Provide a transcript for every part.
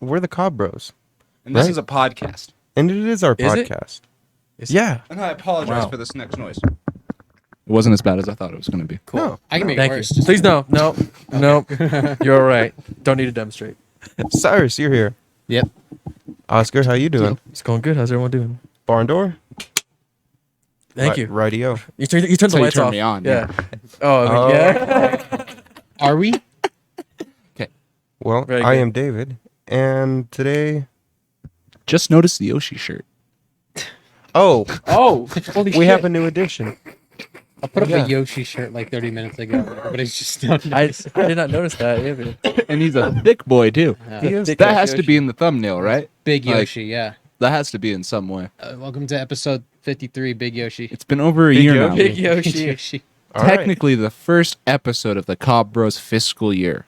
we're the Cobb Bros. And this Right. is a podcast. And it is our Is it? podcast. Is it? Yeah. And I apologize Wow. for this next noise. It wasn't as bad as I thought it was going to be. Cool. No. I can make it Thank worse. you. Just- Please no. No. You're all right. Don't need to demonstrate. Cyrus, you're here. Yep. Oscar, how you doing? It's going good. How's everyone doing? Barn door? Thank you. Rightio. You turned the That's how you lights turn off. me on, Yeah. Oh, yeah. Are we? Well, Very I good. am David, and today... Just noticed the Yoshi shirt. Oh, Oh, holy we have a new addition. I put up Yeah. a Yoshi shirt like 30 minutes ago, but it's just not. I did not notice that. Yeah, And he's a thick boy, too. He is Thick That ass has to Yoshi. be in the thumbnail, right? Big Like- Yoshi, yeah. That has to be in some way. Welcome to episode 53, Big Yoshi. It's been over a Big year Yoshi. now. Big Yoshi. Yoshi. All right. Technically, the first episode of the Cobb Bros fiscal year.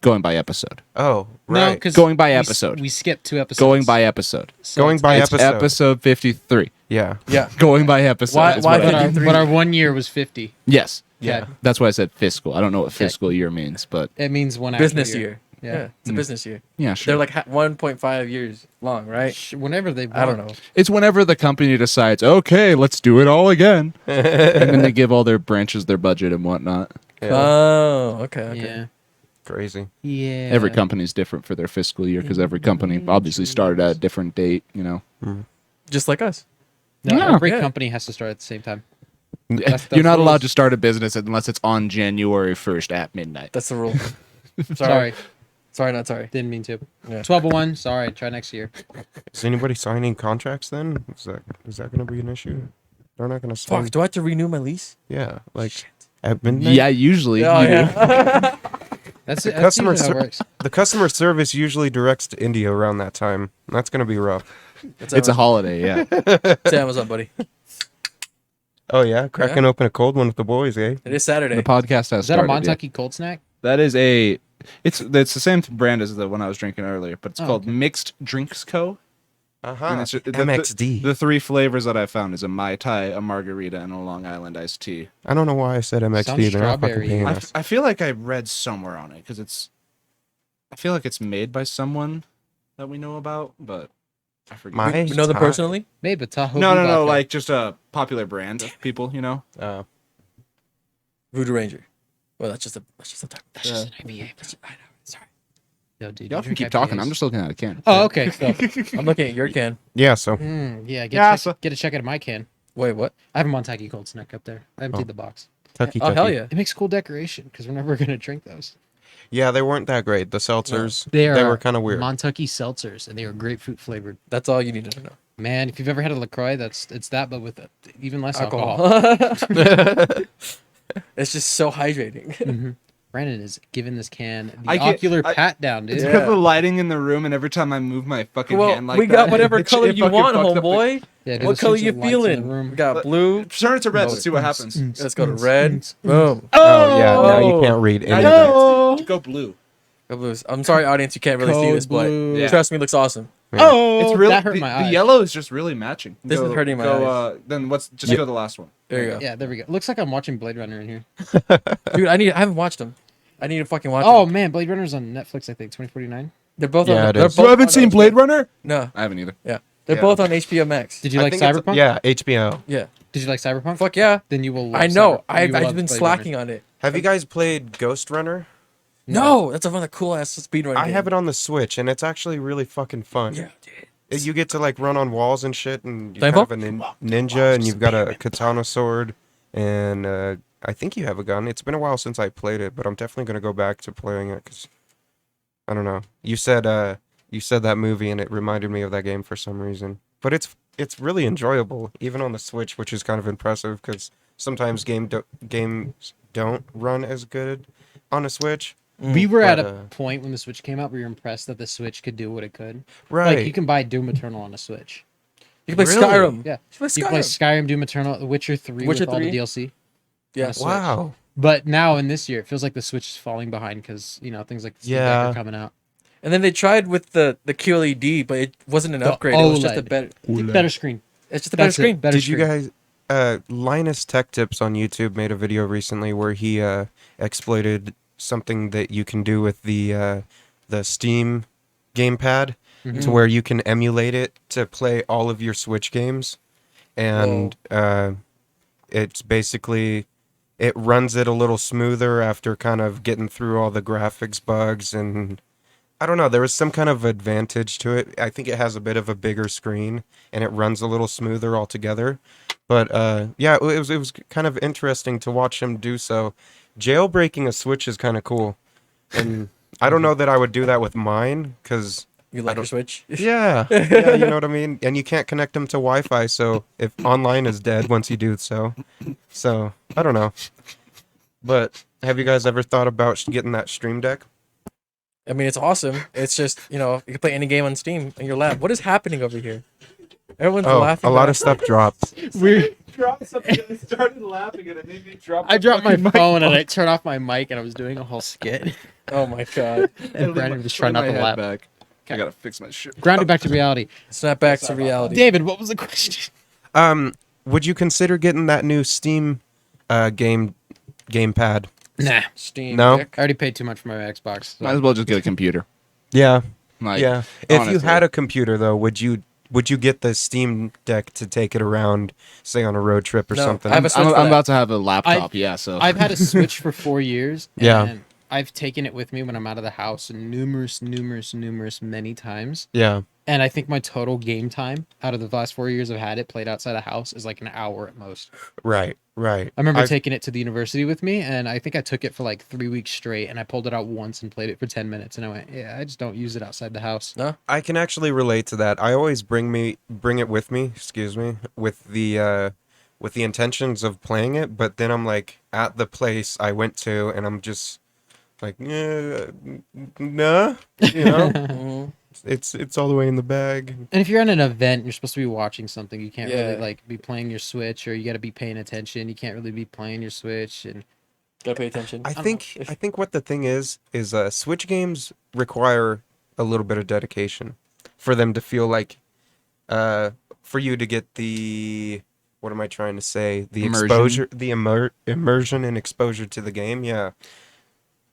Going by episode. Oh, No, right. because Going by episode. We skipped 2 episodes. Going by episode. So Going it's- by It's episode. episode 53. Yeah. Yeah. Going by episode. Why- is why what I- But our, 53? but our 1 year was 50. Yes. Yeah. That's why I said fiscal. I don't know what fiscal year means, but It means one actual Business year. Yeah. Yeah. It's a business year. yeah, sure. They're like 1.5 years long, right? Whenever they want. I don't know. It's whenever the company decides, okay, let's do it all again. And then they give all their branches their budget and whatnot. Yeah. Oh, okay. Yeah. Crazy. Yeah. Every company's different for their fiscal year because every company obviously started at a different date, you know. Just like us. No, Yeah. every Yeah. company has to start at the same time. You're that's not rules. allowed to start a business unless it's on January 1st at midnight. That's the rule. Sorry. Sorry, not sorry. Didn't mean to. Yeah. 1201. Sorry. Try next year. Is anybody signing contracts then? Is that going to be an issue? They're not going to sign. Fuck, do I have to renew my lease? Yeah, like at midnight. Yeah, usually. Oh, you do. yeah. That's The it. That's customer usually how it ser- works. The customer service usually directs to India around that time. That's going to be rough. It's It's a holiday, yeah. It's Amazon, buddy. Oh yeah, cracking open a cold one with the boys, eh? It is Saturday. The podcast has Is that a started, yeah. Montucky cold snack? That is a... It's the same brand as the one I was drinking earlier, but it's called okay. Mixed Drinks Co. Uh-huh. And it's MXD. The 3 flavors that I found is a Mai Tai, a margarita, and a Long Island iced tea. I don't know why I said MXD. Sounds They're not fucking strawberry. paying I, us. I feel like I read somewhere on it because it's... I feel like it's made by someone that we know about, but I forget. My We know them tie. personally? Made with Tahoe. No, vodka. like just a popular brand of people, you know? Voodoo Ranger. Well, that's just a type. That's just an IPA. I know. Sorry. Yo, dude. Y'all you can drink keep talking. IPAs? I'm just looking at a can. Oh, okay. So, I'm looking at your can. Yeah, so yeah. Yeah, Get a check out of my can. Wait, what? I have a Montucky cold snack up there. I emptied the box. Tucky Oh, hell Tucky. yeah. It makes cool decoration because we're never gonna drink those. Yeah, they weren't that great. The seltzers, They they are were kind of weird. Montucky seltzers, and they are grapefruit flavored. That's all you needed to know. Man, if you've ever had a LaCroix, it's that, but with even less alcohol. It's just so hydrating. Brandon is giving this can the I get- ocular I- pat down, dude. It's Yeah. because of the lighting in the room, and every time I move my fucking Well, hand like we that, got whatever it color you fucking want, fucks up the- homeboy. Yeah, dude, What let's color switch you the lights in the feeling? room. We got blue. Turn it to red. Let's see what happens. Let's go to red. Boom. Oh yeah, now you can't read any of that. No! Go blue. Go blues. I'm sorry, audience, you can't really see Code this, but blue. Yeah. trust me, it looks awesome. Oh, It's really that hurt the, my the eyes. yellow is just really matching. This is hurting my eyes. Then let's just go to the last one. There you go. Yeah, there we go. Looks like I'm watching Blade Runner in here. Dude, I haven't watched them. I need to fucking watch Oh them. man, Blade Runner's on Netflix. I think 2049. They're both Yeah, on. it They're is. both You haven't on seen HBO. Blade Runner? No. I haven't either. Yeah. They're Yeah. both on HBO Max. Did you I like think it's- Cyberpunk? Yeah, HBO. Yeah. Did you like Cyberpunk? Fuck yeah. Then you will. Love I know. Cyber- you will I've love been Blade slacking Runner. on it. Have you guys played Ghost Runner? No, that's a cool ass speedrun. I have it on the Switch, and it's actually really fucking fun. Yeah, dude. You get to like run on walls and shit, and you Paintball? have a ninja, and you've got a katana sword, and I think you have a gun. It's been a while since I played it, but I'm definitely gonna go back to playing it because I don't know. You said that movie, and it reminded me of that game for some reason. But it's really enjoyable, even on the Switch, which is kind of impressive because sometimes games don't run as good on a Switch. We were at But, a point when the Switch came out where you're impressed that the Switch could do what it could. Right. Like you can buy Doom Eternal on a Switch. You can play Really? Skyrim. Yeah. You can You can play Skyrim, Doom Eternal, The Witcher 3 Witcher with all 3? the DLC. Yeah. Switch. Wow. But now in this year, it feels like the Switch is falling behind because things like the Steam Deck Yeah. are coming out. And then they tried with the QLED, but it wasn't an The upgrade. It was just a OLED. better. Better screen. It's just a better That's it. screen. Better Did you screen. guys Linus Tech Tips on YouTube made a video recently where he exploited something that you can do with the Steam gamepad Mhm. to where you can emulate it to play all of your Switch games, and it's basically it runs it a little smoother after kind of getting through all the graphics bugs, and I don't know, there was some kind of advantage to it. I think it has a bit of a bigger screen and it runs a little smoother altogether. But yeah, it was kind of interesting to watch him do so. Jailbreaking a Switch is kind of cool, and I don't know that I would do that with mine because You like your Switch? yeah, you know what I mean. And you can't connect them to Wi-Fi, so if online is dead once you do so I don't know. But have you guys ever thought about getting that Stream Deck? I mean, it's awesome. It's just, you can play any game on Steam in your lab. What is happening over here? Everyone's Oh, laughing. a lot of stuff dropped. We Dropped something and I started laughing and it made me drop. I dropped my phone and I turned off my mic and I was doing a whole skit. Oh my god. And Brandon was trying not to laugh. Back. I gotta fix my shit. Grounded back to reality. Snap back to reality. David, what was the question? Would you consider getting that new Steam gamepad? Nah. Steam No? Deck. I already paid too much for my Xbox. so- Might as well just get a computer. Yeah, Like, yeah. If you honestly. had a computer though, would you get the Steam Deck to take it around, say on a road trip or No, something? I have a Switch I'm for that. about to have a laptop. So I've had a Switch for 4 years. Yeah. And I've taken it with me when I'm out of the house numerous, many times. Yeah, And I think my total game time out of the last 4 years I've had it played outside the house is like an hour at most. right. I remember taking it to the university with me, and I think I took it for like 3 weeks straight, and I pulled it out once and played it for 10 minutes, and I went, yeah, I just don't use it outside the house. No? I can actually relate to that. I always bring it with me, with the intentions of playing it, but then I'm like at the place I went to and I'm just like, yeah, nah, Mhm. it's all the way in the bag. And if you're at an event, you're supposed to be watching something. You can't really Yeah. like be playing your Switch, or you got to be paying attention. You can't really be playing your Switch, and Gotta pay attention. I don't think what the thing is Switch games require a little bit of dedication for them to feel like for you to get the what am I trying to say? The Immersion. exposure, the immersion and exposure to the game. Yeah.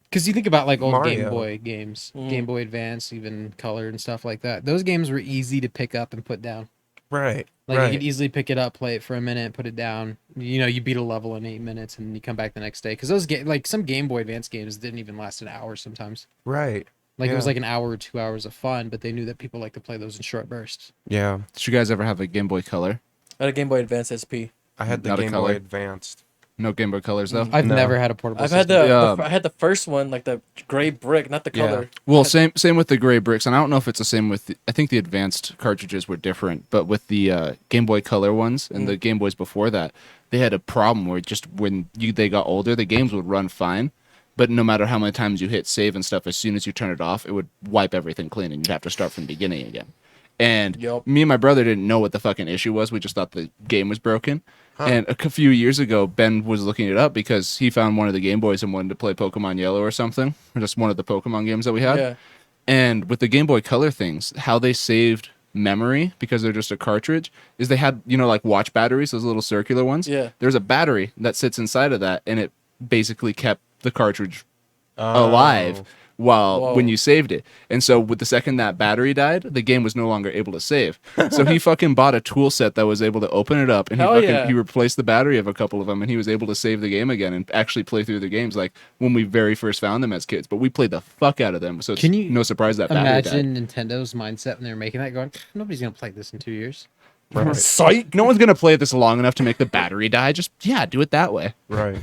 because you think about like old Game Mario. Boy games, Mhm. Game Boy Advance, even Color and stuff like that. Those games were easy to pick up and put down. Right. Like right. you could easily pick it up, play it for a minute, put it down. You beat a level in 8 minutes, and you come back the next day. Because those like some Game Boy Advance games didn't even last an hour sometimes. Right. Like it was Yeah. like an hour or 2 hours of fun, but they knew that people like to play those in short bursts. Yeah. Did you guys ever have a Game Boy Color? I had a Game Boy Advance SP. I had the Not a Game color. Boy Advanced. No Game Boy Colors though. I've No. never had a portable I've had system. Yeah. I had the first one, like the gray brick, not the Yeah. color. Well, same with the gray bricks, and I don't know if it's the same with. I think the advanced cartridges were different, but with the Game Boy Color ones and the Game Boys before that, they had a problem where just when they got older, the games would run fine, but no matter how many times you hit save and stuff, as soon as you turn it off, it would wipe everything clean, and you'd have to start from the beginning again. And Yup. me and my brother didn't know what the fucking issue was. We just thought the game was broken. And a few years ago, Ben was looking it up because he found one of the Game Boys and wanted to play Pokemon Yellow or something, or just one of the Pokemon games that we had. Yeah. And with the Game Boy Color things, how they saved memory because they're just a cartridge is they had, like watch batteries, those little circular ones. Yeah. There's a battery that sits inside of that, and it basically kept the cartridge alive while Whoa. when you saved it. And so with the second that battery died, the game was no longer able to save. So he fucking bought a tool set that was able to open it up, and Hell yeah. he replaced the battery of a couple of them, and he was able to save the game again and actually play through the games like when we very first found them as kids. But we played the fuck out of them. So it's Can you no surprise that battery died. Imagine Nintendo's mindset when they were making that, going, nobody's gonna play this in 2 years. Right. Psych. No one's gonna play this long enough to make the battery die. Just do it that way. Right.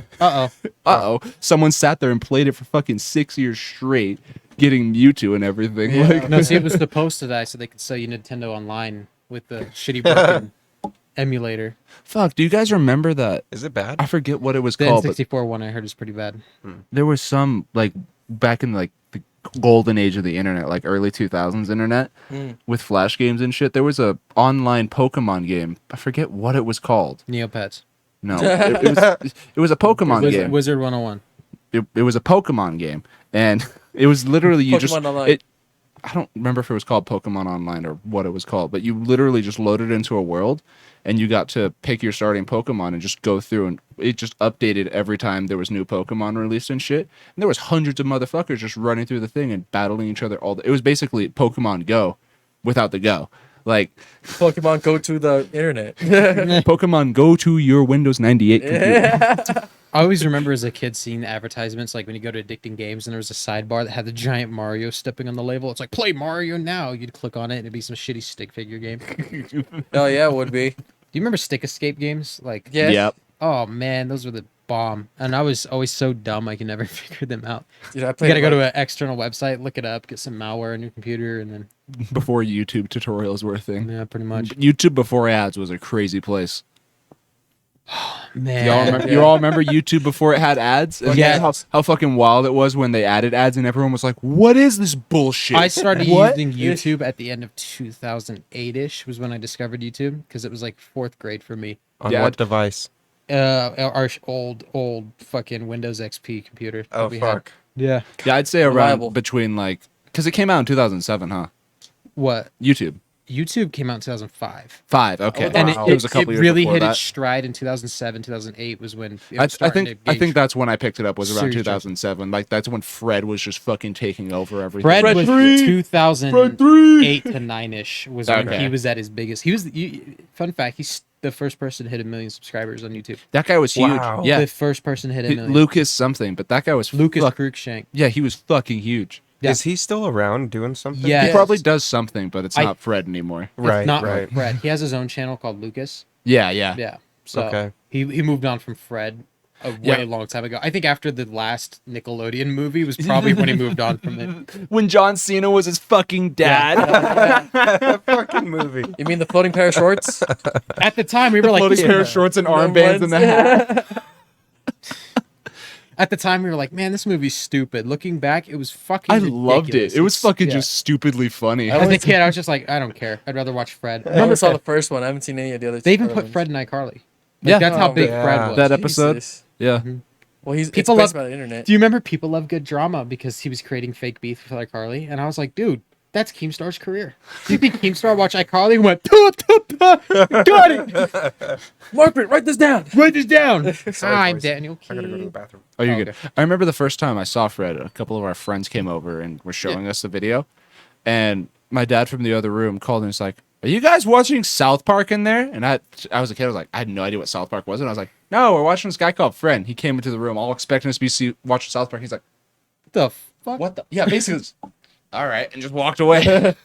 Someone sat there and played it for fucking 6 years straight, getting Mewtwo and everything. Yeah. Like, No, see, it was supposed to die so they could sell you Nintendo Online with the shitty broken emulator. fuck. Do you guys remember that? Is it bad? I forget what it was The called, but N64 one I heard is pretty bad. there was some like back in like the golden age of the internet, like early 2000s internet, with flash games and shit. There was a online Pokemon game. I forget what it was called. Neopets. No, it was a Pokemon game. Wizard 101. It was a Pokemon game, and it was literally you just Pokemon Online. it. I don't remember if it was called Pokemon Online or what it was called, but you literally just loaded into a world and you got to pick your starting Pokemon and just go through, and it just updated every time there was new Pokemon released and shit. And there was hundreds of motherfuckers just running through the thing and battling each other it was basically Pokemon Go without the Go. Like Pokemon go to the internet. Pokemon Go to your Windows 98 computer. I always remember as a kid seeing the advertisements, like when you go to Addicting Games and there was a sidebar that had the giant Mario stepping on the label. It's like, play Mario now. You'd click on it and it'd be some shitty stick figure game. Do Oh yeah, it would be. you remember Stick Escape games? Like, Yeah. Yep. oh man, those were the bomb. And I was always so dumb I could never figure them out. Dude, I You played. gotta go to an external website, look it up, get some malware on your computer, and then, Before YouTube tutorials were a thing. yeah, pretty much. YouTube before ads was a crazy place. Man. You all remember YouTube before it had ads? And Yeah. How fucking wild it was when they added ads and everyone was like, "What is this bullshit?" I started What? using YouTube at the end of 2008-ish was when I discovered YouTube, because it was like 4th grade for me. On Yeah. what device? Our old fucking Windows XP computer. that Oh we had. fuck. Yeah. Yeah, I'd say around Reliable. between like, because it came out in 2007, huh? What? YouTube YouTube came out in 2005. 5. Okay, Oh, And wow. it was a couple it years really before hit that. its stride in 2007, 2008 was when it I was starting think to I gain think that's when I picked it up, was around Serious 2007. Like that's when Fred was just fucking taking over everything. Fred was 2008 to 9-ish was when Okay. he was at his biggest. He was fun fact, he's the first person to hit 1 million subscribers on YouTube. That guy was huge. Wow. Yeah, The first person to hit 1 million. Lucas something, but that guy was Lucas fuck- Cruikshank. Yeah, he was fucking huge. Yeah. Is he still around doing something? Yeah. He Yes. probably does something, but it's I- not Fred anymore. Right. It's not right. Fred. He has his own channel called Lucas. Yeah, yeah. Yeah. So Okay. he moved on from Fred a way Yeah. long time ago. I think after the last Nickelodeon movie was probably when he moved on from it. When John Cena was his fucking dad. Fucking movie. You mean the floating pair of shorts? At the time, we were like, Floating this- pair of shorts and armbands in the hat. at the time we were like, man, this movie's stupid. Looking back, it was fucking. I loved it. ridiculous. It was fucking Yeah. just stupidly funny. I As a went- kid, I was just like, I don't care. I'd rather watch Fred. I only saw the first one. I haven't seen any of the other. They even other put ones. Fred and iCarly. Like, Yeah. that's how Oh, big yeah. Fred was. That episode? Jesus. Yeah. Well, he's People it's based love- by the internet. Do you remember people love good drama because he was creating fake beef with iCarly? And I was like, dude, that's Keemstar's career. Do you think Keemstar watched iCarly and went, got it, Margaret, write this down. write this down. Sorry, I'm boys. Daniel I gotta go to the Keem. bathroom. Oh, you're Oh, good. okay. I remember the first time I saw Fred, a couple of our friends came over and were showing us the video. And my dad from the other room called and was like, "Are you guys watching South Park in there?" And I was a kid. I was like, I had no idea what South Park was. And I was like, "No, we're watching this guy called Fred." He came into the room all expecting us to be watching South Park. He's like, What the fuck? "What the?" Yeah, basically, it's, all right, and just walked away.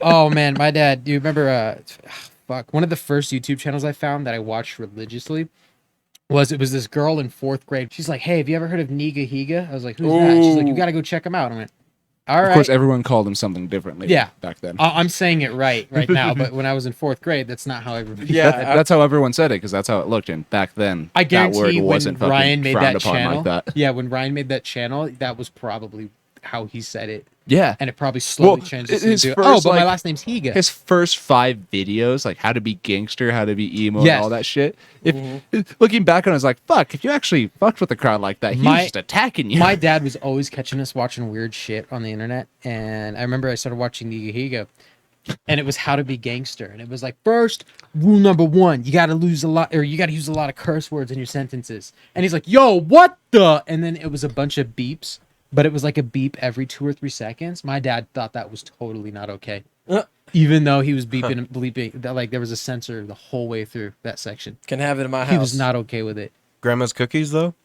Oh man, my dad. Do you remember? Fuck. One of the first YouTube channels I found that I watched religiously was this girl in 4th grade. She's like, "Hey, have you ever heard of Niga Higa?" I was like, "Who's that?" She's like, "You gotta go check him out." I went, "All right." Of course, everyone called him something differently. Yeah. back then. I'm saying it right now, but when I was in 4th grade, that's not how everybody. Yeah, That's how everyone said it because that's how it looked. And back then, I that word guarantee when wasn't fucking Ryan made frowned that upon channel. like that. Yeah, when Ryan made that channel, that was probably how he said it, Yeah, and it probably slowly Well, changed his into, first, "Oh, but my like, last name's Higa." his first 5 videos, like how to be gangster, how to be emo, Yes. and all that shit. If looking back on it, I was like, fuck, if you actually fucked with the crowd like that, he My- was just attacking you. My dad was always catching us watching weird shit on the internet, and I remember I started watching Niga Higa, and it was how to be gangster, and it was like, first rule number 1, you gotta use a lot of curse words in your sentences, and he's like, yo, what the, and then it was a bunch of beeps, but it was like a beep every 2 or 3 seconds. My dad thought that was totally not okay, even though he was beeping and bleeping, that like there was a censor the whole way through that section. Can have it in my house. He was not okay with it. Grandma's cookies though.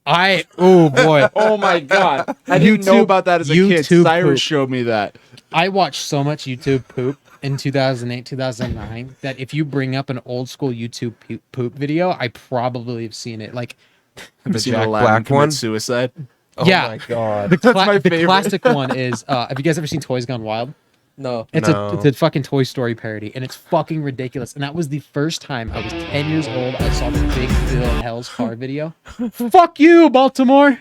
Oh boy. oh my god, I didn't know YouTube- about that as a kid. YouTube Cyrus poop. showed me that. I watched so much YouTube poop in 2008, 2009 that if you bring up an old school YouTube poop video, I probably have seen it. Like The Jack Black one? suicide. Oh Yeah. my god. That's my the favorite. classic one is have you guys ever seen Toys Gone Wild? No. No. It's a fucking Toy Story parody, and it's fucking ridiculous. And that was the first time I was 10 years old. I saw the Big Bill in Hell's car video. Fuck you, Baltimore!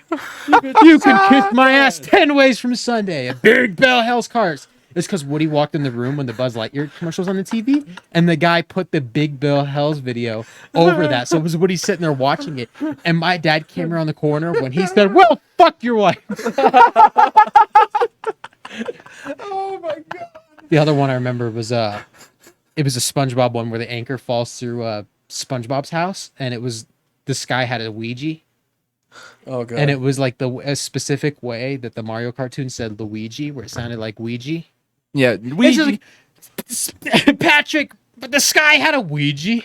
You can kiss my ass 10 ways from Sunday. A Big Bill Hell's cars. It's because Woody walked in the room when the Buzz Lightyear commercial was on the TV, and the guy put the Big Bill Hell's video over that. So it was Woody sitting there watching it, and my dad came around the corner when he said, "Well, fuck your wife." Oh my god. The other one I remember was it was a SpongeBob one where the anchor falls through SpongeBob's house, and this guy had a Ouija, Oh god. and it was like a specific way that the Mario cartoon said Luigi, where it sounded like Ouija. Yeah, It's just like, Patrick, but the sky had a Ouija.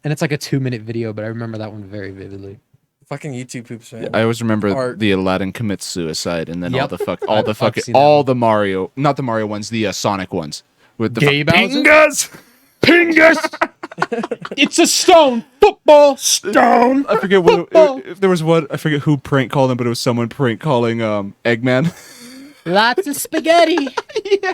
And it's like a 2-minute video, but I remember that one very vividly. Fucking YouTube poops, man. I always remember Art. the Aladdin commits suicide, and then Yep. I've seen that all one. the Mario, not the Mario ones, the Sonic ones with the Gay Bowser? Pingas. Pingus! It's a stone football stone. I forget Football. if there was one. I forget who prank called him, but it was someone prank calling Eggman. Lots of spaghetti. Yeah.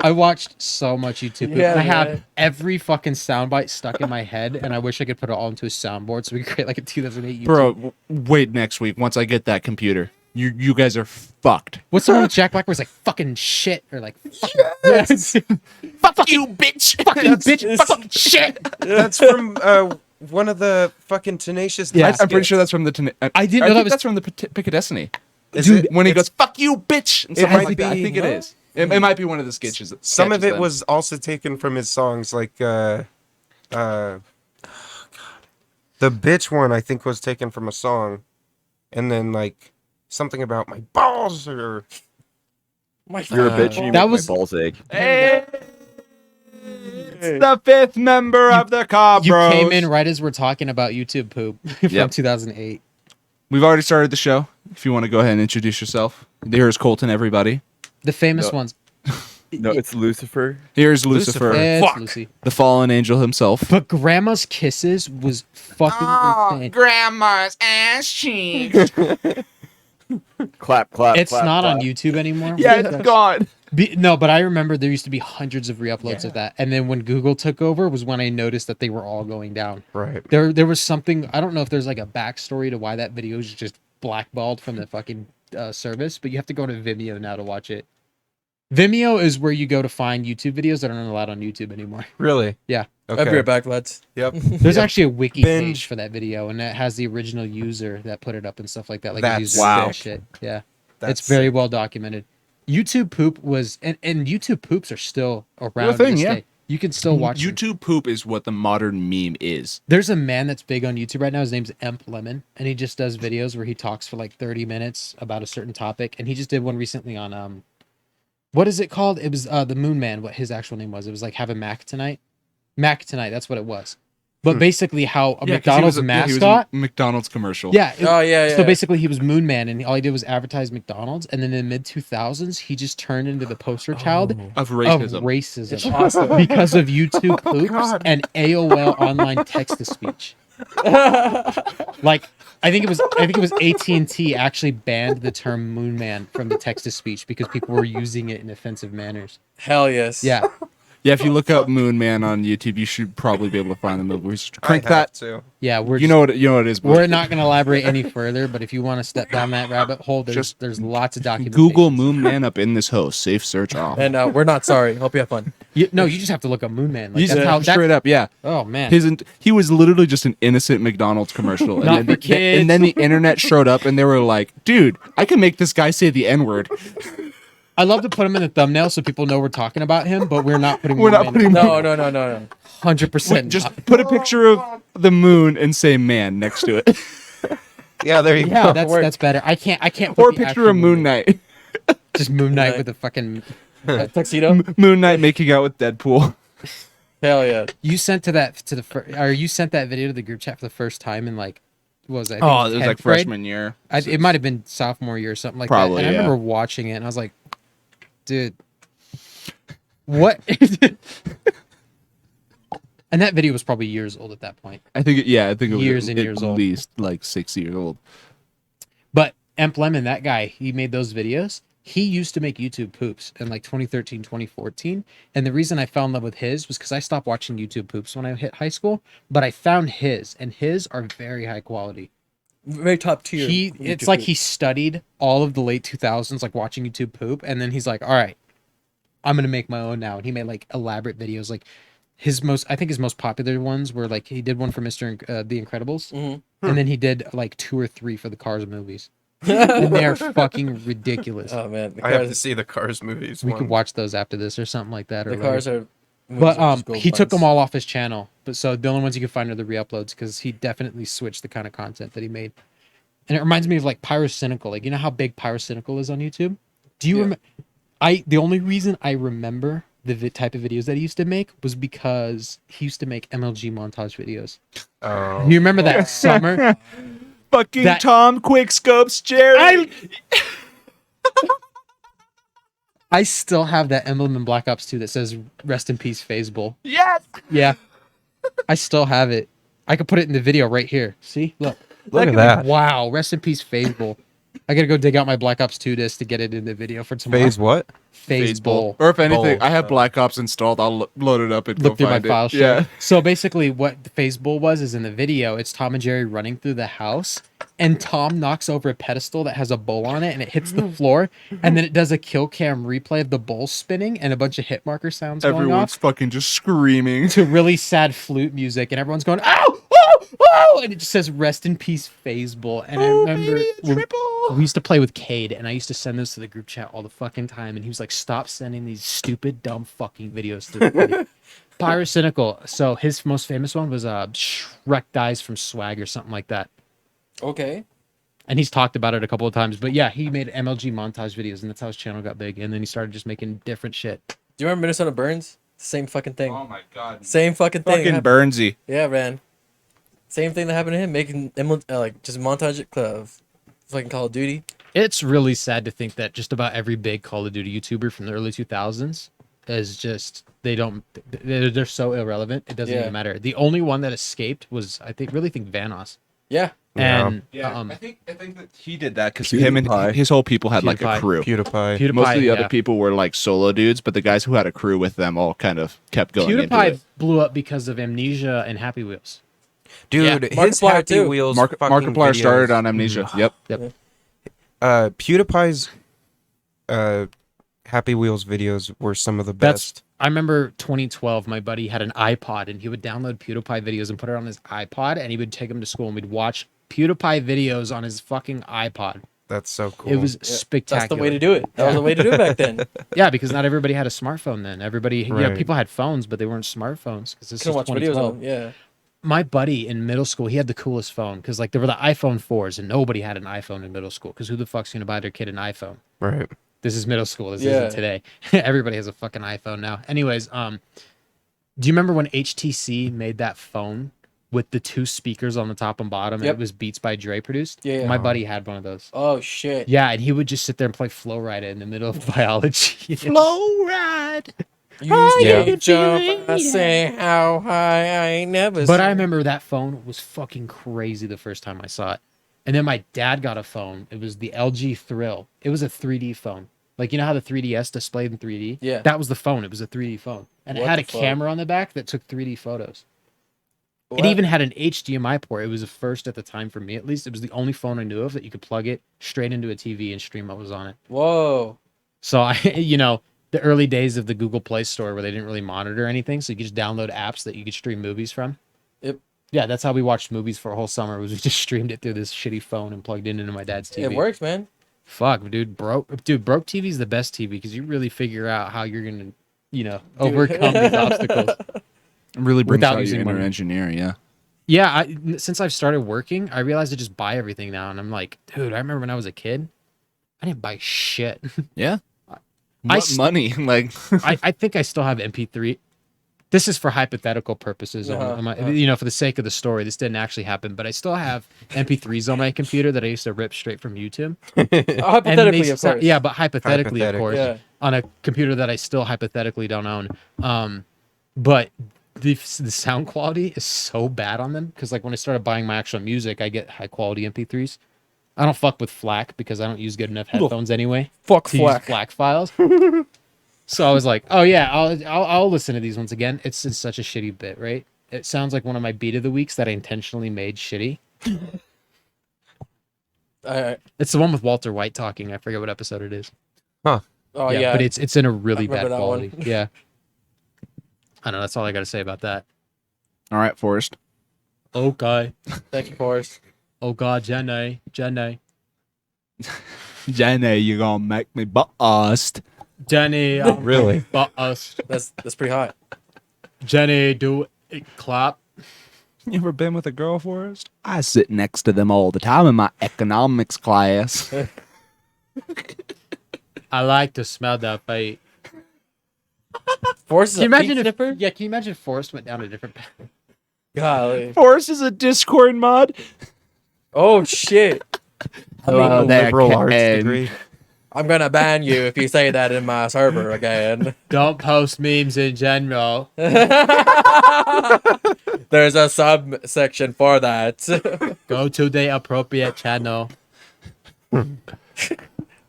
I watched so much YouTube. Yeah, and I have man. every fucking soundbite stuck in my head, and I wish I could put it all into a soundboard so we could create like a 2008 YouTube. Bro, wait next week once I get that computer. You guys are fucked. What's the one with Jack Black where it's like fucking shit or like fucking, yes. Fuck you, bitch. fucking bitch, fucking shit. That's from one of the fucking Tenacious D. Yeah. I'm pretty sure that's from the. I didn't know that think was- that's from the Pick of Destiny. Is Dude, it? when he It's- goes "fuck you, bitch," and It something might like that. I be- think it is. It might be one of the sketches. Some of sketches it then. was also taken from his songs, like oh God. The bitch one I think was taken from a song, and then like something about my balls or My You're a God. bitch and you That make was- my balls ache. Hey, it's the fifth member of the Cobb You Bros. came in right as we're talking about YouTube poop from Yep. 2008. We've already started the show. If you want to go ahead and introduce yourself, here's Colton. Everybody, The famous No. ones. No, it's Lucifer. here's Lucifer, It's Lucy. the fallen angel himself. But Grandma's Kisses was fucking insane. grandma's ass cheeks. Clap, clap. It's clap, not on clap. YouTube anymore. Yeah, it's gone. No, but I remember there used to be hundreds of re-uploads of that, and then when Google took over was when I noticed that they were all going down. right. There was something, I don't know if there's like a backstory to why that video is just blackballed from the fucking service, but you have to go to Vimeo now to watch it. Vimeo is where you go to find YouTube videos that aren't allowed on YouTube anymore. Really? Yeah. Okay. I'll be right back, lads. Yep. There's actually a wiki Binge. page for that video, and that has the original user that put it up and stuff like that. Like That's a user wow. and shit. Yeah. That's It's very well documented. YouTube poop was, and YouTube poops are still around to thing, this yeah. day. You can still watch them. YouTube poop is what the modern meme is. There's a man that's big on YouTube right now. His name's Emp Lemon, and he just does videos where he talks for like 30 minutes about a certain topic. And he just did one recently on what is it called? It was the Moon Man. What his actual name was? It was like Have a Mac Tonight. Mac Tonight. That's what it was. But basically, how a McDonald's mascot. McDonald's commercial. Yeah. Oh yeah, yeah. So basically, he was Moon Man, and all he did was advertise McDonald's. And then in the mid 2000s, he just turned into the poster child Of of racism. racism It's awesome. because of YouTube poops and AOL online text to speech. Like I think it was AT&T actually banned the term Moon Man from the text to speech because people were using it in offensive manners. Hell yes. Yeah. Yeah, if you look up Moon Man on YouTube, you should probably be able to find the movie. Just crank I have that. to. Yeah, You know what it is. we're not going to elaborate any further, but if you want to step down that rabbit hole, there's lots of documentation. Google Moon Man up in this host. Safe search off. And we're not sorry. Hope you have fun. You just have to look up Moon Man. Like, You that's just- how straight up, yeah. Oh man. He was literally just an innocent McDonald's commercial, Not and for kids. and then the internet showed up, and they were like, "Dude, I can make this guy say the N-word." I love to put him in the thumbnail so people know we're talking about him, but we're not putting We're not putting No, no, no, no, no. 100%. Just put a picture of the moon and say "man" next to it, Yeah, there you yeah, go. that's better. I can't put or a the picture actual of Moon Knight. Just Moon Knight Knight. with a fucking. Tuxedo. Moon Knight making out with Deadpool. Hell yeah. You sent you sent that video to the group chat for the first time in like, what was it? I think Oh, it was 10th like grade? freshman year. It might have been sophomore year or something like Probably, that. And I yeah. remember watching it and I was like, dude, what? And that video was probably years old at that point. I think it was Years and at years old. least like 6 years old. But Emp Lemon, that guy, he made those videos. He used to make YouTube poops in like 2013, 2014. And the reason I fell in love with his was because I stopped watching YouTube poops when I hit high school. But I found his, and his are very high quality. Very top tier. It's like he studied all of the late 2000s, like watching YouTube poop. And then he's like, all right, I'm going to make my own now. And he made like elaborate videos. Like his most popular ones were like, he did one for The Incredibles. Mhm. And then he did like 2 or 3 for the Cars movies. and they're fucking ridiculous. Oh man, the I have to cars, see the Cars movies. We one. could watch those after this or something like that. Or the later. cars are. But just gold he took them mines. all off his channel. But so the only ones you can find are the re-uploads because he definitely switched the kind of content that he made. And it reminds me of like Pyrocynical. Like you know how big Pyrocynical is on YouTube? Do you remember? The only reason I remember the type of videos that he used to make was because he used to make MLG montage videos. Oh. You remember that summer? Fucking That- Tom Quickscopes, Jerry. I still have that emblem in Black Ops 2 that says "Rest in Peace, FaZe Bull." Yes. Yeah, I still have it. I could put it in the video right here. See, look. Look at that. Wow, rest in peace, FaZe Bull. I gotta go dig out my Black Ops 2 disc to get it in the video for tomorrow. Phase what? FaZe Bull. Or if anything, Bull. I have Black Ops installed. I'll load it up and Look go through my find it. file share. Yeah. So basically, what the FaZe Bull was is in the video, it's Tom and Jerry running through the house, and Tom knocks over a pedestal that has a bull on it, and it hits the floor, and then it does a kill cam replay of the bull spinning and a bunch of hit marker sounds going Everyone's off fucking just screaming. to really sad flute music, and everyone's going, "Ow! Oh! Oh!" And it just says "Rest in Peace, FaZe Bull." And I remember we used to play with Cade, and I used to send those to the group chat all the fucking time, and he was like, "Stop sending these stupid, dumb fucking videos to the video." Pyrocynical. So his most famous one was Shrek Dies from Swag or something like that. Okay. And he's talked about it a couple of times. But yeah, he made MLG montage videos, and that's how his channel got big. And then he started just making different shit. Do you remember Minnesota Burns? Same fucking thing. Oh my god. Same fucking thing. Fucking Burnsy. Yeah, man. Same thing that happened to him, making like just montage of fucking Call of Duty. It's really sad to think that just about every big Call of Duty YouTuber from the early 2000s is just they're so irrelevant. It doesn't Yeah. even matter. The only one that escaped was I think Vanos. Yeah. And I think that he did that because him and PewDiePie. his whole people had like a PewDiePie. crew. PewDiePie. Most of the other yeah. people were like solo dudes, but the guys who had a crew with them all kind of kept going into PewDiePie it. blew up because of Amnesia and Happy Wheels. Dude, Yeah, his Markiplier Happy too. Wheels fucking Markiplier videos. started on Amnesia. Yep. PewDiePie's Happy Wheels videos were some of the best. I remember 2012, my buddy had an iPod and he would download PewDiePie videos and put it on his iPod and he would take them to school and we'd watch PewDiePie videos on his fucking iPod. That's so cool. It was Yeah, spectacular. That's the way to do it. That was the way to do it back then. Yeah, because not everybody had a smartphone then. Everybody, Right. people had phones, but they weren't smartphones. Because this Couldn't is watch videos 2012. on. Yeah. My buddy in middle school, he had the coolest phone because like there were the iPhone 4s and nobody had an iPhone in middle school because who the fuck's gonna buy their kid an iPhone? right. This is middle school. This Yeah. isn't today. Everybody has a fucking iPhone now. Anyways, do you remember when HTC made that phone with the two speakers on the top and bottom and Yep. it was Beats by Dre produced? Yeah, yeah. My buddy had one of those. Oh shit. Yeah, and he would just sit there and play Flow Rider in the middle of biology. Flow ride. You used Yeah. to jump. I say how high I ain't never. But I seen. remember that phone was fucking crazy the first time I saw it. And then my dad got a phone. It was the LG Thrill. It was a 3D phone. Like, you know how the 3DS displayed in 3D? Yeah. That was the phone. It was a 3D phone. And it What had the a fuck? camera on the back that took 3D photos. What? It even had an HDMI port. It was a first at the time for me, at least. It was the only phone I knew of that you could plug it straight into a TV and stream what was on it. Whoa. So I, the early days of the Google Play Store where they didn't really monitor anything, so you could just download apps that you could stream movies from. Yep. Yeah, that's how we watched movies for a whole summer. Was we just streamed it through this shitty phone and plugged it into my dad's TV. It works, man. Fuck, dude, broke TV is the best TV because you really figure out how you're gonna, overcome these obstacles. It really brings Without out using your inner money. engineer, yeah. Yeah, since I've started working, I realized I just buy everything now, and I'm like, dude, I remember when I was a kid, I didn't buy shit. Yeah. I st- Money, like I think I still have MP3. This is for hypothetical purposes, for the sake of the story. This didn't actually happen, but I still have MP3s on my computer that I used to rip straight from YouTube. Hypothetically, of course. Yeah, but hypothetically, of course, Yeah. on a computer that I still hypothetically don't own. But the sound quality is so bad on them because, like, when I started buying my actual music, I get high quality MP3s. I don't fuck with FLAC because I don't use good enough headphones anyway. Fuck To use FLAC. FLAC files. So I was like, oh yeah, I'll listen to these ones again. It's such a shitty bit, right? It sounds like one of my beat of the weeks that I intentionally made shitty. It's the one with Walter White talking. I forget what episode it is. Oh yeah. But it's in a really I remember bad that quality. one. Yeah. I know. That's all I got to say about that. all right, Forrest. Okay. Thank you, Forrest. Oh God, Jenny. Jenny, you gonna make me bust. Jenny, Really? but us. That's pretty hot. Jenny, do it clap. You ever been with a girl, Forrest? I sit next to them all the time in my economics class. I like to smell that feet. Forrest is Can you a imagine feet if sniffer? Yeah, can you imagine if Forrest went down a different path? Golly. Forrest is a Discord mod. Oh shit. Hello A there, liberal arts Ken. degree. I'm gonna ban you if you say that in my server again. Don't post memes in general. There's a subsection for that. Go to the appropriate channel.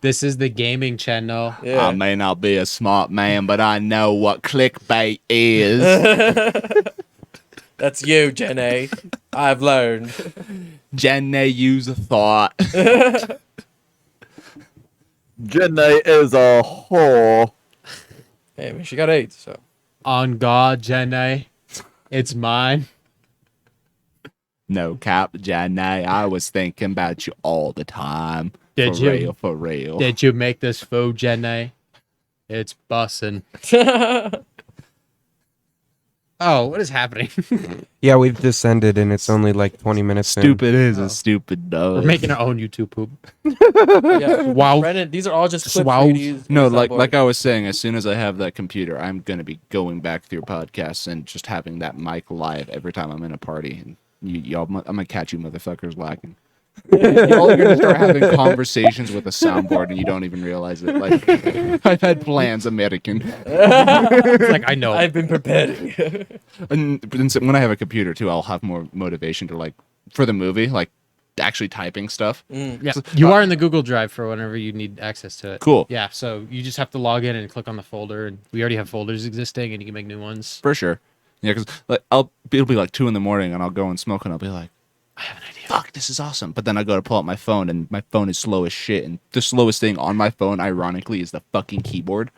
This is the gaming channel. Yeah. I may not be a smart man, but I know what clickbait is. That's you, Jenny. I've learned. Jenny, use a thought. Jenny is a whore. Hey, I mean, she got AIDS, so. On God, Jenny. It's mine. No cap, Jenny. I was thinking about you all the time. Did for you? real, for real. Did you make this food, Jenny? It's bussin'. Oh, what is happening? Yeah, we've descended and it's only like 20 minutes in. Stupid is a stupid dog. We're making our own YouTube poop. Yeah. Wow. Brennan, these are all just clips Wow. for you to use. No, in like soundboard. I was saying, as soon as I have that computer, I'm gonna be going back through podcasts and just having that mic live every time I'm in a party. And y'all, I'm gonna catch you motherfuckers lacking. Y'all are gonna start having conversations with a soundboard and you don't even realize it. Like I've had plans, American. It's like, I know. I've been preparing. And but then when I have a computer too, I'll have more motivation to like for the movie, like actually typing stuff. Yeah, you are in the Google Drive for whenever you need access to it. Cool. Yeah, so you just have to log in and click on the folder, and we already have folders existing, and you can make new ones. For sure. Yeah, because like it'll be like 2 a.m. and I'll go and smoke and I'll be like, I have an idea. Fuck, this is awesome. But then I go to pull out my phone and my phone is slow as shit. And the slowest thing on my phone, ironically, is the fucking keyboard.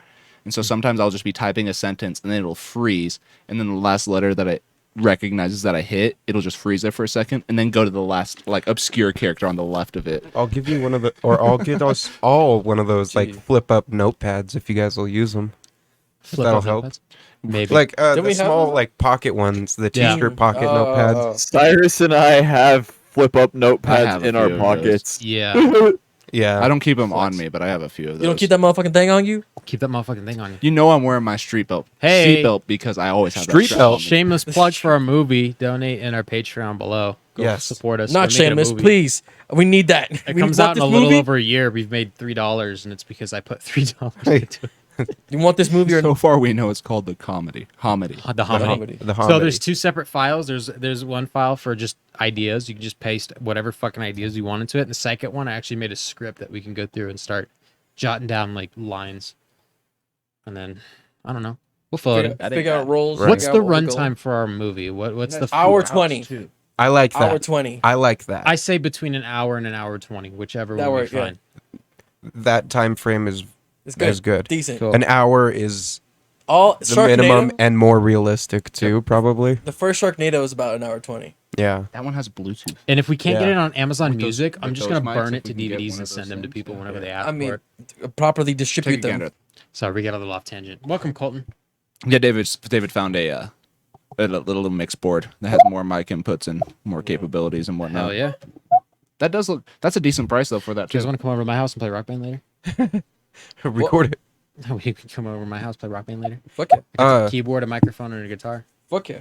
And so sometimes I'll just be typing a sentence and then it'll freeze. And then the last letter that it recognizes that I hit, it'll just freeze there for a second and then go to the last like obscure character on the left of it. I'll give you one of the, or I'll get us all one of those like flip up notepads if you guys will use them. Flip That'll up help. notepads? Maybe. Like Don't we the have small those? like pocket ones, the Yeah. t-shirt pocket notepads. Cyrus and I have flip up I notepads have a in our few of those. pockets. Yeah. Yeah. I don't keep them on me, but I have a few of those. You don't keep that motherfucking thing on you? Keep that motherfucking thing on you. You know I'm wearing my street belt. Hey. Seatbelt because I always have Street that strap belt. on me. Shameless plug for our movie. Donate in our Patreon below. Go Yes. support us. Not We're making a shameless, movie. please. We need that. It We comes want out in this a little movie? over a year. We've made $3, and it's because I put $3 into it. You want this movie or So far we know it's called the comedy. Homedy. The hominy. The So hominy. there's 2 separate files. There's one file for just ideas. You can just paste whatever fucking ideas you want into it. And the second one, I actually made a script that we can go through and start jotting down like lines. And then I don't know. We'll fill it in. Figure out roles. Right. What's figure the out what we're going. runtime for our movie? What's the Hour 20. I like that. Hour 20. I like that. I say between an hour and an hour 20, whichever That one we works, yeah. find. that time frame is It's good. is good. Decent. Cool. An hour is All the Sharknado, minimum and more realistic too, probably. the first Sharknado is about an hour 20. Yeah. That one has Bluetooth. And if we can't get Yeah. it on Amazon With those- Music, I'm with just those gonna mics, burn if it to we can get DVDs one and of send those them to things, people yeah. whenever they ask I for mean, it. properly Take a distribute them. gander. Sorry, we got a little off tangent. Welcome, Colton. Yeah, David found a little mix board that has more mic inputs and more capabilities and whatnot. Hell yeah. That does look. That's a decent price though for that Do you guys too. want to come over to my house and play Rock Band later? Record it. We can come over to my house, play Rock Band later. Fuck yeah. A keyboard, a microphone, and a guitar. Fuck yeah.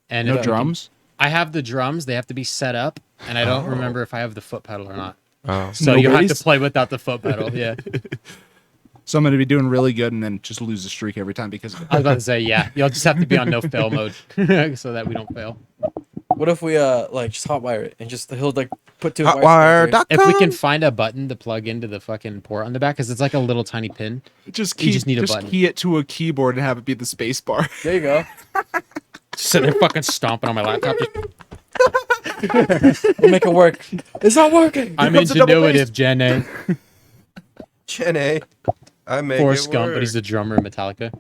And No if we can- drums. I have the drums. They have to be set up, and I don't remember if I have the foot pedal or not. Oh. So No you have bass? to play without the foot pedal. Yeah. So I'm gonna be doing really good and then just lose the streak every time because of it. I was about to say, yeah. You'll just have to be on no fail mode so that we don't fail. What if we like just hotwire it and just he'll like put two wires together? If we can find a button to plug into the fucking port on the back, because it's like a little tiny pin. Just You just need a button. key it to a keyboard and have it be the space bar. There you go. Just sitting there fucking stomping on my laptop. We'll make it work. It's not working. I'm comes a double ingenuitive, Jenny. Jenny, I make Forrest it Gump, work. but he's the drummer in Metallica.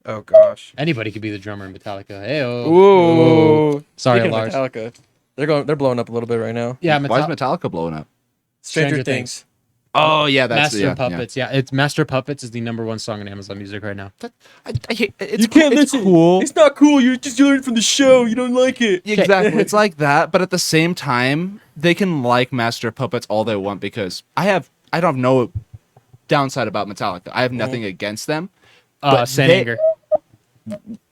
Oh gosh. Anybody could be the drummer in Metallica. Hey, Ooh. Sorry, Speaking of Lars. Metallica, they're blowing up a little bit right now. Yeah, Why is Metallica blowing up? Stranger Stranger Things. Oh yeah, that's Master yeah, of Puppets. Yeah. It's Master of Puppets is the #1 song on Amazon Music right now. It's cool. It's not cool. You just learned from the show. You don't like it. Exactly. It's like that, but at the same time, they can like Master of Puppets all they want because I don't have no downside about Metallica. I have nothing against them. But Saint they- Anger.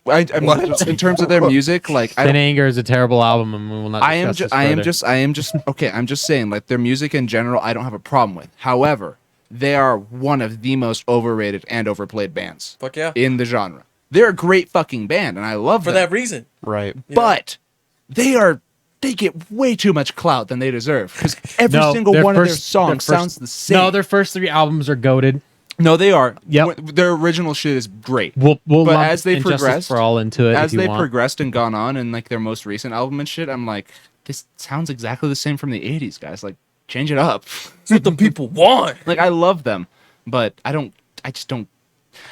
In terms of their music, like Saint Anger is a terrible album, and we will not. I am discuss just this I am further. just okay. I'm just saying, like their music in general, I don't have a problem with. However, they are one of the most overrated and overplayed bands Fuck yeah. in the genre. They're a great fucking band, and I love For them. that reason. Right. But they get way too much clout than they deserve because every No, single their one of their first- songs their sounds first- the same. No, their first 3 albums are goaded. No, they are. Yep. Their original shit is great. We'll But lump as they Injustice progressed- for All into it As if you they want. progressed and gone on, and like their most recent album and shit, I'm like, this sounds exactly the same from the '80s, guys. Like, change it up. That's what the people want. Like, I love them, but I just don't.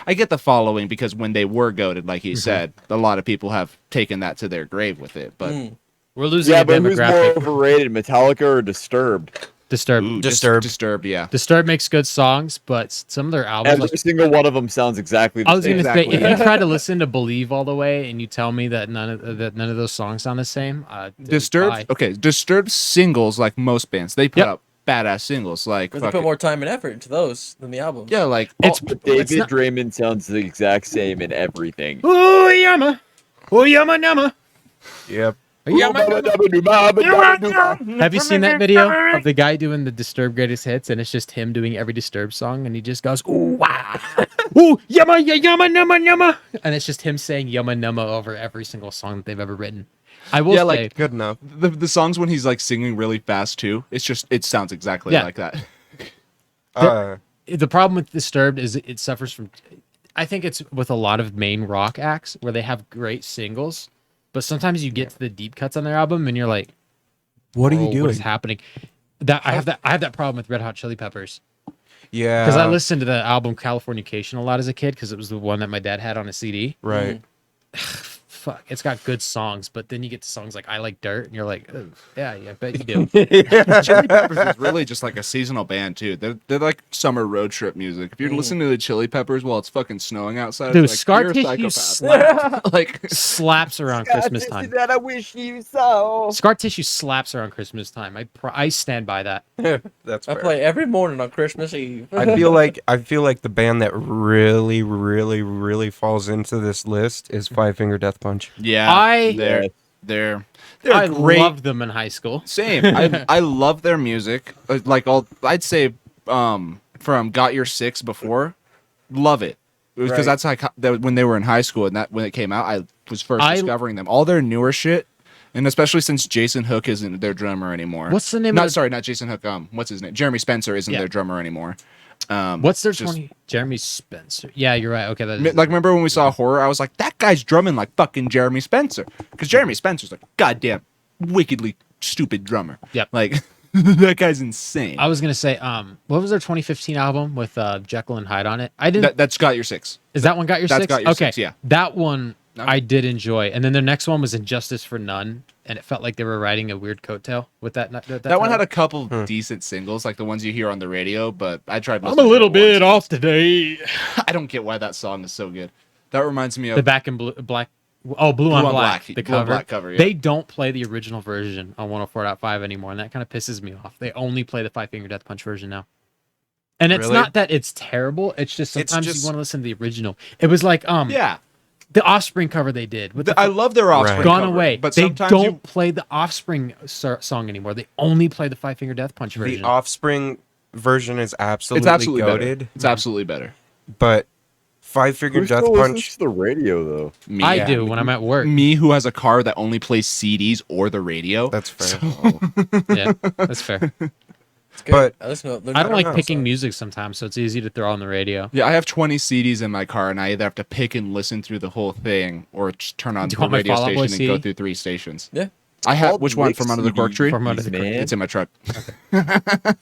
I get the following because when they were goated, like he said, a lot of people have taken that to their grave with it. But We're losing Yeah, a but who's more demographic. overrated, Metallica or Disturbed? Disturbed. ooh, Disturbed. Disturbed, yeah. Disturbed makes good songs, but some of their albums. Every Like, single one of them sounds exactly the I was same. gonna say, Exactly. if you try to listen to "Believe" all the way, and you tell me that none of those songs sound the same, Disturbed. bye. Okay, Disturbed singles, like most bands, they put Yep. out badass singles. Like, But they put fucking- more time and effort into those than the album. yeah, like It's But David it's not- Draymond sounds the exact same in everything. Ooh yama, ooh yama nama. Yep. Have you seen that video of the guy doing the Disturbed greatest hits, and it's just him doing every Disturbed song, and he just goes ooh wah, ooh yama yama nama nama, and it's just him saying yama nama over every single song that they've ever written. I will Yeah, say, like, Good enough. the songs when he's like singing really fast too. It sounds exactly Yeah. like that. the problem with Disturbed is it suffers from. I think it's with a lot of main rock acts where they have great singles, but sometimes you get to the deep cuts on their album and you're like, What are you "Whoa, doing? What is happening?" I have that problem with Red Hot Chili Peppers Yeah. because I listened to the album Californication a lot as a kid because it was the one that my dad had on a CD. Right. Fuck, it's got good songs, but then you get to songs like "I Like Dirt" and you're like, "Ugh, yeah, I bet you do." Chili Peppers is really just like a seasonal band too. They're like summer road trip music. If you're listening to the Chili Peppers while it's fucking snowing outside, Dude, it's like, Scar you're a Tissue psychopath. Like slaps around Christmas time. That I wish you saw. Scar Tissue slaps around Christmas time. I stand by that. That's I fair. play every morning on Christmas Eve. I feel like the band that really, really, really falls into this list is Five Finger Death Punch. yeah, I they're I great. loved them in high school. Same. I love their music. Like I'd say from Got Your Six before, love it. Because Right. that's like when they were in high school and that when it came out, I was first I- discovering them. All their newer shit, and especially since Jason Hook isn't their drummer anymore. What's the name Not of the- sorry, not Jason Hook. What's his name? Jeremy Spencer isn't Yeah. their drummer anymore. What's their just- 20? Jeremy Spencer. Yeah, you're right. Okay, that is, Like remember when we saw Horror? I was like, that guy's drumming like fucking Jeremy Spencer, because Jeremy Spencer's like goddamn wickedly stupid drummer. Yep. Like that guy's insane. I was gonna say, what was their 2015 album with Jekyll and Hyde on it? I didn't. That's Got Your Six. Is that one got your That's six? Got Your okay, Six, yeah. That one No. I did enjoy, and then their next one was Injustice for None, and it felt like they were riding a weird coattail with that. That one had title. a couple decent singles, like the ones you hear on the radio, but I tried. I'm a listening to little the bit ones- off today. I don't get why that song is so good. That reminds me of The back and blue, black. Oh, blue on on black. Black. The Blue on cover. Black cover, yeah. They don't play the original version on 104.5 anymore, and that kind of pisses me off. They only play the Five Finger Death Punch version now. And it's Really? not that it's terrible. It's just It's sometimes just- you want to listen to the original. It was like yeah. the Offspring cover they did with I love their Offspring. Right. Gone cover, Away. but They sometimes don't play the Offspring song anymore. They only play the Five Finger Death Punch version. The Offspring version is absolutely, it's absolutely goated, better. It's absolutely better. but Five Finger Who Death still listens Punch. to the radio though? Me, I do when I'm at work. Me, who has a car that only plays CDs or the radio. That's fair. Yeah, that's fair. It's good. But- I listen to I don't like know, picking so- music sometimes, so it's easy to throw on the radio. Yeah, I have 20 CDs in my car, and I either have to pick and listen through the whole thing, or just turn on Do you the want my radio Fall Out Boy station and go CD? through 3 stations. Yeah. I have called which one Lick from under the cork tree? From under the cork man. It's in my truck.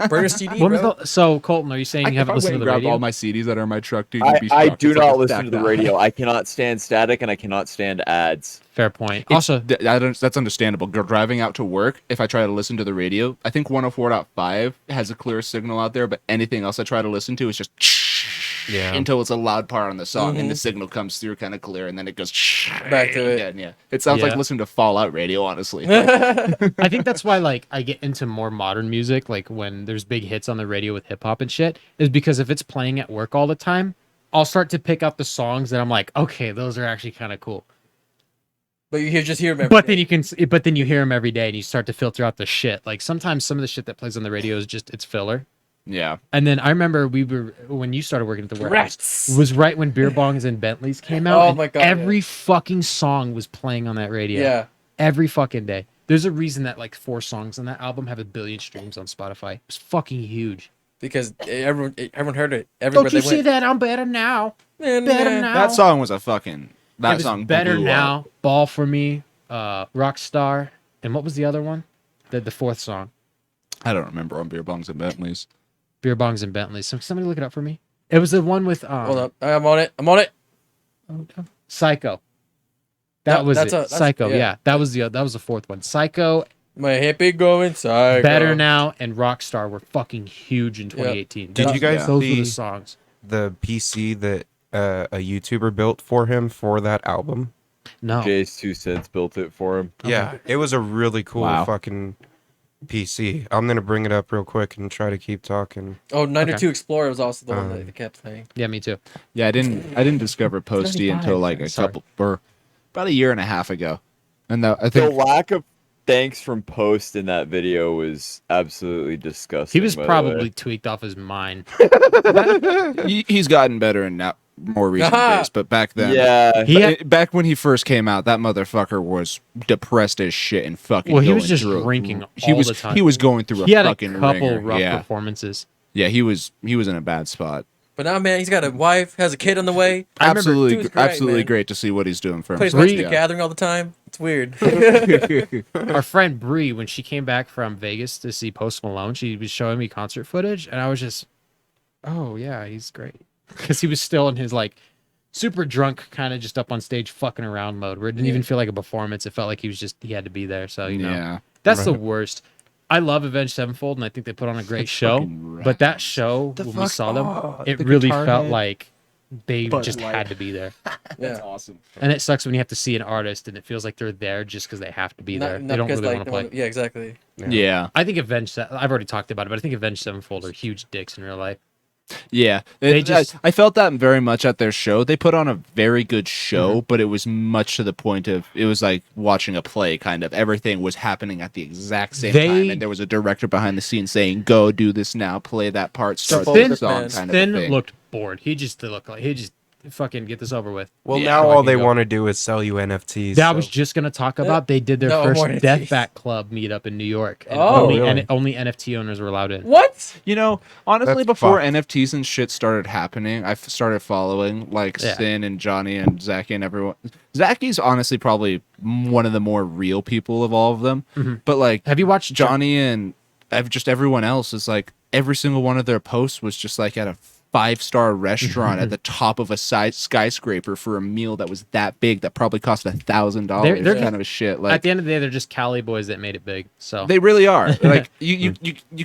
Burner CD, When was bro. so Colton, are you saying you haven't listened to the grabbed radio? all my CDs that are in my truck, dude. I, you'd be I shocked. do It's like not a listen stack to the now. radio. I cannot stand static and I cannot stand ads. Fair point. It's- Also, that's understandable. Driving out to work, if I try to listen to the radio, I think 104.5 has a clear signal out there, but anything else I try to listen to is just Yeah. until it's a loud part on the song and the signal comes through kind of clear and then it goes Back to it. again, yeah. It sounds like Yeah. listening to Fallout radio, honestly. I think that's why like I get into more modern music, like when there's big hits on the radio with hip hop and shit, is because if it's playing at work all the time, I'll start to pick up the songs that I'm like, okay, those are actually kind of cool. But you just hear them every But day. then you hear them every day and you start to filter out the shit. Like sometimes some of the shit that plays on the radio is just it's filler. Yeah. And then I remember when you started working at the warehouse Rats. was right when Beer Bongs and Bentleys came out. Oh and my God, Every fucking song was playing on that radio. Yeah. Every fucking day. There's a reason that like 4 songs on that album have 1 billion streams on Spotify. It was fucking huge. Because everyone heard it. Everywhere Don't you they see went. that? I'm better now. Better now. That song was a fucking It was song better blew now. up. Ball for me. Rockstar. And what was the other one? The 4th song. I don't remember on Beer Bongs and Bentleys. Beer Bongs and Bentleys. Somebody look it up for me. It was the one with Hold up. I'm on it. I'm on it. Psycho. That was that's it. a- that's- Psycho. yeah. Yeah, that was the 4th one. Psycho, My hippie going psycho. Better Now, and Rockstar were fucking huge in 2018. Did you guys Those were see the songs. the PC that a YouTuber built for him for that album? No. Jay's 2 cents built it for him. Yeah, it was a really cool Wow. fucking PC. I'm gonna bring it up real quick and try to keep talking. Oh, 92 Okay. Explorer was also the one that they kept saying. Yeah, me too. Yeah, I didn't discover Posty 95. until like a Sorry. couple or about a year and a half ago. And I The think lack of thanks from Post in that video was absolutely disgusting. He was by the probably way. tweaked off his mind. he's gotten better in now more recent days, but back then, Yeah. He had, back when he first came out, that motherfucker was depressed as shit and fucking. well, he was going just through it. drinking He all was the time. he was going through He a had a fucking couple ringer. rough Yeah, performances. yeah, he was in a bad spot. But now, man, he's got a wife, has a kid on the way. I remember- Absolutely, Dude's great, absolutely man. great to see what he's doing for Plays himself. Magic the Yeah. Gathering all the time. It's weird. Our friend Bree, when she came back from Vegas to see Post Malone, she was showing me concert footage, and I was just, oh yeah, he's great, because he was still in his like super drunk, kind of just up on stage fucking around mode, where it didn't even feel like a performance. It felt like he had to be there. So you know, Yeah. that's the worst. I love Avenged Sevenfold, and I think they put on a great show. fucking But that show, when we saw them, it really felt like they Bud just Light. had to be there. Yeah. awesome. And it sucks when you have to see an artist and it feels like they're there just because they have to be there. They don't because, really like, want to play. yeah, exactly. Yeah. I think I've already talked about it, but I think Avenged Sevenfold are huge dicks in real life. Yeah, They just- I felt that very much at their show. They put on a very good show, but it was much to the point of it was like watching a play. Kind of everything was happening at the exact same time, and there was a director behind the scenes saying, "Go do this now, play that part, start Thin- the song." man. Kind of Finn a thing. looked bored. He just fucking get this over with. Well, Yeah, now so I all can they go. want to do is sell you NFTs. That I so- was just gonna talk about. They did their No, first more NFTs. Death Bat Club meetup in New York, and Oh, only, really? only NFT owners were allowed in. What? You know, honestly, That's before fucked. NFTs and shit started happening, I started following like Yeah. Sin and Johnny and Zachy and everyone. Zachy's honestly probably one of the more real people of all of them. But like Have you watched Johnny and just everyone else is like every single one of their posts was just like at a 5-star restaurant at the top of a skyscraper for a meal that was that big that probably cost $1,000. They're kind of a shit. At Like the end of the day, they're just Cali boys that made it big. So they really are. Like you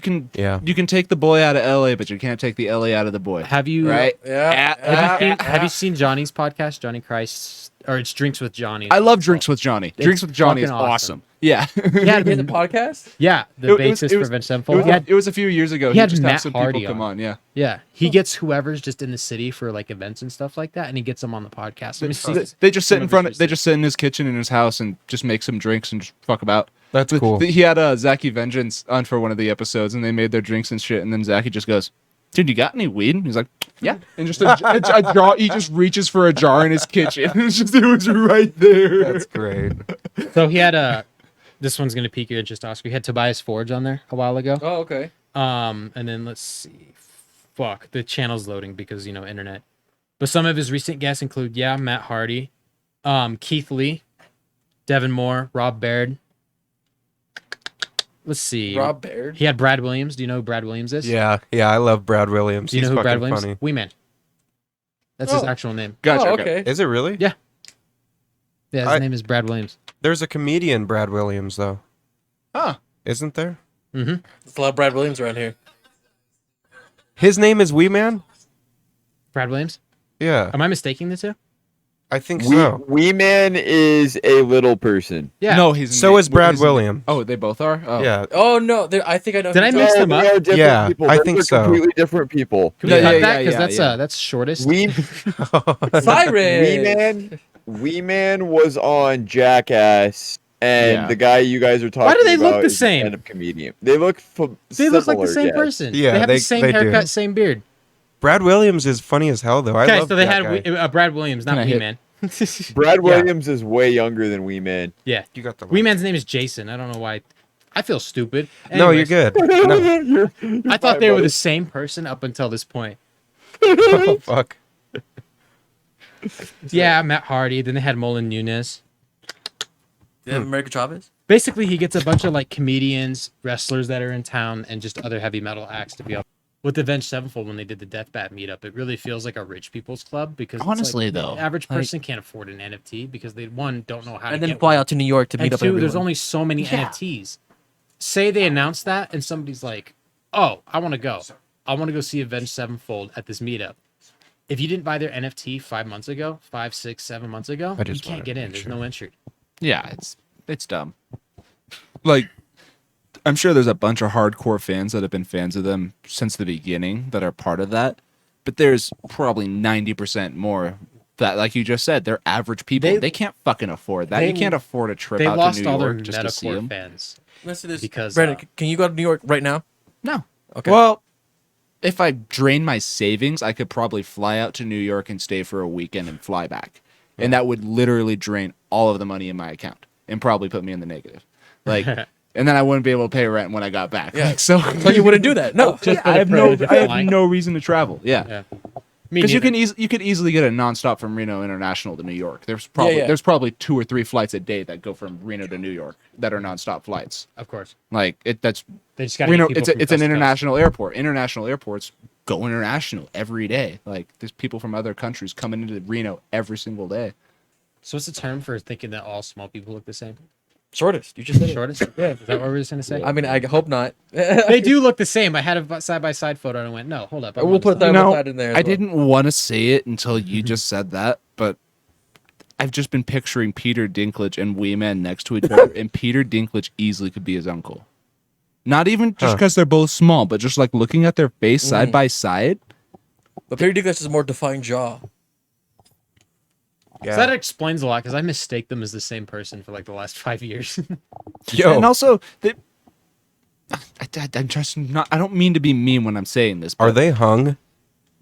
can Yeah. you can take the boy out of LA, but you can't take the LA out of the boy. have you Right? Yeah. have you seen Johnny's podcast, Johnny Christ, or it's Drinks with Johnny? I love Drinks with Johnny. It's Drinks with Johnny is fucking awesome. awesome. Yeah. Yeah, In the podcast? yeah, the It was- bassist it for was- Avenged It Sevenfold. was, He had- it was a few years ago. he had just Matt had some Hardy people come on. on. Yeah. Yeah, he gets whoever's just in the city for like events and stuff like that, and he gets them on the podcast. Let me see. They just sit some in of front. his They just sit in his kitchen in his house and just make some drinks and just fuck about. That's cool. He had Zachy Vengeance on for one of the episodes, and they made their drinks and shit. And then Zachy just goes, "Dude, you got any weed?" And he's like, "Yeah." And just a jar. He just reaches for a jar in his kitchen. It was right there. That's great. So he had this one's gonna pique your interest, Oscar. He had Tobias Forge on there a while ago. Oh, okay. And then let's see. Fuck, the channel's loading because internet. But some of his recent guests include Matt Hardy, Keith Lee, Devin Moore, Rob Baird, let's see. Rob Baird. He had Brad Williams. Do you know who Brad Williams is? Yeah, I love Brad Williams. Do you He's know who Brad fucking Williams? funny. Wee Man. That's his Oh. actual name. Gotcha. Oh, okay. okay. Is it really? Yeah. Yeah, his I- name is Brad Williams. There's a comedian, Brad Williams, though. Huh. Isn't there? Mm-hmm. There's a lot of Brad Williams around here. His name is Wee Man? Brad Williams. Yeah, Am I mistaking the two? I think so. Wee Man is a little person. Yeah. No, he's So is Brad he's- Williams. Oh, they both are. Oh. Yeah. Oh no, I think I know. Did who I you're mix talking them They up? are different Yeah, people. I Those think are so. completely different people. Can we Yeah, cut yeah, that? yeah, Because yeah. that's shortest. Wee about. Cyrus. Wee Man was on Jackass, and Yeah. the guy you guys are talking Why do they look about the is a same? stand-up comedian. They look They look like the same yes. person. Yeah, they have they- the same they do. haircut, same beard. Brad Williams is funny as hell, though. I Okay, love so they that had guy. Brad Williams, not Can I Wee hit- Man. Brad Williams is way younger than Wee Man. Yeah. You got the Wee Man's name is Jason. I don't know why. I feel stupid. No, you're Anyways, good. No. I thought they were the same person up until this point. Oh, fuck. Yeah, Matt Hardy. Then they had Mullen Nunes. Yeah, American Chavez. Basically, he gets a bunch of like comedians, wrestlers that are in town, and just other heavy metal acts to be up. With Avenged Sevenfold, when they did the Deathbat meetup, it really feels like a rich people's club because it's Honestly, like, though, the average like- person can't afford an NFT because they don't know how to And then get fly one. out to New York to meet And up. two, there's everyone. only so many NFTs. Say they announce that, and somebody's like, "Oh, I want to go. I want to go see Avenged Sevenfold at this meetup." If you didn't buy their NFT 5 months ago, 5, 6, 7 months ago, I you just can't wanted get to in. make There's sure. no entry. Yeah, it's dumb. Like, I'm sure there's a bunch of hardcore fans that have been fans of them since the beginning that are part of that, but there's probably 90% more that, like you just said, they're average people. They can't fucking afford that. they- You can't afford a trip They out lost to New all their York just to see Metacore them. fans. Listen to this. because, Brandon, uh, can you go to New York right now? No. Okay. Well, if I drain my savings, I could probably fly out to New York and stay for a weekend and fly back. And that would literally drain all of the money in my account and probably put me in the negative. Like, and then I wouldn't be able to pay rent when I got back. Yeah. Like, so So you wouldn't do that? No. Just for I the have privilege of I flying. have no reason to travel. Yeah. Yeah. Me Because neither. you could easily get a nonstop from Reno International to New York. There's probably 2 or 3 flights a day that go from Reno to New York that are nonstop flights. Of course. Like that's They just got Reno. It's an international airport. International airports go international every day. Like there's people from other countries coming into Reno every single day. So what's the term for thinking that all small people look the same? Shortest. You just said it. Shortest? Yeah. Is that what we were just going to say? I mean, I hope not. They do look the same. I had a side-by-side photo and I went, no, hold up. I'm We'll on put the that, side. we'll put that in there. as I well. didn't want to say it until you just said that, but I've just been picturing Peter Dinklage and Wee Man next to each other, and Peter Dinklage easily could be his uncle. Not even just because they're both small, but just like looking at their face side by side. But Peter Dinklage has a more defined jaw. So that explains a lot because I mistake them as the same person for like the last 5 years. Yo, And also, I'm just not. I don't mean to be mean when I'm saying this. are But they hung?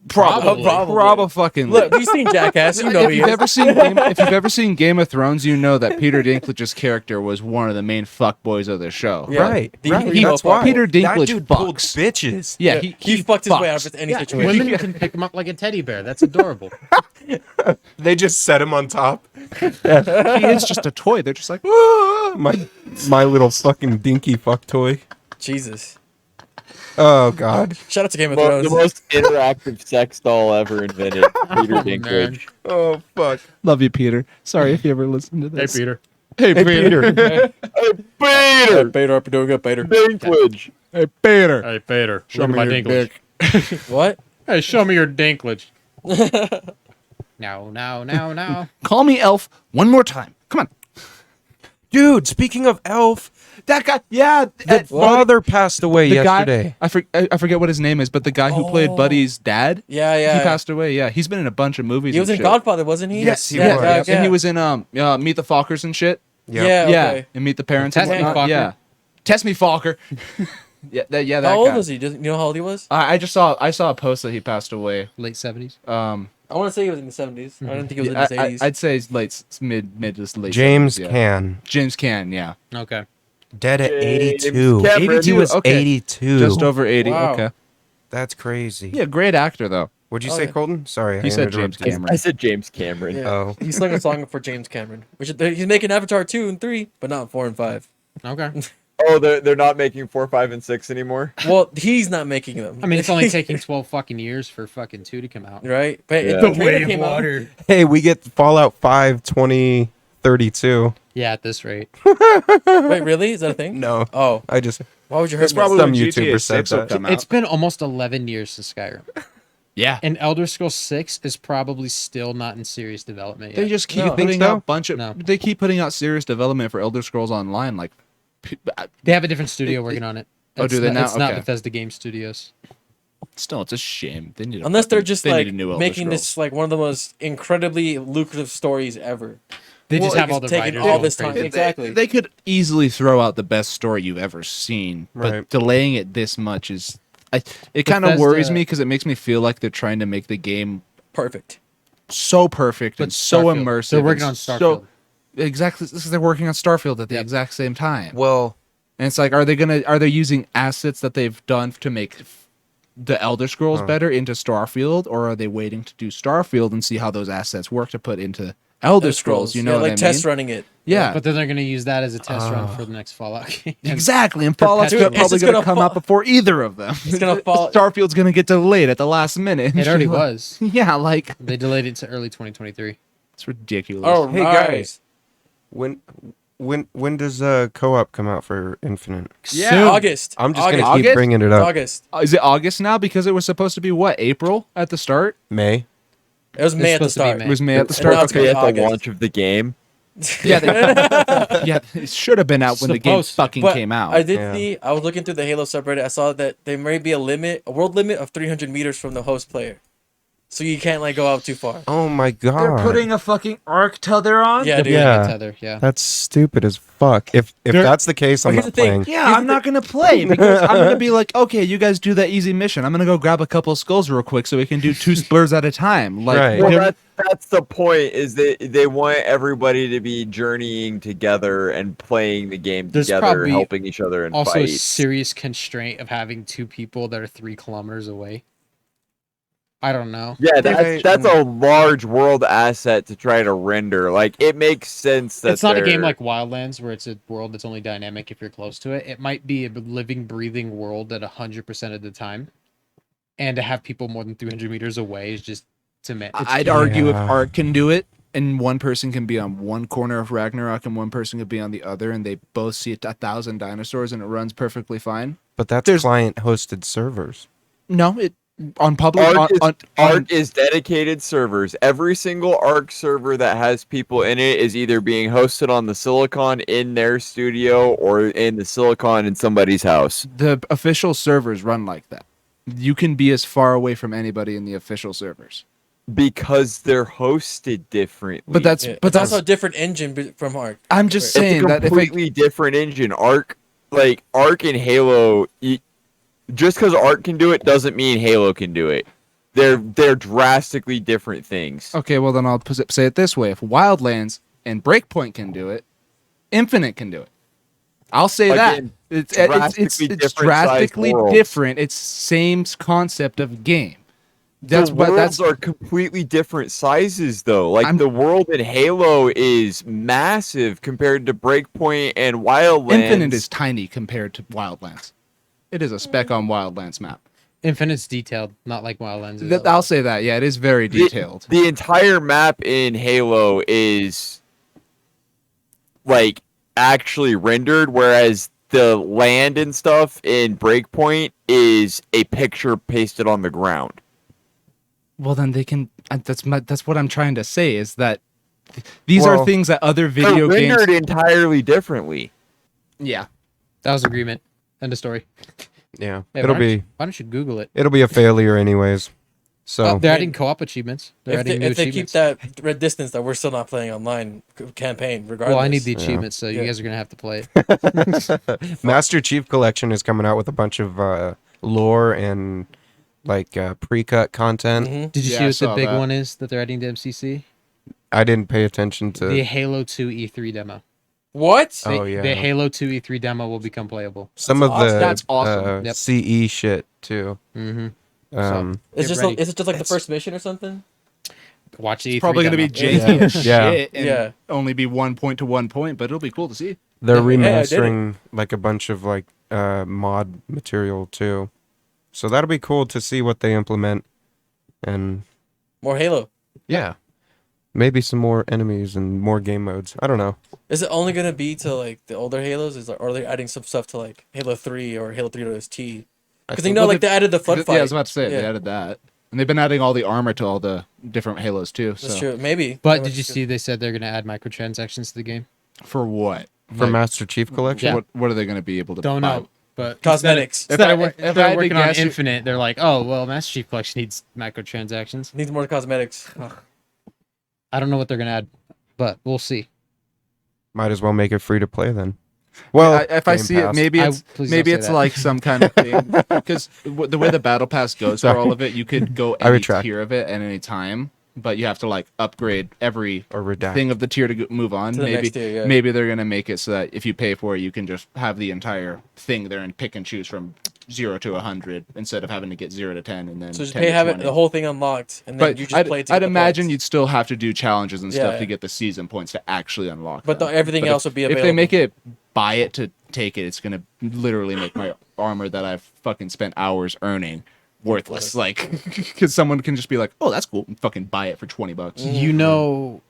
probably, Probably. fucking. Look, you've seen Jackass. You know if he you've is. ever seen if you've ever seen Game of Thrones, you know that Peter Dinklage's character was one of the main fuckboys of the show. Yeah. Right, The- right. he- That's why. Peter that Dinklage dude pulled fucks. bitches. Yeah, he fucked his way out fucks. of any Yeah, situation. women can pick him up like a teddy bear. That's adorable. They just set him on top. He is just a toy. They're just like, Ah, my little fucking dinky fuck toy. Jesus. Oh god. Shout out to Game of The Thrones. most interactive sex doll ever invented. Peter Dinklage. Oh fuck. love you, Peter. Sorry if you ever listen to this. Peter. Hey, Peter. Peter Peter, up doing good, Peter. Dinklage. Hey, Peter. Hey, Peter. Show me your dick. What? Hey, show me your dinklage. No. Call me Elf one more time. Come on. Dude, speaking of Elf, That guy. Yeah. the father passed away the yesterday. guy. I forget what his name is, but the guy who played Buddy's dad. Yeah, yeah. He passed away. Yeah, he's been in a bunch of movies. He was and in shit. Godfather, wasn't he? Yes, he yeah, was. Yeah, Yep. yeah. And he was in Meet the Fockers and shit. Yep. Yeah, Yeah, okay. and Meet the Parents. Test and Me whatnot. Focker. Yeah, Test Me Focker. that How old guy. was he? Do you know how old he was? I saw a post that he passed away. Late 70s. I want to say he was in the 70s. I don't think he was in I, his 80s. I'd say it's mid to late. James 70s, yeah. Can. James Can, yeah, Okay. Dead at James 82. Cameron. He was Okay. 82. just over 80. Wow. Okay, That's crazy. yeah, great actor though. What'd you Oh, say, yeah. Colton? Sorry. I He said James interrupted you. Cameron. I said James Cameron. Yeah. Oh. He sung a song for James Cameron. He's making Avatar 2 and 3, but not 4 and 5. Okay. Oh, they're not making 4, 5, and 6 anymore. Well, he's not making them. I mean, it's only taking 12 fucking years for fucking 2 to come out. right, but Yeah. the The trailer came out. Hey, we get Fallout 5 2032. Yeah, at this rate. Wait, really? Is that a thing? No, Oh, I just why would you hurt That's me? probably Some when YouTuber GTA said 6 will that. come out. It's been almost 11 years since Skyrim. Yeah. And Elder Scrolls 6 is probably still not in serious development They yet. just keep No. putting Think so? out bunch of. No. They keep putting out serious development for Elder Scrolls Online. Like, They have a different studio working on it. Oh, do It's they not, now? It's not Okay. Bethesda Game Studios. still, it's a shame. They need. Unless they're just they like need a new Elder making Scrolls. this like one of the most incredibly lucrative stories ever. They just Well, have it's all the taken writers. all going this time. crazy. Exactly. They could easily throw out the best story you've ever seen, but Right. delaying it this much is. It kind of Bethesda- worries me because it makes me feel like they're trying to make the game Perfect. so perfect But and so Starfield. immersive. They're working and on so- Starfield. exactly. This is they're working on Starfield at the Yep. exact same time. well, And it's like, are they using assets that they've done to make the Elder Scrolls better into Starfield, or are they waiting to do Starfield and see how those assets work to put into Elder Scrolls? You know yeah, what like I mean? test running it. Yeah, But then they're going to use that as a test run for the next Fallout game. exactly. And Fallout's Dude, it's probably just going to gonna come fall- out before either of them. It's gonna fall- Starfield's going to get delayed at the last minute. It already was. Yeah, like They delayed it to early 2023. it's ridiculous. Oh, hey nice. guys, when does co-op come out for Infinite? Yeah, August. I'm just August. gonna keep August? bringing it It's up. August. Is it August now? Because it was supposed to be what, April at the start? May. It was May at the supposed to be start. May. It was May at the And start. now it's Okay. gonna At be the August. launch of the game. Yeah, yeah, it should have been out when the game Supposed to. fucking But came out. I did Yeah. see. I was looking through the Halo subreddit. I saw that there may be a world limit of 300 meters from the host player, so you can't like go out too far. Oh my god. They're putting a fucking arc tether on. Yeah, dude. Yeah. Tether, yeah. That's stupid as fuck. If They're- that's the case, I'm Here's not the thing. playing. Yeah, Here's I'm the- not gonna play because I'm gonna be like, okay, you guys do that easy mission. I'm gonna go grab a couple skulls real quick so we can do 2 spurs at a time. Like, Right. Well, they're- that's the point. Is that they want everybody to be journeying together and playing the game There's together, probably helping each other and Also, a fight. serious constraint of having 2 people that are 3 kilometers away. I don't know. Yeah, Right. that's a large world asset to try to render. Like, it makes sense that It's not a game they're- like Wildlands where it's a world that's only dynamic if you're close to it. It might be a living, breathing world at 100% of the time. And to have people more than 300 meters away is just to me. I'd argue if Yeah. Ark can do it, and one person can be on one corner of Ragnarok and one person could be on the other, and they both see 1,000 dinosaurs and it runs perfectly fine. But that's There's- client-hosted servers. No, it on public Ark is dedicated servers. Every single Ark server that has people in it is either being hosted on the Silicon in their studio or in the Silicon in somebody's house. the official servers run like that. You can be as far away from anybody in the official servers. Because they're hosted differently. But that's Yeah. but It's that's also a different engine from Ark. I'm just it's a saying that if completely different engine. Ark and Halo, just because Ark can do it doesn't mean Halo can do it. They're drastically different things. okay, well then I'll say it this way: if Wildlands and Breakpoint can do it, Infinite can do it. I'll say Again, that it's drastically different drastically sized worlds. different. It's same concept of game. That's the what worlds that's are completely different sizes, though. Like I'm- the world in Halo is massive compared to Breakpoint and Wildlands. Infinite is tiny compared to Wildlands. It is a speck on Wildlands map. Infinite's detailed, not like Wildlands. is. I'll say that. Yeah, it is very detailed. The entire map in Halo is like actually rendered, whereas the land and stuff in Breakpoint is a picture pasted on the ground. Well, then they can. That's what I'm trying to say is that these are Well, things that other They're video games. rendered entirely differently. Yeah. That was agreement. End of story. Yeah, Hey, it'll why don't be you- Why don't you Google it? it'll be a failure anyways. So They're adding co-op achievements. They're If adding they, new if they keep achievements. that red distance that we're still not playing online campaign, regardless. Well, I need the Yeah. achievements, so you Yeah. guys are gonna have to play it. Master Chief Collection is coming out with a bunch of lore and like pre-cut content. Mhm. Did you Yeah, see I what the saw big that. one is that they're adding to MCC? I didn't pay attention The to Halo 2 E3 demo. What? Oh, The- yeah. The Halo 2 E3 demo will become playable. some of the That's awesome. Yep. CE shit too. Mm-hmm. Is Get just ready. is it just like the first mission or something? Watch the E3 It's probably going to be demo. janky as Yeah. shit and Yeah. only be 1 point to 1 point, but it'll be cool to see. They're Yeah, I did it. remastering like a bunch of like mod material too. So that'll be cool to see what they implement, and More Halo. yeah, maybe some more enemies and more game modes. I don't know. Is it only gonna be to like the older Halos? Or are they adding some stuff to like Halo 3 or Halo 3 OST? Because you know, Well, like they added the flood Yeah, fight. I was about to say they Yeah. added that, and they've been adding all the armor to all the different Halos too. That's So true. Maybe. But did you see they said they're gonna add microtransactions to the game? for what? For Like, Master Chief Collection, Yeah. what are they going to be able to? Don't buy? know. But Cosmetics. Instead of If I they're had to working on guess, you- Infinite, they're like, oh well, Master Chief Collection needs microtransactions. Needs more cosmetics. Ugh. I don't know what they're gonna add, but we'll see. might as well make it free to play then. Well, If I Game see it, Pass. maybe I- it's please maybe don't say it's that. like some kind of thing. Because the way the battle pass goes for Sorry. all of it, you could go I any retract. tier of it at any time, but you have to like upgrade every or redact. thing of the tier to move on. To the Maybe next tier, yeah. maybe they're gonna make it so that if you pay for it, you can just have the entire thing there and pick and choose from 0 to 100 instead of having to get 0 to 10 and then. So just 10 pay to have it 20. the whole thing unlocked, and then But you just play it to get I'd the imagine points. you'd still have to do challenges and stuff Yeah. to get the season points to actually unlock. But them. everything But else would be available. If they make it buy it to take it, it's gonna literally make my armor that I've fucking spent hours earning worthless. Like, because someone can just be like, "Oh, that's cool," and fucking buy it for $20. You know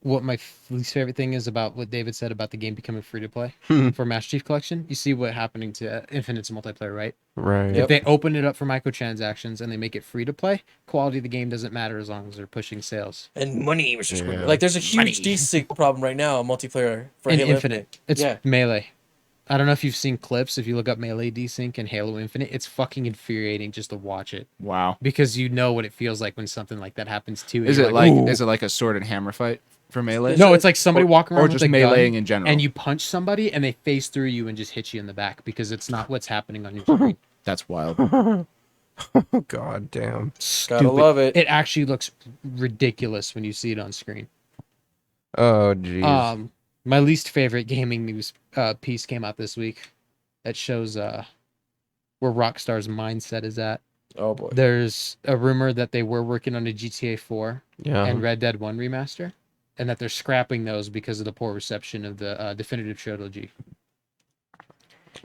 what my least favorite thing is about what David said about the game becoming free to play for Master Chief Collection? You see what happening to Infinite's multiplayer, right? Right. Yep. If they open it up for microtransactions and they make it free to play, quality of the game doesn't matter as long as they're pushing sales. And money, Mr. Yeah. Squidward. Like, there's a huge desync problem right now in multiplayer for And Halo Infinite, it's Yeah. Melee. I don't know if you've seen clips. If you look up Melee desync and Halo Infinite, it's fucking infuriating just to watch it Wow. because you know what it feels like when something like that happens to you. Is You're it like "Ooh." is it like a sword and hammer fight for melee? No, it's like somebody walking around or with just a gun, meleeing in general. and you punch somebody and they face through you and just hit you in the back because it's not what's happening on your screen. That's wild. Oh, God damn. Gotta love it. It actually looks ridiculous when you see it on screen. Oh, jeez. My least favorite gaming news piece came out this week that shows where Rockstar's mindset is at. Oh boy. There's a rumor that they were working on a GTA 4 yeah. and Red Dead 1 remaster, and that they're scrapping those because of the poor reception of the definitive trilogy.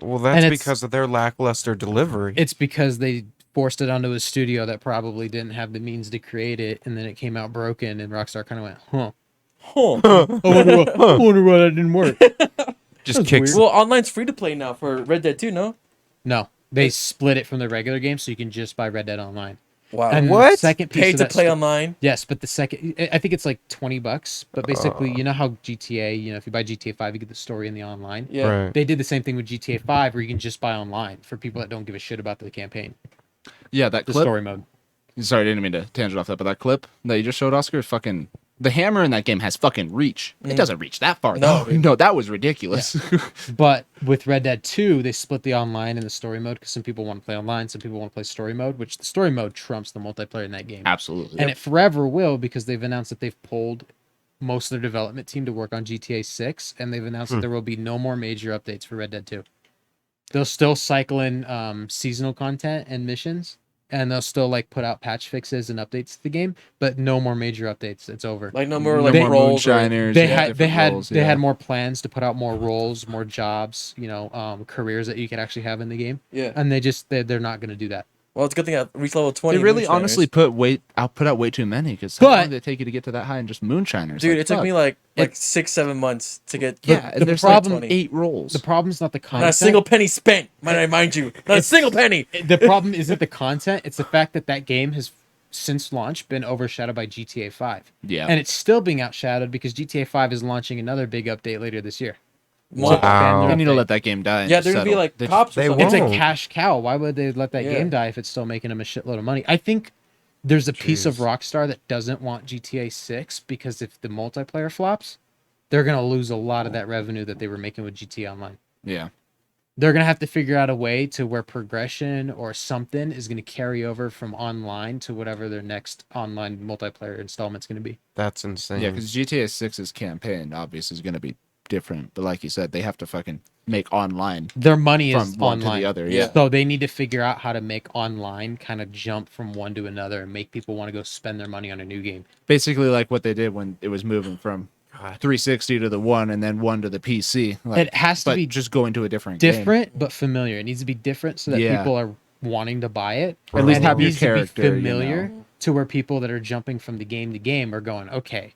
Well, and that's it's- because of their lackluster delivery. It's because they forced it onto a studio that probably didn't have the means to create it, and then it came out broken, and Rockstar kind of went, huh. Huh. I wonder why that didn't work. Just that's kicks. weird. Well, online's free to play now for Red Dead 2, no? No, they split it from the regular game, so you can just buy Red Dead Online. Wow. And What? the second piece Pay of to that play sto- online? Yes, but the second, I think it's like $20. But basically, you know how GTA, if you buy GTA 5, you get the story in the online. Yeah. Right. They did the same thing with GTA 5, where you can just buy online for people that don't give a shit about the campaign, Yeah, that the clip. story mode. Sorry, I didn't mean to tangent off that, but that clip that you just showed, Oscar, is fucking. The hammer in that game has fucking reach. It doesn't reach that far. No. No, that was ridiculous. But with Red Dead 2, they split the online and the story mode because some people want to play online, some people want to play story mode, which the story mode trumps the multiplayer in that game. Absolutely. And it forever will because they've announced that they've pulled most of their development team to work on GTA 6, and they've announced that there will be no more major updates for Red Dead 2. They'll still cycle in seasonal content and missions, and they'll still like put out patch fixes and updates to the game, but no more major updates. It's over. Like no more No like more roles. Or, moonshiners. They yeah, had different roles, they yeah. had more plans to put out more roles, more jobs, careers that you could actually have in the game, yeah. and they're not going to do that. Well, it's a good thing I reached level 20. They really moonshiners. honestly put out way too many because how But- long did it take you to get to that high and just moonshiners? Dude, Like, it took fuck. me like 6-7 months to get. Yeah, and the there's problem- like 8 rolls. The problem's not the content. Not a single penny spent, might I mind you. Not a single penny. The problem isn't the content; it's the fact that that game has since launch been overshadowed by GTA 5, yeah. and it's still being outshadowed because GTA 5 is launching another big update later this year. Wow. Wow. They need to let that game die. and Yeah, just they're gonna be settle. like They- cops or they something. It's a won't. cash cow. Why would they let that Yeah. game die if it's still making them a shitload of money? I think there's a piece of Jeez. Rockstar that doesn't want GTA 6 because if the multiplayer flops, they're gonna lose a lot of that revenue that they were making with GTA Online. Yeah. They're gonna have to figure out a way to where progression or something is gonna carry over from online to whatever their next online multiplayer installment's gonna be. That's insane. Yeah, because GTA 6's campaign obviously is going to be different, but like you said, they have to fucking make online Their money from is one online. to the other. Yeah. Yeah. So they need to figure out how to make online kind of jump from one to another and make people want to go spend their money on a new game. Basically, like what they did when it was moving from 360 to the one and then one to the PC. Like, It has to but be just going to a different game. different but familiar. It needs to be different so that Yeah. people are wanting to buy it. At least And have it your needs to be character, you familiar know. to where people that are jumping from the game to game are going, okay,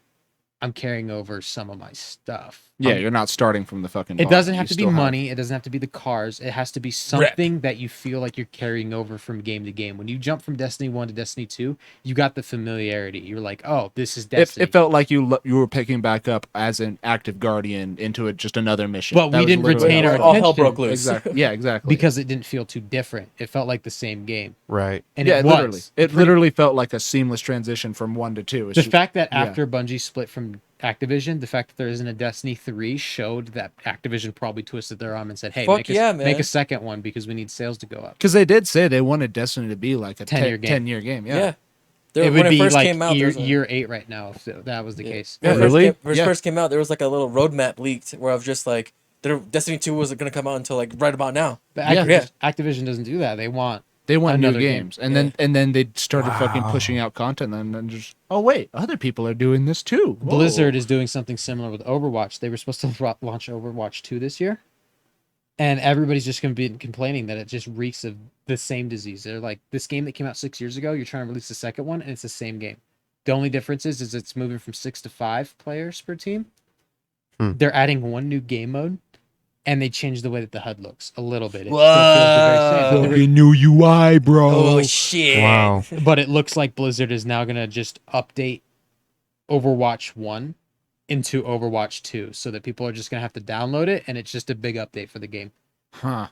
I'm carrying over some of my stuff. Yeah, you're not starting from the fucking. It bottom. doesn't You have to be still money. It doesn't have to be the cars. It has to be something that you feel like you're carrying over from game to game. When you jump from Destiny 1 to Destiny 2, you got the familiarity. You're like, oh, this is Destiny. It felt like you were picking back up as an active guardian into just another mission. But we That was didn't literally retain all our it all was. hell attention broke loose. Exactly. Yeah, exactly. because it didn't feel too different. It felt like the same game. Right. And yeah, it literally, was. it literally felt like a seamless transition from 1 to 2. It's The just- fact that yeah. after Bungie split from Activision, the fact that there isn't a Destiny 3 showed that Activision probably twisted their arm and said, hey, Fuck yeah, make man. a second one because we need sales to go up. Because they did say they wanted Destiny to be like a 10-year game. 10-year game. Yeah. Yeah. There, It when would be first like came out, there year, was a- 8 right now if that was the case. Yeah, really? When it Yeah. first came out, there was like a little roadmap leaked where I was just like, Destiny 2 wasn't going to come out until like right about now. But Yeah. Activision doesn't do that. They want They want new Another game. games, and then they started fucking pushing out content, and then just wait, other people are doing this too. Whoa. Blizzard is doing something similar with Overwatch. They were supposed to launch Overwatch 2 this year. And everybody's just going to be complaining that it just reeks of the same disease. They're like, this game that came out 6 years ago, you're trying to release the second one, and it's the same game. The only difference is it's moving from 6 to 5 players per team. They're adding one new game mode, and they changed the way that the HUD looks a little bit. It still feels the very same. Fucking new UI, bro. Oh, shit. Wow. But it looks like Blizzard is now going to just update Overwatch 1 into Overwatch 2 so that people are just going to have to download it, and it's just a big update for the game. Huh.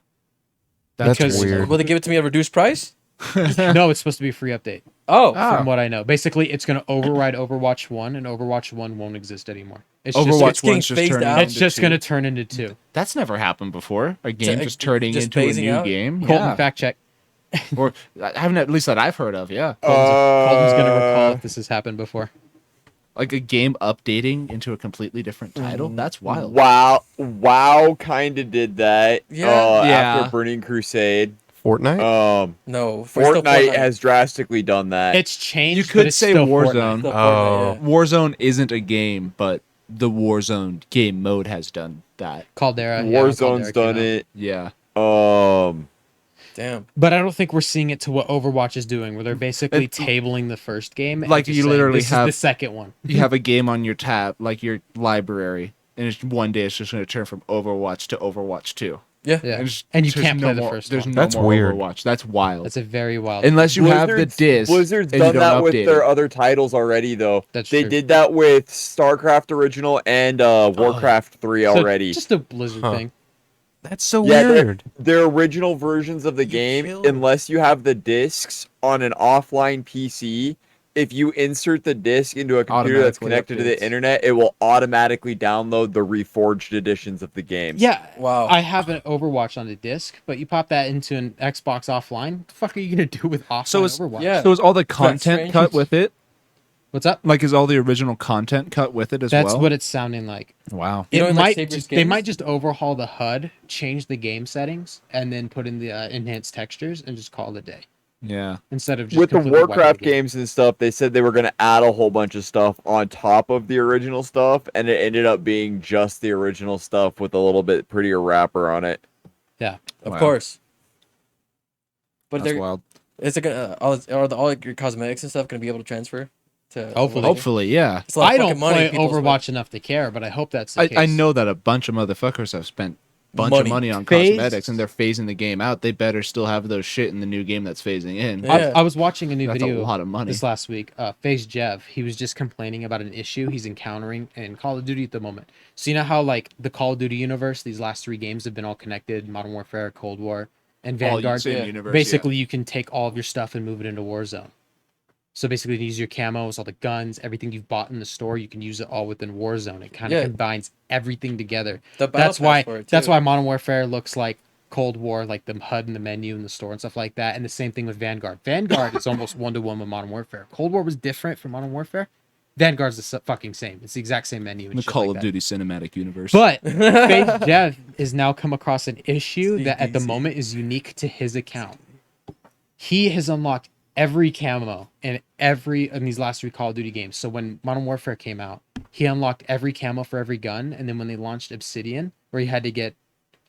That's Because- weird. Will they give it to me at a reduced price? No, it's supposed to be a free update. Oh. Ah. From what I know. Basically, it's going to override Overwatch 1, and Overwatch 1 won't exist anymore. It's Overwatch it's getting 1's just phased turning out. It's into just 2. going to turn into 2. That's never happened before. A game So, just turning just into a phasing new out? game. Colton, Yeah. fact check. Or I haven't, at least that I've heard of. Yeah. Colton's going to recall if this has happened before. Like a game updating into a completely different title. That's wild. WoW kind of did that. Yeah. Yeah. After Burning Crusade. Fortnite? No. Still Fortnite has drastically done that. It's changed. You but could it's say still Warzone. Fortnite. Still Oh. Fortnite, yeah. Warzone isn't a game, but the Warzone game mode has done that. Caldera. yeah, Warzone's Caldera done came out. it. Yeah. Damn. But I don't think we're seeing it to what Overwatch is doing, where they're basically It- tabling the first game. and Like, just you saying, literally this have- is the second one. You have a game on your tab, like your library, and it's, one day it's just going to turn from Overwatch to Overwatch 2. Yeah. Yeah, And, and you there's can't play no the more- first There's one. no That's more weird. Overwatch. That's wild. That's a very wild. Unless you have the disc. Blizzard's and you done don't that with update their it. other titles already, though. That's they true. did that with StarCraft Original and Warcraft 3 So, already. just a Blizzard Huh. thing. That's so Yeah, weird. their original versions of the game, unless you have the discs on an offline PC, if you insert the disc into a computer that's Automatically connected to updates. the internet, it will automatically download the reforged editions of the game. Yeah. Wow. I have an Overwatch on the disc, but you pop that into an Xbox offline. What the fuck are you gonna do with offline So it's- Overwatch? Yeah. So is all the strange? content cut with it? What's up? Like, is all the original content cut with it as That's well? what it's sounding like. Wow. You It know, like, might save your just, they skins? might just overhaul the HUD, change the game settings, and then put in the enhanced textures and just call it a day Yeah. instead of just With the completely wiping Warcraft game. games and stuff, they said they were going to add a whole bunch of stuff on top of the original stuff, and it ended up being just the original stuff with a little bit prettier wrapper on it. Yeah. Of Wow. course. But That's they're, wild. is it gonna all your cosmetics and stuff gonna be able to transfer to Hopefully. Overwatch? Hopefully, yeah. It's a lot of I don't fucking money play people spend. Overwatch enough to care, but I hope that's the case. I know that a bunch of motherfuckers have spent bunch of Money. money on Phased- cosmetics, and they're phasing the game out. They better still have those shit in the new game that's phasing in. Yeah. I was watching a new That's a video lot of money. this last week. FaZe Jev, he was just complaining about an issue he's encountering in Call of Duty at the moment. So you know how like the Call of Duty universe, these last 3 games have been all connected: Modern Warfare, Cold War, and All Vanguard. same Yeah. universe, Basically, you can take all of your stuff and move it into Warzone. So basically, you use your camos, all the guns, everything you've bought in the store, you can use it all within Warzone. It kind of Yeah. combines everything together. The battle That's pass why. for it, That's too. why Modern Warfare looks like Cold War, like the HUD and the menu in the store and stuff like that. And the same thing with Vanguard. Vanguard is almost 1-to-1 with Modern Warfare. Cold War was different from Modern Warfare. Vanguard's the fucking same. It's the exact same menu. And the shit Call like of that. Duty cinematic universe. But FaZe Jev has now come across an issue that at the CDC. moment is unique to his account. He has unlocked every camo in these last 3 Call of Duty games. So when Modern Warfare came out, he unlocked every camo for every gun, and then when they launched Obsidian, where you had to get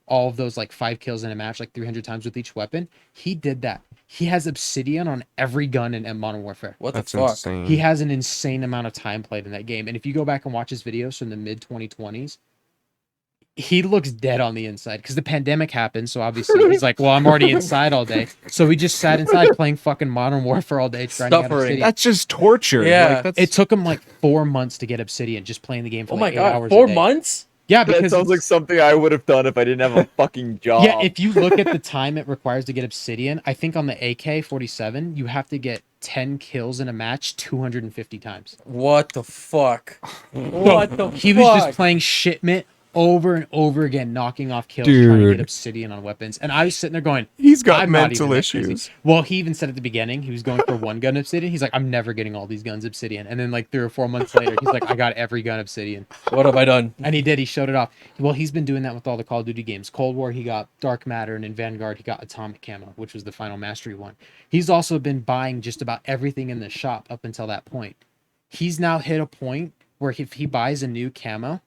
all of those like 5 kills in a match, like 300 times with each weapon, he did that. He has Obsidian on every gun in Modern Warfare. What the That's fuck? insane. He has an insane amount of time played in that game, and if you go back and watch his videos from the mid 2020s, he looks dead on the inside because the pandemic happened. So obviously he's like, well, I'm already inside all day. So he just sat inside playing fucking Modern Warfare all day trying to get Suffering. Obsidian. That's just torture. Yeah. Like, that's, It took him like 4 months to get Obsidian just playing the game for Oh like my 8 god, hours 4 a day. months? Yeah, That because sounds like something I would have done if I didn't have a fucking job. yeah, if you look at the time it requires to get Obsidian, I think on the AK-47 you have to get 10 kills in a match 250 times. What the fuck? What the He fuck? was just playing shipment over and over again, knocking off kills, trying to Dude. get Obsidian on weapons. And I was sitting there going, He's got I'm not mental even that crazy. issues. Well, he even said at the beginning he was going for 1 gun Obsidian. He's like, I'm never getting all these guns Obsidian. And then like 3 or 4 months later, he's like, I got every gun Obsidian. What have I done? And he did. He showed it off. Well, he's been doing that with all the Call of Duty games. Cold War, he got Dark Matter, and in Vanguard, he got Atomic Camo, which was the final mastery one. He's also been buying just about everything in the shop up until that point. He's now hit a point where if he buys a new camo,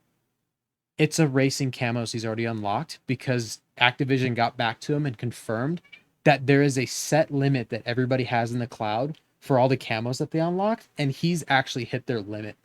it's a racing camos he's already unlocked because Activision got back to him and confirmed that there is a set limit that everybody has in the cloud for all the camos that they unlocked, and he's actually hit their limit.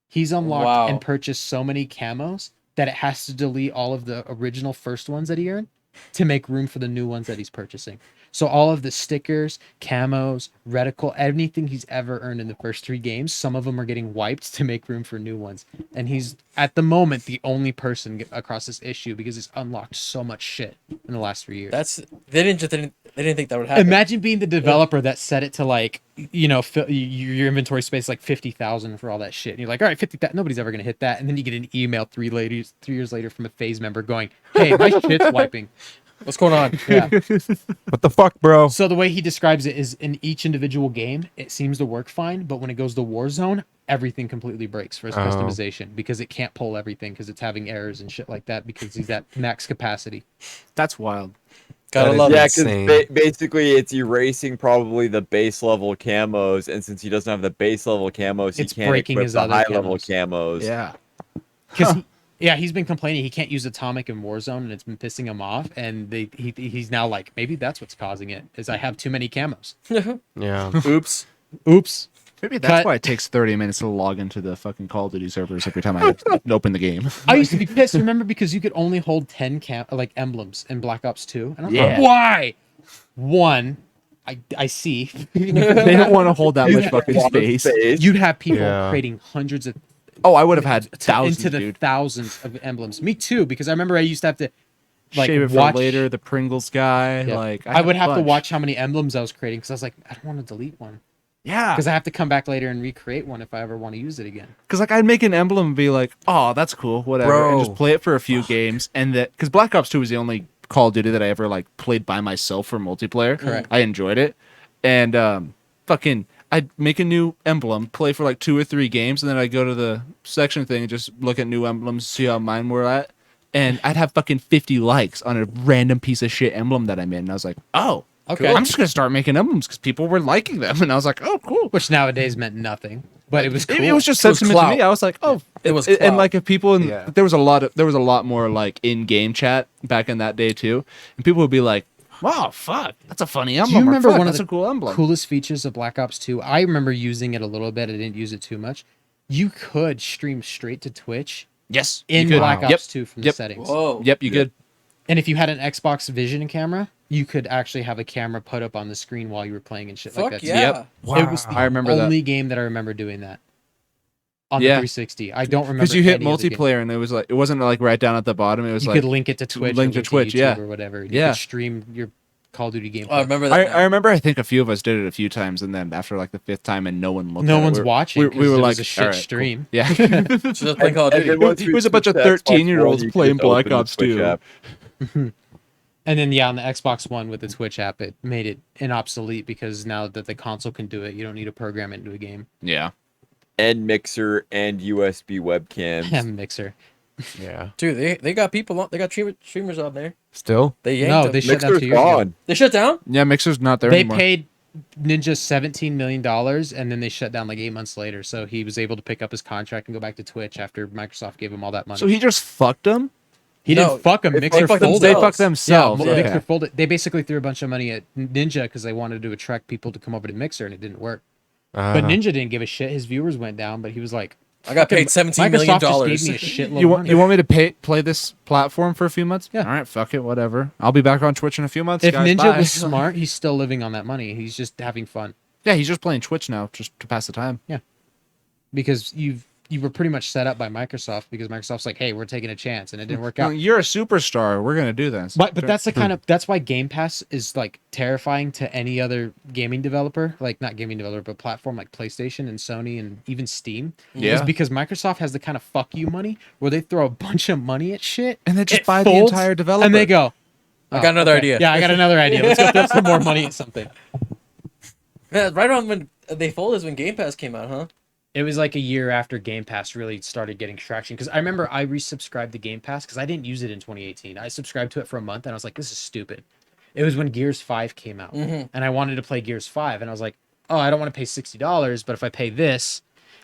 He's unlocked Wow. and purchased so many camos that it has to delete all of the original first ones that he earned to make room for the new ones that he's purchasing. So all of the stickers, camos, reticle, anything he's ever earned in the first 3 games, some of them are getting wiped to make room for new ones. And he's, at the moment, the only person across this issue because he's unlocked so much shit in the last 3 years. They didn't think that would happen. Imagine being the developer that set it to like, you know, your inventory space like 50,000 for all that shit. And you're like, all right, 50,000, nobody's ever going to hit that. And then you get an email 3 years later from a phase member going, hey, my shit's wiping. What's going on? Yeah. What the fuck, bro? So the way he describes it is in each individual game, it seems to work fine. But when it goes to Warzone, everything completely breaks for his customization because it can't pull everything because it's having errors and shit like that because he's at max capacity. that's wild. Gotta That love is Yeah, it. insane. because basically it's erasing probably the base level camos, and since he doesn't have the base level camos, It's he can't breaking equip his the other high level camos. camos. Yeah. Because he's been complaining he can't use Atomic in Warzone and it's been pissing him off. And he's now like, maybe that's what's causing it is I have too many camos. Yeah. Oops. Oops. Maybe that's Cut. why it takes 30 minutes to log into the fucking Call of Duty servers every time I open the game. I used to be pissed, remember, because you could only hold 10 emblems in Black Ops 2. And I'm Yeah. like, why? One, I see. They don't want to hold that much fucking space. You'd have people Yeah. creating hundreds of Oh, I would have had thousands, into the dude. thousands of emblems. Me too, because I remember I used to have to like Shave it for watch later. The Pringles guy, Yeah. like I would had a have to bunch. watch how many emblems I was creating because I was like, I don't want to delete one Yeah, because I have to come back later and recreate one if I ever want to use it again. because like I'd make an emblem and be like, oh, that's cool, whatever, and just Bro. play it for a few games, and that because Black Ops 2 was the only Call of Duty that I ever like played by myself for multiplayer. Correct. I enjoyed it, and fucking. I'd make a new emblem, play for like 2 or 3 games, and then I'd go to the section thing and just look at new emblems, see how mine were at. And I'd have fucking 50 likes on a random piece of shit emblem that I made. And I was like, oh, Okay. I'm just going to start making emblems because people were liking them. And I was like, oh, cool. Which nowadays meant nothing, but it was cool. It was just It was sentiment to clout. me. I was like, oh, It was and clout. like if people in, Yeah. there was a lot more like in-game chat back in that day too. And people would be like, wow, fuck, that's a funny emblem. Do you or, remember "Fuck, one of that's the a cool emblem? coolest features of Black Ops 2? I remember using it a little bit. I didn't use it too much. You could stream straight to Twitch Yes. in you could. Black Ops Yep. 2 from the Yep. settings. Whoa. Yep, you could. And if you had an Xbox Vision camera, you could actually have a camera put up on the screen while you were playing and shit Fuck like that. yeah. Yep. It was the I remember that. only game that I remember doing that on Yeah. the 360. I don't remember Because you hit any other game. multiplayer and it was like it wasn't like right down at the bottom. It was You like could link it to Twitch, link or to link Twitch, YouTube yeah. or whatever. You Yeah. could stream your Call of Duty game. Oh, I remember that. now. I remember I think a few of us did it a few times and then after like the 5th time and no one looked No at it, one's we were- watching. we were 'cause it like was a shit "All right, cool." stream. Yeah. Just playing Call of And Duty. then once It we was a bunch of switched to Xbox 13-year-olds One, you playing could Black open the Ops Twitch 2. app. And then on the Xbox One with the Twitch app, it made it inobsolete because now that the console can do it, you don't need to program it into a game. Yeah. And mixer and USB webcams. Mixer. Yeah. Dude, they got people on. They got streamers on there. Still? They yanked No, them. they shut down Mixer's 2 years ago. gone. They shut down. Yeah, Mixer's not there They anymore. paid Ninja $17 million, and then they shut down like 8 months later. So he was able to pick up his contract and go back to Twitch after Microsoft gave him all that money. So he just fucked them. He No, didn't fuck him. they Mixer fucked folded. They themselves. fucked themselves. Yeah, Okay. Mixer folded. They basically threw a bunch of money at Ninja because they wanted to attract people to come over to Mixer, and it didn't work. But Ninja didn't give a shit. His viewers went down, but he was like, I got paid $17 million. Microsoft just gave me a shitload You of want money. you want me to play this platform for a few months? Yeah. All right, fuck it, whatever. I'll be back on Twitch in a few months. If guys. Ninja Bye. was smart, he's still living on that money. He's just having fun Yeah, he's just playing Twitch now, just to pass the time. because you were pretty much set up by Microsoft because Microsoft's like, hey, we're taking a chance, and it didn't work out. You're a superstar. We're gonna do this. But that's the kind of that's why Game Pass is like terrifying to any other gaming developer, like not gaming developer, but platform like PlayStation and Sony and even Steam. Yeah. Is because Microsoft has the kind of fuck you money where they throw a bunch of money at shit And they just it buy the folds, entire developer. and they go, I got another idea. Yeah, I got another idea. Let's go throw some more money at something. Yeah, right around when they folded is when Game Pass came out, huh? It was like a year after Game Pass really started getting traction because I remember I resubscribed to Game Pass because I didn't use it in 2018. I subscribed to it for a month and I was like, this is stupid. It was when Gears 5 came out and I wanted to play Gears 5 and I was like, oh, I don't want to pay $60, but if I pay this,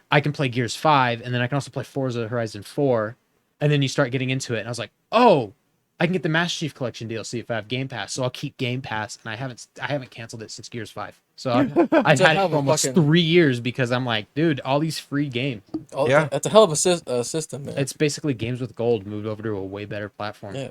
I can play Gears 5 and then I can also play Forza Horizon 4. And then you start getting into it and I was like, oh, I can get the Master Chief Collection DLC if I have Game Pass, so I'll keep Game Pass, and I haven't canceled it since Gears 5. So I've It's a had hell it of for a almost fucking- 3 years because I'm like, dude, all these free games. Yeah. That's a hell of a system, man. It's basically Games with Gold moved over to a way better platform. Yeah.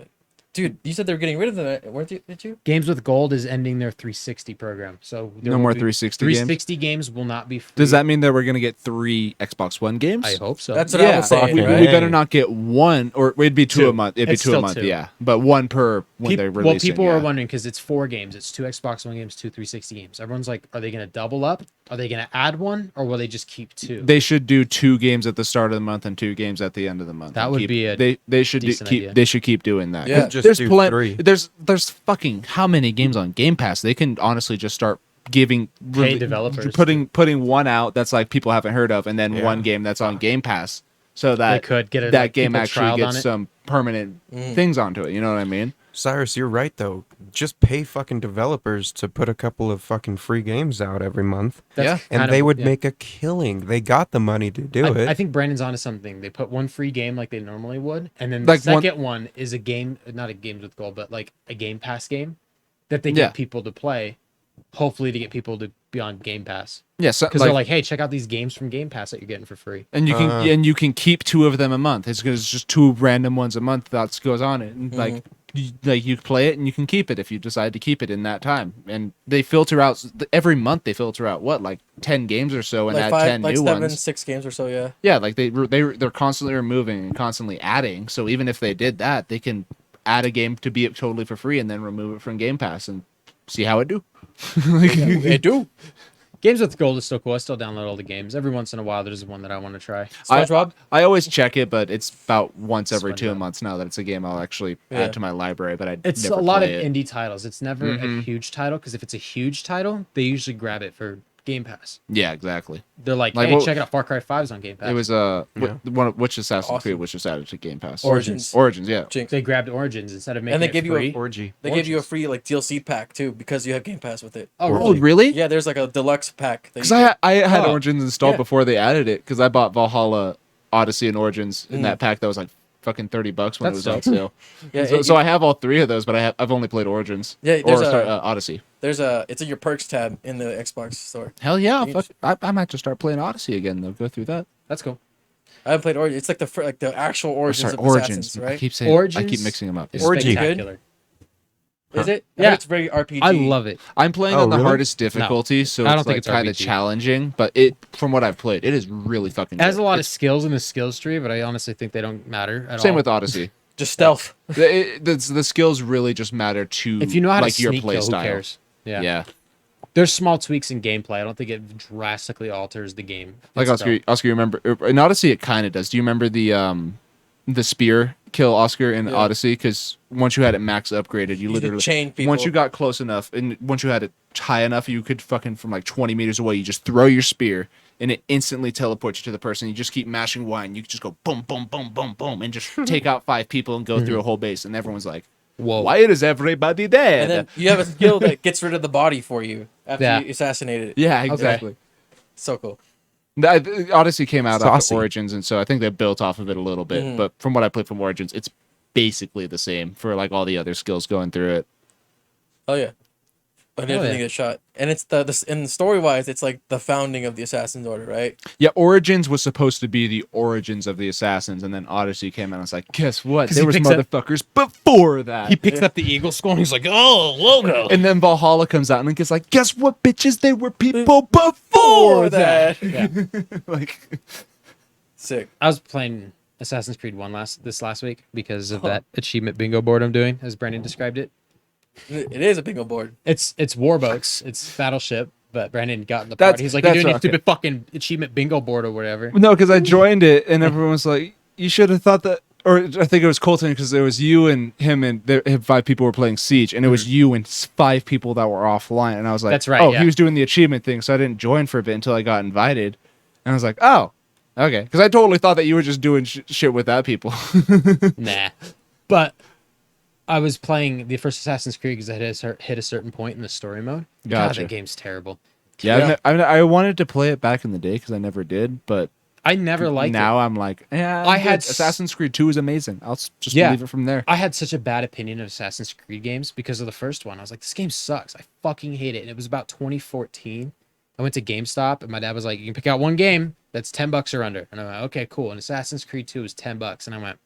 Dude, you said they were getting rid of that, weren't you? Did you? Games with Gold is ending their 360 program, so there No will more be- 360 games? 360 games will not be free. Does that mean that we're gonna get 3 Xbox One games? I hope so. That's what I was saying, we, right? we better not get one, or it'd be two Two. a month. It'd be It's two a still month, two. yeah. But one per when they release people it, are yeah. wondering because it's 4 games. It's 2 Xbox One games, 2 360 games. Everyone's like, are they going to double up? Are they going to add one, or will they just keep 2? They should do 2 games at the start of the month and 2 games at the end of the month. That And would keep- be a they should decent keep idea. they should keep doing that. Yeah. 'Cause Just there's do plenty. 3. There's fucking how many games on Game Pass? They can honestly just start giving developers putting one out that's like people haven't heard of, and then Yeah. one game that's on Game Pass, so they that could get it. that like, game people actually trialed on gets it. some permanent things onto it. You know what I mean? Cyrus, you're right though. Just pay fucking developers to put a couple of fucking free games out every month, That's Yeah. and kind they of- would yeah. make a killing. They got the money to do it. I think Brandon's onto something. They put one free game like they normally would, and then Like the one- second one is a game, not a Games with Gold, but like a Game Pass game that they Yeah. get people to play. Hopefully, to get people to be on Game Pass Yeah, so, because they're like, hey, check out these games from Game Pass that you're getting for free. and you can keep 2 of them a month. It's just 2 random ones a month that goes on it, and you play it and you can keep it if you decide to keep it in that time. And they filter out every month. They filter out what, like 10 games or so, and Like add 5, 10 like new 7, ones. 6 games or so, yeah. Yeah, like they're constantly removing and constantly adding. So even if they did that, they can add a game to be totally for free and then remove it from Game Pass and see how it do. They do. Games with Gold is still cool. I still download all the games. Every once in a while, there's one that I want to try. SpongeBob? I always check it, but it's about once every 2 SpongeBob. months now that it's a game I'll actually Yeah. add to my library. But It's never a lot of play it. indie titles. It's never a huge title because if it's a huge title, they usually grab it for Game Pass. Yeah, exactly. They're like, Like hey, what- check it out. Far Cry 5 is on Game Pass. It was which Assassin's Awesome. Creed was just added to Game Pass. Origins. Origins, yeah. Jinx. They grabbed Origins instead of making And they it give you a free. Orgy. They gave you a Origins. free like DLC pack too because you have Game Pass with it. Oh, Oh, really? really? Yeah, there's like a deluxe pack. that Because you get. I had Oh, Origins installed yeah. before they added it. Because I bought Valhalla, Odyssey, and Origins in that pack that was like fucking $30 when That's it was on sale. Yeah, so, it- so I have all 3 of those, but I've only played Origins. Yeah, or there's Odyssey. it's in your perks tab in the Xbox store. Hell yeah! You Fuck, I might just start playing Odyssey again though. Go through that. That's cool. I haven't played Origins. It's like the actual Origins Sorry, of Origins. Assassins, right? I keep saying. I Origins keep mixing them up. It's Orgy. spectacular. Is it? Yeah. It's very RPG. I love it. I'm playing Oh, on the really? hardest difficulty, so I don't it's think like it's kind of RPG. challenging. But it, from what I've played, it is really fucking. It has good. a lot of It's- skills in the skills tree, but I honestly think they don't matter at all. Same with Odyssey. Just stealth. The skills really just matter to if you know how like to your sneak play kill, style. who cares? Yeah. Yeah. There's small tweaks in gameplay. I don't think it drastically alters the game. Like itself. Oscar, you remember in Odyssey? It kind of does. Do you remember the spear kill Oscar in Yeah. Odyssey? Because once you had it max upgraded, you could literally chain people. once you got close enough, and once you had it high enough, you could fucking from like 20 meters away, you just throw your spear, and it instantly teleports you to the person. You just keep mashing Y, and you just go boom, boom, boom, boom, boom, and just take out 5 people and go through a whole base, and everyone's like, Whoa. Why is everybody dead? And then you have a skill that gets rid of the body for you after Yeah. you assassinate it. Yeah, Okay. exactly. So cool. Odyssey came out Saucy. after Origins, and so I think they built off of it a little bit. Mhm. But from what I played from Origins, it's basically the same for like all the other skills going through it. Oh yeah. And everything gets shot. And it's and story wise, it's like the founding of the Assassin's Order, right? Yeah, Origins was supposed to be the origins of the Assassins, and then Odyssey came out and it's like, guess what? 'Cause There he was picks up- motherfuckers before that. He picks up the eagle skull and he's like, "Oh, logo." And then Valhalla comes out and it's like, guess what, bitches? They were people before that. Yeah. Like, Sick. I was playing Assassin's Creed 1 this last week because of that achievement bingo board I'm doing, as Brandon described it. It is a bingo board. It's warboats, it's battleship, but Brandon got in the That's- party. He's like, "You're that's doing a okay. stupid fucking achievement bingo board or whatever." no, because I joined it and everyone was like, you should have thought that. Or I think it was Colton because there was you and him and 5 people were playing Siege, and it was you and 5 people that were offline. And I was like, That's right, oh, yeah. he was doing the achievement thing, so I didn't join for a bit until I got invited. And I was like, oh, okay, because I totally thought that you were just doing shit with that people. Nah. But I was playing the first Assassin's Creed because I hit a certain point in the story mode. God, Gotcha. that game's terrible. Yeah, I wanted to play it back in the day because I never did, but I never liked it. now I'm like, yeah, I had Assassin's Creed 2 is amazing. I'll just Yeah. leave it from there. I had such a bad opinion of Assassin's Creed games because of the first one. I was like, this game sucks. I fucking hate it. And it was about 2014. I went to GameStop and my dad was like, you can pick out one game that's $10 or under. And I went, okay, cool. And Assassin's Creed 2 is $10. And I went,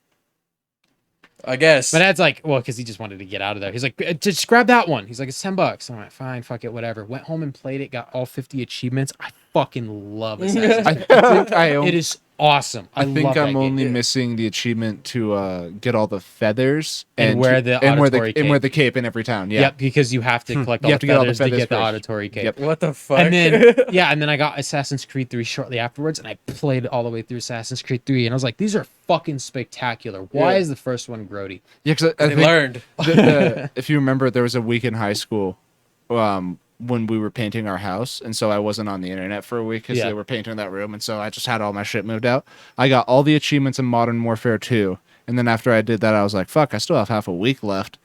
I guess. my dad's like, well, because he just wanted to get out of there. He's like, just grab that one. He's like, it's $10. And I went, fine, fuck it, whatever. Went home and played it, got all 50 achievements. I fucking love Assassin's I Creed. think It is awesome. I think love that I'm only game. missing the achievement to get all the feathers And wear the auditory and wear cape. the cape in every town. Yeah. Yep, because you have to collect all You the have to get all the feathers to feathers get the first. auditory cape. Yep. What the fuck? And then and then I got Assassin's Creed 3 shortly afterwards, and I played all the way through Assassin's Creed 3, and I was like, these are fucking spectacular. Why Yeah. is the first one grody? Yeah, because I they think learned. if you remember, there was a week in high school when we were painting our house, and so I wasn't on the internet for a week because Yeah. they were painting that room, and so I just had all my shit moved out. I got all the achievements in Modern Warfare 2, and then after I did that, I was like, fuck, I still have half a week left.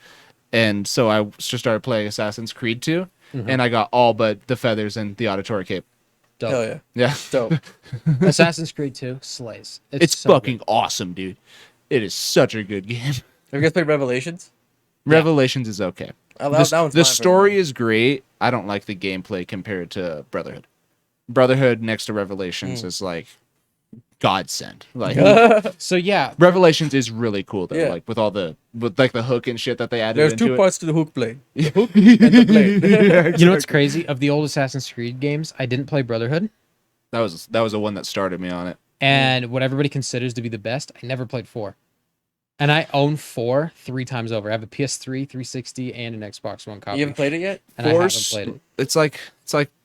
And so I just started playing Assassin's Creed 2, and I got all but the feathers and the auditory cape. Dope. Hell yeah. Yeah. Dope. Assassin's Creed 2 slays. It's so fucking awesome, dude. It is such a good game. Have you guys played Revelations? Revelations is okay. That The one's fine the for story me. is great. I don't like the gameplay compared to Brotherhood. Brotherhood next to Revelations is like godsend. Like good. So yeah, Revelations is really cool though. Yeah. Like with like the hook and shit that they added There's into 2 it. parts to the hook blade. Yeah. The hook and the blade. you know what's crazy? Of the old Assassin's Creed games, I didn't play Brotherhood, That was the one that started me on it. and what everybody considers to be the best, I never played 4. And I own 4 3 times over. I have a PS3, 360, and an Xbox One copy. You haven't played it yet? and I haven't Force- played it. It's like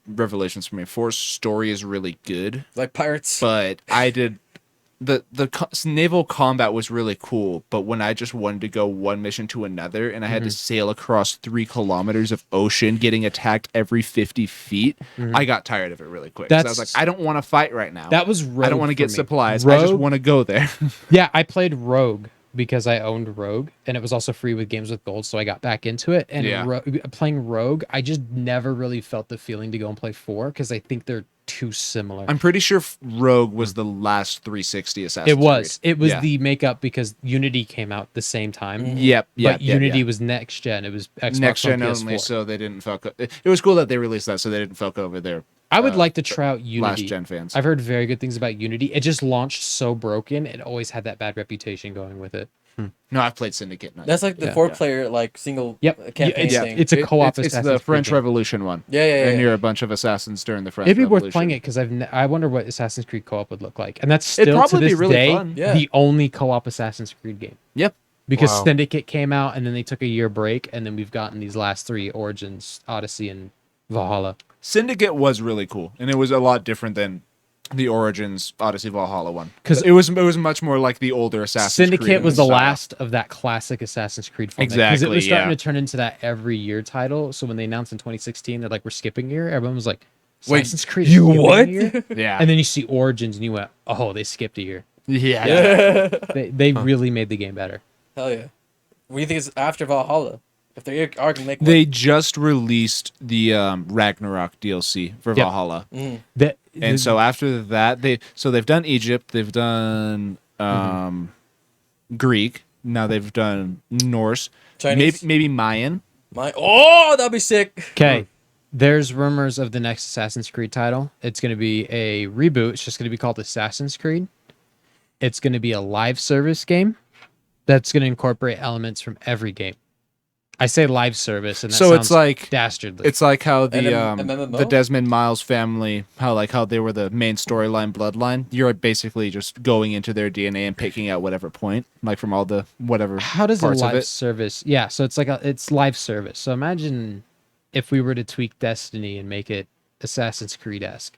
Revelations for me. Force story is really good, Like pirates. but I did the naval combat was really cool, but when I just wanted to go one mission to another and I had to sail across 3 kilometers of ocean getting attacked every 50 feet, I got tired of it really quick. 'Cause I was like, I don't want to fight right now. That was Rogue I don't want to for get me. supplies. I just Rogue- want to go there. Yeah, I played Rogue because I owned Rogue, and it was also free with Games with Gold, so I got back into it. And Yeah. playing Rogue, I just never really felt the feeling to go and play 4 because I think they're too similar. I'm pretty sure Rogue was the last 360 Assassin's It was. Creed. It was Yeah. the makeup because Unity came out the same time. Yep. But Unity was next gen. It was Xbox next One, gen PS4. only, so they didn't fuck. It was cool that they released that, so they didn't fuck over their I would like to try out Unity. last gen fans. I've heard very good things about Unity. It just launched so broken. It always had that bad reputation going with it. No, I've played Syndicate. Not That's like the Yeah. 4-player like single Yep. campaign it's, thing. it's a co-op It's Assassin's the Creed French game. Revolution one. Yeah, yeah, yeah. And yeah. you're a bunch of assassins during the French It'd be Revolution. worth playing it because I wonder what Assassin's Creed co-op would look like, and that's It'd still to probably be this really day fun. Yeah. the only co-op Assassin's Creed game. Yep. Because Wow. Syndicate came out, and then they took a year break, and then we've gotten these last 3 Origins, Odyssey, and Valhalla. Syndicate was really cool, and it was a lot different than the Origins Odyssey Valhalla one. 'Cause Because it was much more like the older Assassin's Syndicate Creed was the style. last of that classic Assassin's Creed format. Because it Exactly, was starting yeah. to turn into that every year title. So when they announced in 2016 they're like, we're skipping a year, everyone was like, Wait, Assassin's Creed you skipping a what? year? Yeah. And then you see Origins and you went, oh, they skipped a year. yeah. Yeah. They really made the game better. Hell yeah. What do you think is after Valhalla? If they are gonna make one. They just released the Ragnarok DLC for Yep. Valhalla, That, and so after that, they've done Egypt, they've done Greek, now they've done Norse, Chinese. maybe Mayan. That'd be sick. okay. There's rumors of the next Assassin's Creed title. It's going to be a reboot. It's just going to be called Assassin's Creed. It's going to be a live service game that's going to incorporate elements from every game. I say live service, and that So sounds it's like dastardly. It's like how the MMO? the Desmond Miles family, how they were the main storyline bloodline. You're basically just going into their DNA and picking out whatever point, like from all the whatever. How does a parts of live it. service? Yeah, so it's like it's live service. So imagine if we were to tweak Destiny and make it Assassin's Creed-esque.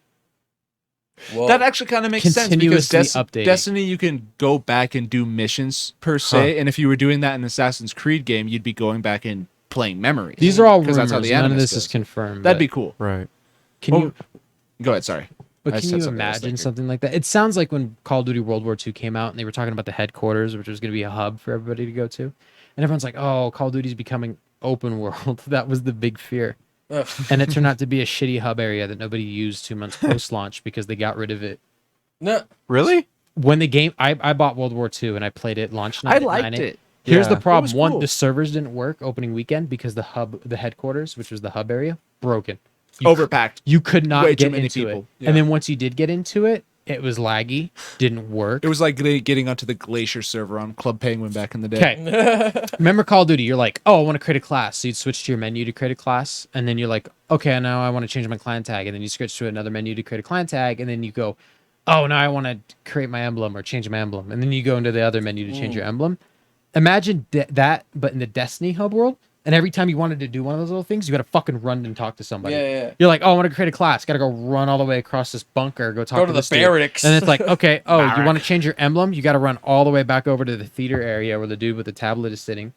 Whoa. That actually kind of makes sense because Continuously updating. Destiny, you can go back and do missions per se, and if you were doing that in an Assassin's Creed game, you'd be going back and playing memories. These are all 'Cause rumors. that's how the None of Animus this does. is confirmed. That'd but be cool. Right. Can Well, you? Go ahead. Sorry. But I can said you something I was imagine thinking. something like that? It sounds like when Call of Duty World War II came out and they were talking about the headquarters, which was going to be a hub for everybody to go to. And everyone's like, oh, Call of Duty's becoming open world. That was the big fear. Ugh. And it turned out to be a shitty hub area that nobody used 2 months post-launch because they got rid of it. No. Really? When the game, I bought World War II and I played it launch night. I at liked 9 it. Here's Yeah. the It problem. was One, cool. the servers didn't work opening weekend because the headquarters, which was the hub area, broken. You Overpacked. You could not Way too get many into people. it. Yeah. And then once you did get into it, it was laggy, didn't work. It was like getting onto the Glacier server on Club Penguin back in the day. Okay. Remember Call of Duty? You're like, oh, I want to create a class. So you'd switch to your menu to create a class. And then you're like, okay, now I want to change my clan tag. And then you switch to another menu to create a clan tag. And then you go, oh, now I want to create my emblem or change my emblem. And then you go into the other menu to change your emblem. Imagine that, but in the Destiny hub world. And every time you wanted to do one of those little things, you got to fucking run and talk to somebody. Yeah. You're like, oh, I want to create a class. Got to go run all the way across this bunker, go talk Go to the this dude. barracks. And it's like, okay, oh, you want to change your emblem? You got to run all the way back over to the theater area where the dude with the tablet is sitting,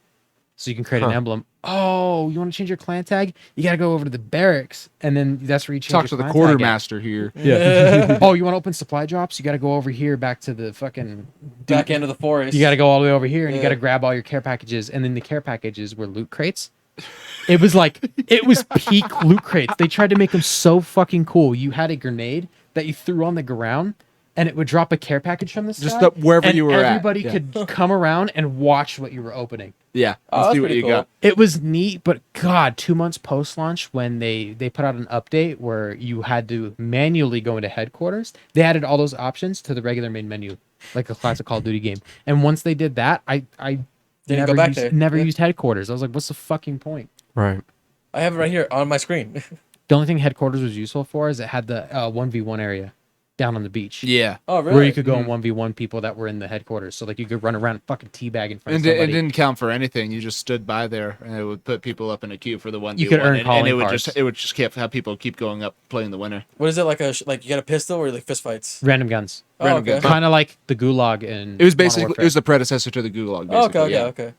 so you can create an emblem. Oh, you want to change your clan tag? You got to go over to the barracks, and then that's where you change Talk your to the clan quartermaster here. tag at. Yeah. Oh, you want to open supply drops? You got to go over here back to the fucking Back end of the forest. You got to go all the way over here, and you Yeah. got to grab all your care packages, and then the care packages were loot crates. It was like it was peak loot crates. They tried to make them so fucking cool. You had a grenade that you threw on the ground, and it would drop a care package from the sky. Just wherever and you were at. everybody Yeah. could come around and watch what you were opening. Yeah. Oh, Let's that's see what pretty you cool. got. It was neat, but God, 2 months post launch, when they put out an update where you had to manually go into headquarters, they added all those options to the regular main menu, like a classic Call of Duty game. And once they did that, I Didn't never go back used, there. never Yeah. used headquarters. I was like, what's the fucking point? Right. I have it right here on my screen. The only thing headquarters was useful for is it had the 1v1 area down on the beach. Yeah. Oh, really? Where you could go and 1v1 people that were in the headquarters. So like you could run around and fucking teabag in front And of it somebody. didn't count for anything. You just stood by there, and it would put people up in a queue for the 1v1. You could earn and calling it would cards. just have people keep going up playing the winner. What is it like? Like you got a pistol or like fist fights? Random guns. Oh, Random okay. guns. Kind of like the Gulag in It was Modern basically Warfare. it was the predecessor to the Gulag. Oh, Basically, okay, yeah. okay.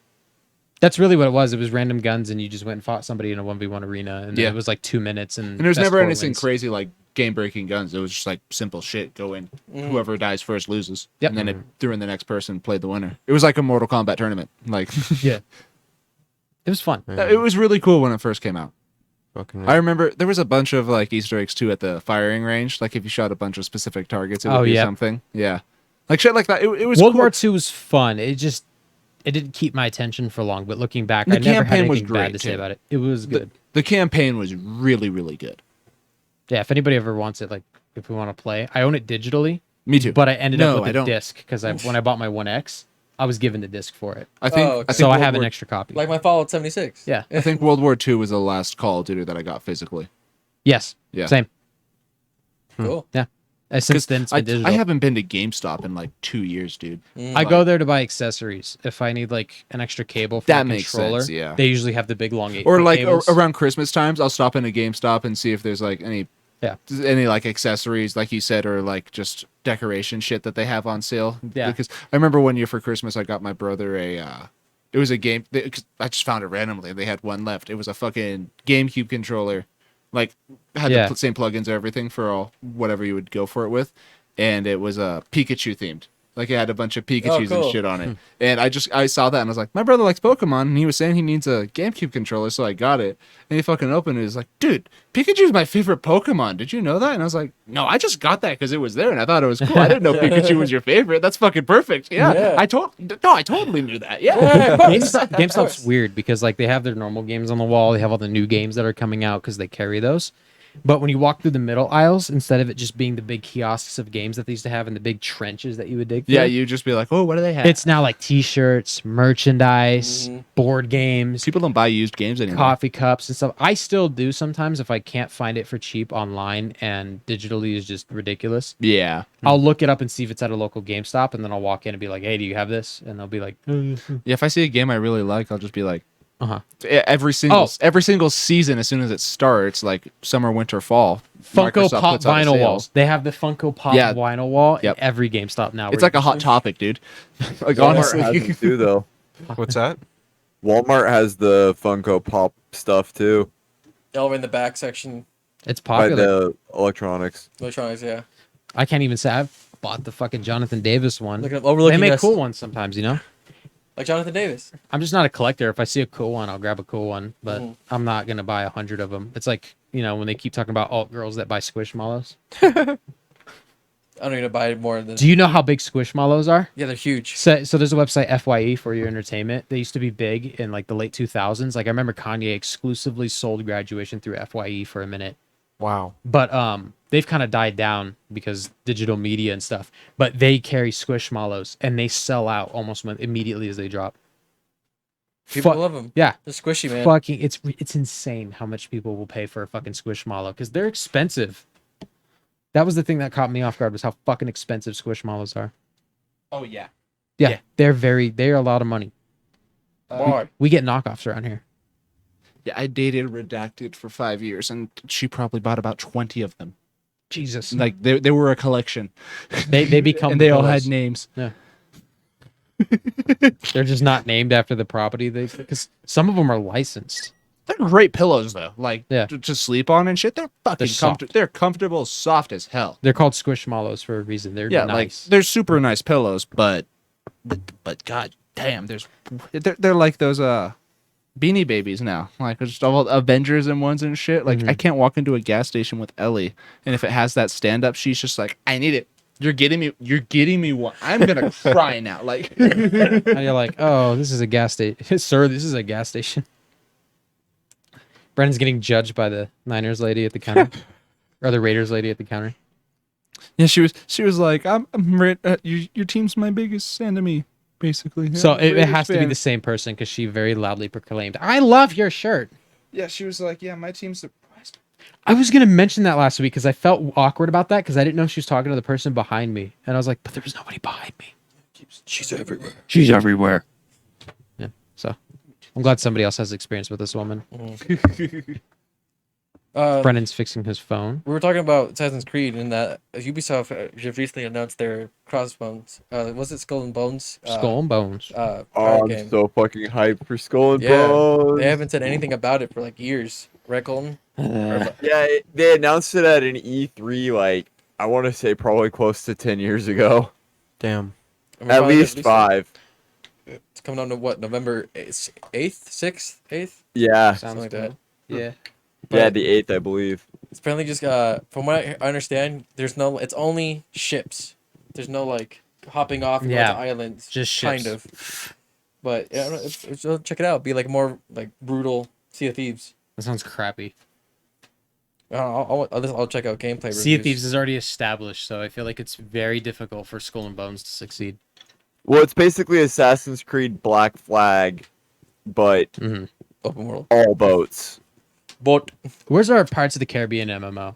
That's really what it was. It was random guns, and you just went and fought somebody in a 1v1 arena, and Yeah. it was like 2 minutes. And And there was best never score anything wins. crazy like game-breaking guns. It was just like simple shit. Go in. Whoever dies first loses. Yep. And then it threw in the next person, played the winner. It was like a Mortal Kombat tournament. Like Yeah, it was fun. it was really cool when it first came out. Fucking I remember there was a bunch of like Easter eggs too at the firing range. Like if you shot a bunch of specific targets, it would Oh, do yeah. something. Yeah, like shit like that. It was World cool. War II was fun. It didn't keep my attention for long. But looking back, The I never had campaign was anything bad great, to say too. about it. It was good. The campaign was really, really good. Yeah, if anybody ever wants it, like if we want to play, I own it digitally, Me too. but I ended No, up with I a don't. disc because when I bought my 1X, I was given the disc for it, I think, Oh, okay. I think so I World have an War- extra copy. Like my Fallout 76. Yeah. I think World War II was the last Call of Duty that I got physically. Yes. Yeah. Same. Cool. Since then, it's been digital. I haven't been to GameStop in like 2 years, dude. I go there to buy accessories. If I need like an extra cable for That my makes controller, sense, yeah. they usually have the big long 8 Or like cables. around Christmas times, I'll stop in a GameStop and see if there's like any like accessories, like you said, or like just decoration shit that they have on sale. Yeah. Because I remember one year for Christmas, I got my brother it was a game. 'Cause I just found it randomly. They had one left. It was a fucking GameCube controller, like had Yeah. the same plugins and everything for all whatever you would go for it with, and it was Pikachu themed. Like it had a bunch of Pikachus cool. and shit on it. And I saw that and I was like, my brother likes Pokemon, and he was saying he needs a GameCube controller, so I got it. And he fucking opened it. He's like, dude, Pikachu's my favorite Pokemon. Did you know that? And I was like, no, I just got that because it was there and I thought it was cool. I didn't know Pikachu was your favorite. That's fucking perfect. Yeah. Yeah. I totally knew that. Yeah. GameStop's weird because like they have their normal games on the wall. They have all the new games that are coming out because they carry those. But when you walk through the middle aisles, instead of it just being the big kiosks of games that they used to have and the big trenches that you would dig through, Yeah, you just be like, oh, what do they have? it's now like T-shirts, merchandise, board games, People don't buy used games anymore. coffee cups and stuff. I still do sometimes if I can't find it for cheap online and digitally is just ridiculous. Yeah. I'll look it up and see if it's at a local GameStop, and then I'll walk in and be like, "Hey, do you have this?" And they'll be like, Yeah, if I see a game I really like, I'll just be like, "Uh-huh." every single season, as soon as it starts, like summer, winter, fall, Funko Microsoft Pop puts out a vinyl sale. walls. They have the Funko Pop Yeah. vinyl wall Yep. in every GameStop now. It's like a hot topic, dude. Like Walmart honestly, has them too, though. What's that? Walmart has the Funko Pop stuff too, Over in the back section, It's by popular. the electronics. electronics. Yeah. I can't even say I've bought the fucking Jonathan Davis one. Look at overlooking They make us. cool ones sometimes, you know. Like Jonathan Davis. I'm just not a collector. If I see a cool one, I'll grab a cool one, but I'm not gonna buy 100 of them. It's like, you know, when they keep talking about alt girls that buy Squishmallows. I don't even buy more than. Do you know how big Squishmallows are? Yeah, they're huge. So there's a website, FYE, for your entertainment. They used to be big in like the late 2000s. Like I remember Kanye exclusively sold Graduation through FYE for a minute, Wow. but they've kind of died down because digital media and stuff. But they carry Squishmallows and they sell out almost immediately as they drop. People Fu- love them. Yeah, They're squishy, man. fucking, it's insane how much people will pay for a fucking Squishmallow because they're expensive. That was the thing that caught me off guard was how fucking expensive Squishmallows are. oh yeah. Yeah, they're a lot of money. Why? We get knockoffs around here. Yeah, I dated Redacted for 5 years, and she probably bought about 20 of them. Jesus, Like they were a collection, they become and they all pillows. had names. Yeah. They're just not named after the property. They because some of them are licensed. They're great pillows though, like Yeah. to sleep on and shit. They're fucking They're soft. They're comfortable, soft as hell. They're called Squishmallows for a reason. They're Yeah, like nice. they're super nice pillows, but god damn, they're like those Beanie Babies now, like just all Avengers and ones and shit. Like I can't walk into a gas station with Ellie, and if it has that stand up, she's just like, I need it. You're getting me one. I'm gonna cry now. Like And you're like, oh, this is a gas station, sir. This is a gas station. Brennan's getting judged by the Niners lady at the counter, or the Raiders lady at the counter. yeah, she was like, your team's my biggest enemy, basically. So I'm a it Raiders has to be fan." the same person because she very loudly proclaimed, "I love your shirt." Yeah, she was like, yeah, my team's the. I was gonna mention that last week because I felt awkward about that because I didn't know she was talking to the person behind me, and I was like, "But there was nobody behind me." She's everywhere. She's everywhere. Yeah. So I'm glad somebody else has experience with this woman. Brennan's fixing his phone. We were talking about Assassin's Creed and that Ubisoft just recently announced their Crossbones. Was it Skull and Bones? Skull and Bones. Oh, pirate I'm game. so fucking hyped for Skull and Yeah, Bones. they haven't said anything about it for like years. Right, Colton? Yeah, they announced it at an E3, like, I want to say probably close to 10 years ago. Damn. And we're At probably least 5. It's coming on to what, November 8th, 6th, 8th? Yeah. Something like that. Yeah. Yeah, the 8th, I believe. It's apparently just, from what I understand, it's only ships. There's no, like, hopping off and going Yeah, to islands. just Kind ships. of. But, yeah, I don't know, check it out. Be, like, more, like, brutal Sea of Thieves. That sounds crappy. I'll check out gameplay reviews. Sea of Thieves is already established, so I feel like it's very difficult for Skull and Bones to succeed. Well, it's basically Assassin's Creed Black Flag, but Open world. all boats. But Where's our Pirates of the Caribbean MMO?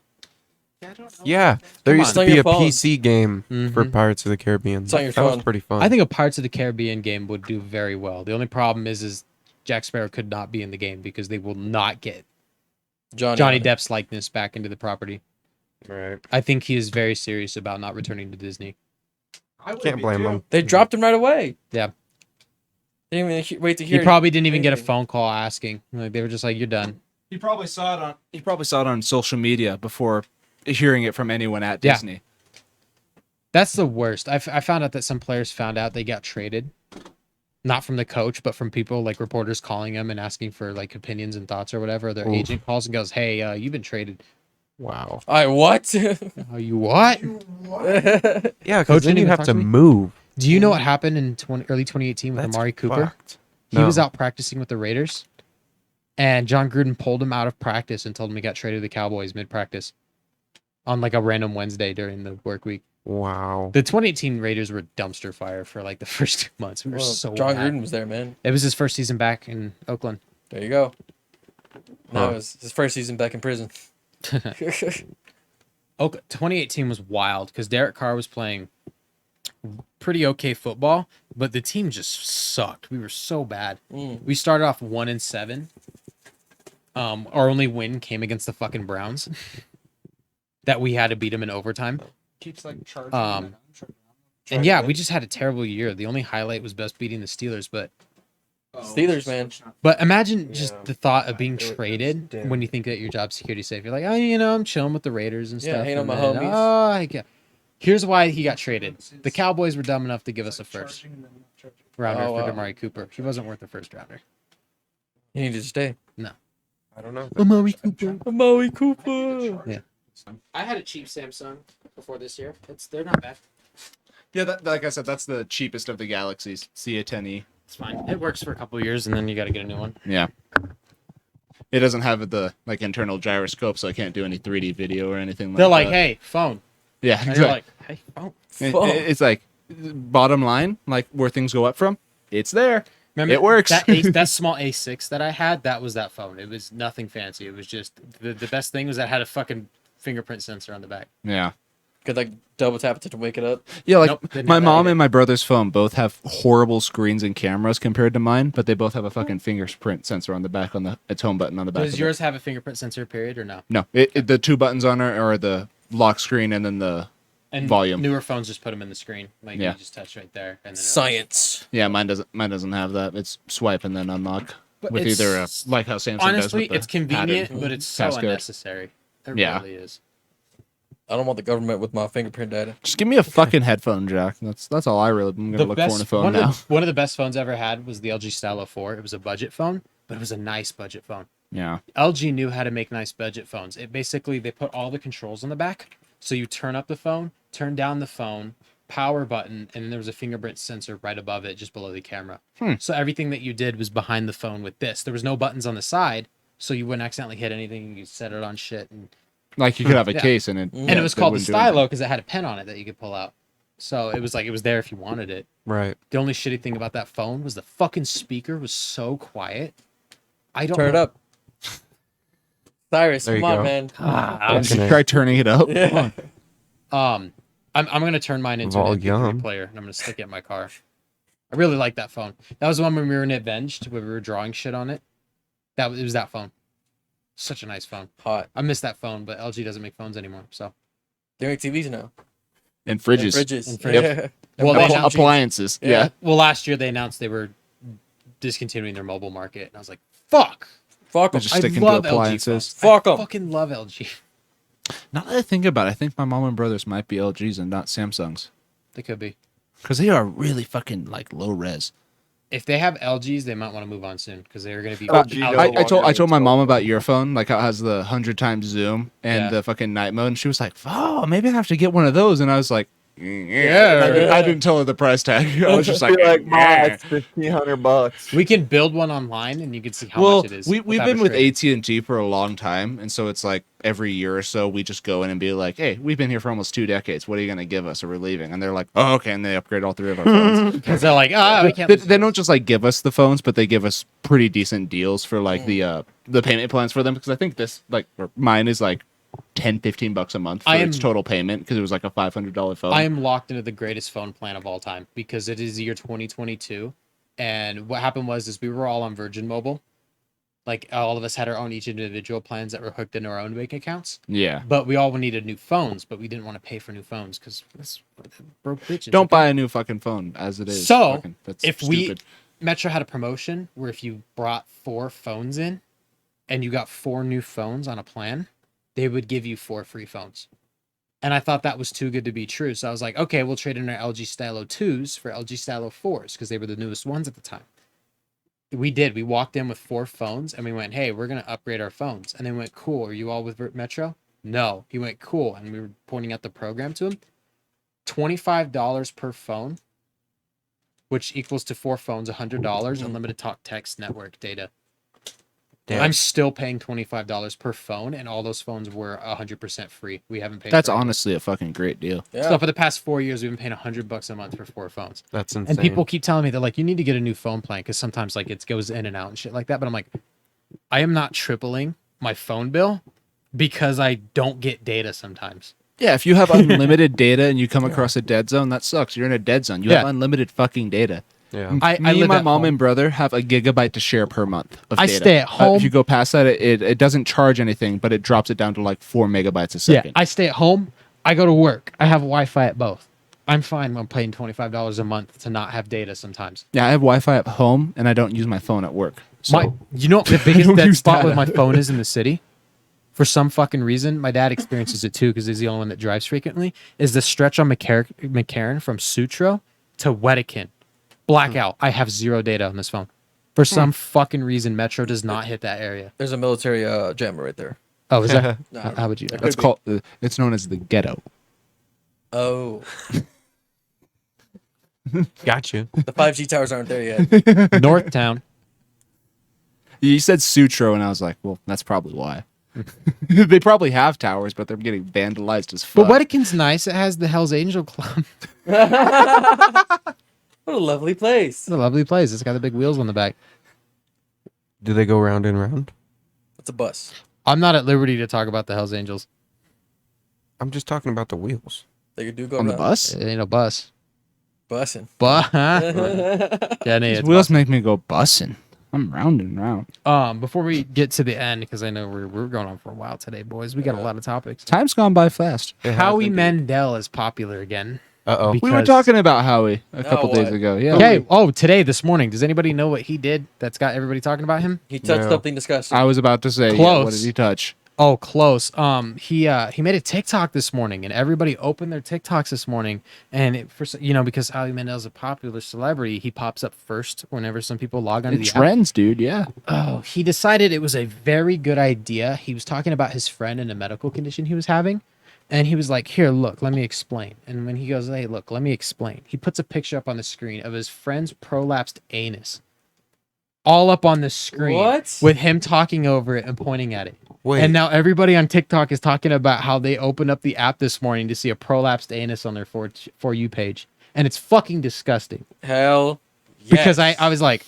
Yeah, there Come used on. to be a It's on your phone. PC game for Mhm. Pirates of the Caribbean. It's on your That was phone. pretty fun. I think a Pirates of the Caribbean game would do very well. The only problem is Jack Sparrow could not be in the game because they will not get Johnny Depp's likeness back into the property. Right. I think he is very serious about not returning to Disney. Can't blame him. They dropped him right away. Yeah. They didn't even wait to He hear. probably didn't even get a anything. phone call asking. Like they were just like, "You're done." He probably saw it on social media before hearing it from anyone at Yeah. Disney. That's the worst. I found out that some players found out they got traded, not from the coach, but from people like reporters calling them and asking for like opinions and thoughts or whatever. Their Oof. agent calls and goes, "Hey, you've been traded." Wow. I what? Oh, you what? Yeah, Coach because then didn't you even have talk to to me? move. Do you know what happened in early 2018 with That's Amari Cooper? fucked. He was No. out practicing with the Raiders, and John Gruden pulled him out of practice and told him he got traded to the Cowboys mid-practice on like a random Wednesday during the work week. Wow. The 2018 Raiders were dumpster fire for like the first 2 months. We were Well, so John bad. Gruden was there, man. It was his first season back in Oakland. There you go. No, Huh. it was his first season back in prison. 2018 was wild because Derek Carr was playing pretty okay football, but the team just sucked. We were so bad. We started off 1-7. Our only win came against the fucking Browns. That we had to beat them in overtime. Keeps like charging. And yeah, we just had a terrible year. The only highlight was us beating the Steelers, but Steelers, man. imagine just the thought of being traded when you think that your job's security safe. You're like, oh, I'm chilling with the Raiders and Yeah, stuff. hanging out and with my then, homies. Here's why he got traded. The Cowboys were dumb enough to give us a first rounder Oh, for wow. Amari Cooper. He wasn't worth a first rounder. He needed to stay. I don't know. Amari Cooper. Amari Cooper. Yeah. I had a cheap Samsung before this year. They're not bad. Yeah, like I said, that's the cheapest of the Galaxies. C10e. It's fine. It works for a couple of years, and then you got to get a new one. Yeah. It doesn't have the like internal gyroscope, so I can't do any 3D video or anything like They're that. like, hey, phone. Yeah, And exactly. you're like, hey, phone. It's like bottom line, like where things go up from. It's there. Remember It works. That small A6 that I had, that was that phone. It was nothing fancy. It was just the best thing was that it had a fucking fingerprint sensor on the back. Yeah. Could like double tap it to wake it up. Yeah, like Nope, didn't my have that mom either. and my brother's phone both have horrible screens and cameras compared to mine, but they both have a fucking fingerprint sensor on the back on its home button on the back. Does of yours have a fingerprint sensor period or no? No, the two buttons on it are the lock screen and then the And volume. newer phones just put them in the screen. Like Yeah. you just touch right there. And then Science. Yeah, mine doesn't have that. It's swipe and then unlock But with it's- either like how Samsung does Honestly, with the it's convenient, padded but it's so passcode. unnecessary. It Yeah. really is. I don't want the government with my fingerprint data. Just give me a fucking headphone jack. That's all I really am gonna look for in a phone one now. One of the best phones I ever had was the LG Stylo 4. It was a budget phone, but it was a nice budget phone. Yeah. LG knew how to make nice budget phones. It basically they put all the controls on the back, so you turn up the phone, turn down the phone, power button, and then there was a fingerprint sensor right above it, just below the camera. So everything that you did was behind the phone with this. There was no buttons on the side, so you wouldn't accidentally hit anything. You set it on shit, and Like you could have a Yeah. case and it. it was called the Stylo because it had a pen on it that you could pull out. So it was like it was there if you wanted it. Right. The only shitty thing about that phone was the fucking speaker was so quiet. I don't Turn it know. up. Cyrus, There come you on, go. man. Did you try turning it up? Yeah. I'm gonna turn mine into an MP3 Volume. player and I'm gonna stick it in my car. I really like that phone. That was the one when we were in Avenged where we were drawing shit on it. It was that phone. Such a nice phone. Hot. I miss that phone, but LG doesn't make phones anymore. So They make TVs now. And And fridges. fridges. And fridges. Yeah. Well, they announced- Appliances. Yeah. Yeah. well, last year they announced they were discontinuing their mobile market, and I was like, "Fuck!" Fuck 'em. Just I sticking to love LG appliances. phones. Fuck I 'em. fucking love LG. Now that I think about it, I think my mom and brothers might be LGs and not Samsungs. They could be. Because they are really fucking like low res. If they have LGs, they might want to move on soon because they're going to be. LG out- no I told my mom about your phone, like how it has the 100 times zoom and Yeah. the fucking night mode, and she was like, "Oh, maybe I have to get one of those." And I was like, Yeah. I didn't tell her the price tag. I was just like, Be like, Ma, "Yeah." it's $1,500. We can build one online, and you can see how Well, much it is. we've without been a with trade. AT&T for a long time, and so it's like every year or so we just go in and be like, "Hey, we've been here for almost 2 decades. What are you going to give us, or we're leaving?" And they're like, "Oh, okay," and they upgrade all 3 of our phones. Because they're like, we can't. They don't just like give us the phones, but they give us pretty decent deals for like the payment plans for them. Because I think this or mine is like $10-15 a month for its total payment because it was like a $500 phone. I am locked into the greatest phone plan of all time because it is the year 2022, and what happened was we were all on Virgin Mobile. Like all of us had our own each individual plans that were hooked into our own bank accounts, yeah. but we all needed new phones, but we didn't want to pay for new phones because broke bitches. Don't okay? buy a new fucking phone as it is. So, Fucking- that's if stupid. Metro had a promotion where if you brought 4 phones in and you got 4 new phones on a plan, they would give you 4 free phones. And I thought that was too good to be true. So I was like, okay, we'll trade in our LG Stylo 2s for LG Stylo 4s because they were the newest ones at the time. We did. We walked in with 4 phones and we went, hey, we're going to upgrade our phones. And they went, cool. Are you all with Metro? No. He went, cool. And we were pointing out the program to him. $25 per phone, which equals to 4 phones, $100, unlimited talk, text, network, data. Damn. I'm still paying $25 per phone, and all those phones were 100% free. We haven't paid. That's for anything. honestly a fucking great deal. Yeah. So for the past 4 years, we've been paying $100 a month for 4 phones. That's insane. And people keep telling me they're like, you need to get a new phone plan because sometimes like it goes in and out and shit like that. But I'm like, I am not tripling my phone bill because I don't get data sometimes. Yeah, if you have unlimited data and you come across a dead zone, that sucks. You're in a dead zone. You have unlimited fucking data. Yeah. I Me live and my at mom home. and brother have a gigabyte to share per month of I data. stay at home. If you go past that, it doesn't charge anything, but it drops it down to like 4 megabytes a Yeah, second. I stay at home. I go to work. I have Wi-Fi at both. I'm fine. I'm paying $25 a month to not have data sometimes. Yeah, I have Wi-Fi at home, and I don't use my phone at work. So You know what the biggest don't dead use spot with data. my phone is in the city? For some fucking reason, my dad experiences it too because he's the only one that drives frequently, is the stretch on McCarran from Sutro to Wedekind. Blackout. I have 0 data on this phone. For some fucking reason, Metro does not hit that area. There's a military jammer right there. Oh, is that? Nah, How would you know? Could that's be. called. It's known as the ghetto. Oh, Got you. the 5G towers aren't there yet. Northtown. You said Sutro, and I was like, well, that's probably why. They probably have towers, but they're getting vandalized as fuck. But Wedekind's nice. It has the Hell's Angel Club. What a lovely place. It's a lovely place. It's got the big wheels on the back. Do they go round and round? It's a bus. I'm not at liberty to talk about the Hell's Angels. I'm just talking about the wheels. They do go on the around. bus? It ain't a bus. Bussing. Yeah, These it's wheels make me go bussing. I'm round and round. before we get to the end, because I know we're going on for a while today, boys. We got a lot of topics. Time's gone by fast. It has Howie indeed. Mandel is popular again. Uh-oh. We were Because- talking about Howie a couple what? days ago. Yeah. Okay. Oh, today, this morning. Does anybody know what he did that's got everybody talking about him? He touched No. something disgusting. I was about to say, yeah, Close. what did he touch? Oh, close. He made a TikTok this morning, and everybody opened their TikToks this morning. And because Howie Mandel's a popular celebrity, he pops up first whenever some people log onto It the app. trends, dude. Yeah. Oh, he decided it was a very good idea. He was talking about his friend and a medical condition he was having. And he was like, here, look, let me explain. And when he goes, hey, look, let me explain. He puts a picture up on the screen of his friend's prolapsed anus. All up on the screen. What? With him talking over it and pointing at it. Wait. And now everybody on TikTok is talking about how they opened up the app this morning to see a prolapsed anus on their For You page. And it's fucking disgusting. Hell yes. Because I was like,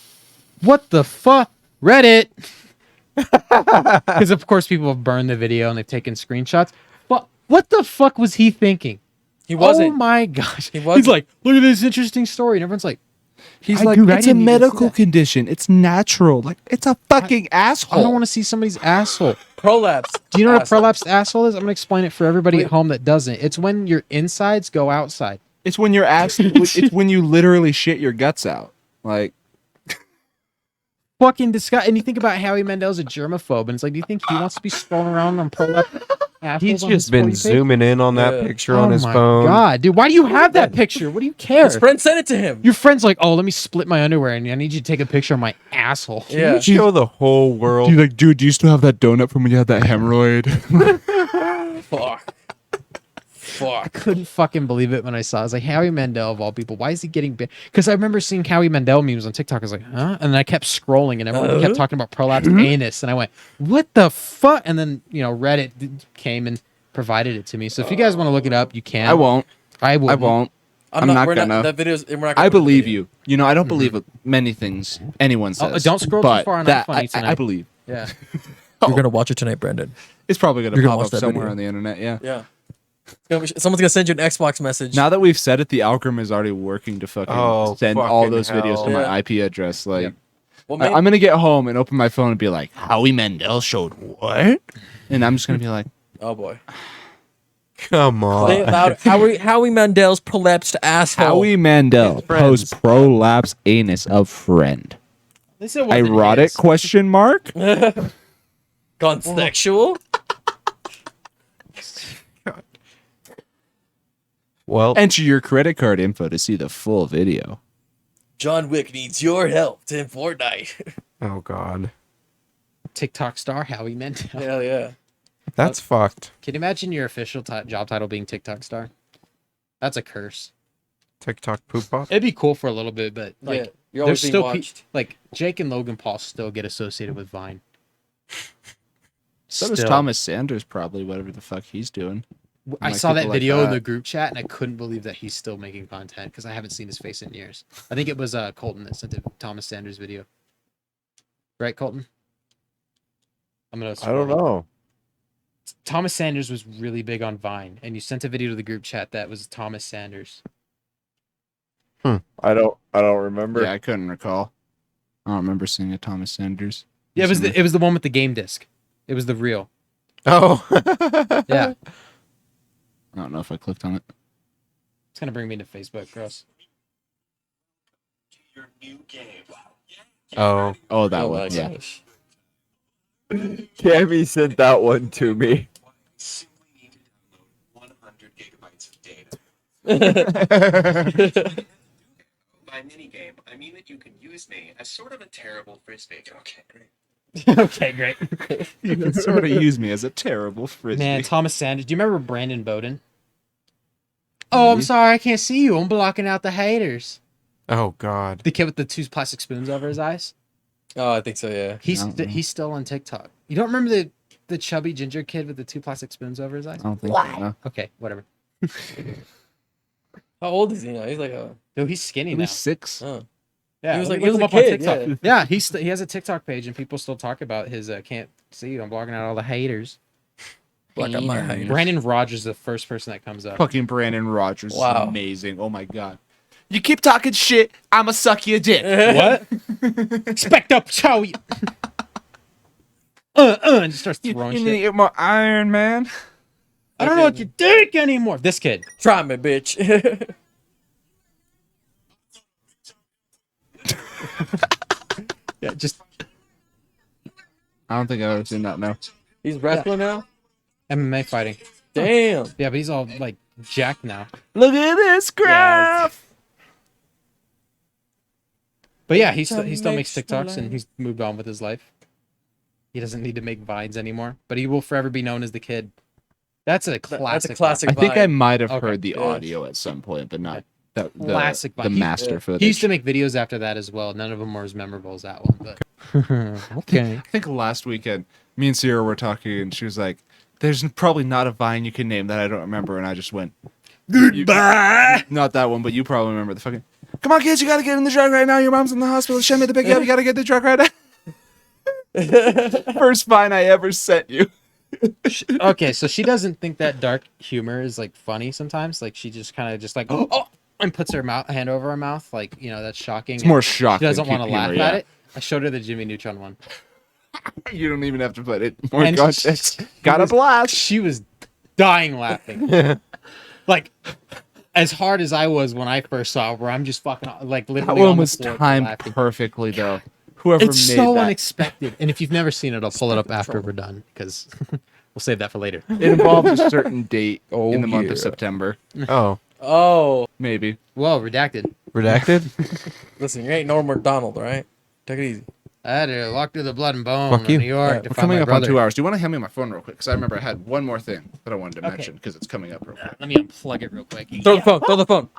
what the fuck? Reddit. Because of course people have burned the video and they've taken screenshots. But what the fuck was he thinking? He wasn't. Oh my gosh. He He's wasn't. like, look at this interesting story. And everyone's like, He's I like, do- I it's a didn't even see medical that." condition. It's natural. Like, it's a fucking asshole. I don't want to see somebody's asshole. Prolapse. Do you know what a Asshole. prolapsed asshole is? I'm going to explain it for everybody at home that doesn't. It's when your insides go outside. It's when your ass. It's when you literally shit your guts out. Like, Fucking disgusting. And you think about Howie Mandel's a germaphobe, and it's like, do you think he wants to be strolling around on prolapsed assholes He's on his just been For You page? zooming in on that Yeah. picture on his my phone. God, dude, why do you have that picture? What do you care? His friend sent it to him. Your friend's like, oh, let me split my underwear, and I need you to take a picture of my asshole. Yeah. Show the whole world. dude, do you still have that donut from when you had that hemorrhoid? Fuck. I couldn't fucking believe it when I saw it. I was like, Howie Mandel, of all people, why is he getting banned? Because I remember seeing Howie Mandel memes on TikTok. I was like, huh? And then I kept scrolling, and everyone kept talking about prolapsed anus. And I went, what the fuck? And then, Reddit came and provided it to me. So if you guys want to look it up, you can. I won't. I will. I won't. I'm not we're gonna. That video's. We're not. I Gonna put the believe video. you. I don't believe many things anyone says. don't scroll too but far on that iFunny I tonight. believe. Yeah. You're gonna watch it tonight, Brandon. It's probably gonna You're gonna pop watch up that somewhere video. on the internet. Yeah. Yeah. Someone's gonna send you an Xbox message. Now that we've said it, the algorithm is already working to fucking send all fucking those videos hell. to Yeah. my IP address. Like, Well, I'm gonna get home and open my phone and be like, Howie Mandel showed what? And I'm just gonna be like, oh boy. Come Play it on. loud. Howie Mandel's prolapsed asshole. Howie Mandel His friends. posts prolapse anus of friend. They said it wasn't Erotic his. question mark? Gone sexual. Well, Enter your credit card info to see the full video. John Wick needs your help in Fortnite. oh god, TikTok star Howie Mandel. Hell yeah. that's fucked. Can you imagine your official job title being TikTok star? That's a curse. TikTok poop bot. It'd be cool for a little bit, but like Yeah, you're always there's being still watched. like Jake and Logan Paul still get associated with Vine. So does Still. Thomas Sanders, probably, whatever the fuck he's doing. I Like, saw that people like video in that. the group chat and I couldn't believe that he's still making content because I haven't seen his face in years. I think it was Colton that sent the Thomas Sanders video. Right, Colton? I'm gonna. I don't know. Thomas Sanders was really big on Vine, and you sent a video to the group chat that was Thomas Sanders. I don't remember. Yeah, I couldn't recall. I don't remember seeing a Thomas Sanders. Yeah, it was the one with the game disc. It was the real. Oh, Yeah, I don't know if I clicked on it. it's gonna bring me to Facebook. Gross. oh, Oh, that Oh one. my Yeah. gosh. Cammy sent that one to me. Simply need to download 100 gigabytes of data. By minigame, I mean that you can use me as sort of a terrible frisbee. Okay, great. Okay, great. You can sort of use me as a terrible frisbee. Man, Thomas Sanders. Do you remember Brandon Bowden? Oh, I'm sorry, I can't see you. I'm blocking out the haters. oh god. The kid with the two plastic spoons over his eyes. Oh, I think so, yeah. He's still on TikTok. You don't remember the chubby ginger kid with the two plastic spoons over his eyes? I don't think so, no. Okay, whatever. How old is he now? He's like a. Dude, he's skinny He now. was 6. Oh. Yeah, He was like- look he was him a up on kid, TikTok. Yeah, he has a TikTok page, and people still talk about his can't see you. I'm blocking out all the haters. Block out my haters. Brandon Rogers is the first person that comes up. Fucking Brandon Rogers Wow. is amazing. Oh my god. You keep talking shit, I'ma suck your dick. What? Expect up, chow. And just starts throwing shit. get more Iron Man. I don't know what you think anymore. This kid. Try me, bitch. Yeah, just I don't think I've ever seen that now. He's wrestling now? MMA fighting. Damn. Yeah, but he's all like jacked now. Look at this graph. But yeah, he still makes makes the TikToks and life. he's moved on with his life. He doesn't need to make vines anymore, but he will forever be known as the kid. That's a classic. That's a classic I think I vibe. might have Okay. heard the Yeah. audio at some point, but not the Classic the vibe. master Yeah. footage. He used to make videos after that as well. None of them were as memorable as that one, but okay. I think last weekend, me and Sierra were talking, and she was like, "There's probably not a Vine you can name that I don't remember," and I just went, "Goodbye." Not that one, but you probably remember the fucking. Come on, kids, you gotta get in the truck right now. Your mom's in the hospital. Show me the big up. You gotta get in the truck right now. First Vine I ever sent you. Okay, so she doesn't think that dark humor is like funny sometimes. Like she just kind of just like oh, and puts her hand over her mouth, like that's shocking. It's and more She shocking. doesn't want to humor, laugh yeah. at it. I showed her the Jimmy Neutron one. You don't even have to put it more And context. she Got a was- blast. She was dying laughing. Like as hard as I was when I first saw her, I'm just fucking like That literally one on the was floor timed laughing. perfectly, though. Whoever It's made so that. unexpected. And if you've never seen it, I'll pull it up after we're done because we'll save that for later. It involves a certain date Oh, in the month yeah. of September, Oh, Oh, maybe. Whoa, redacted. redacted. listen, you ain't Norm McDonald, all right? Take it easy. I had to walk through the blood and bone Fuck of you. New York to We're find coming my up brother. on 2 hours. Do you want to hand me my phone real quick? Because I remember I had one more thing that I wanted to mention because it's coming up real quick. Let me unplug it real quick. Throw the phone. Throw the phone.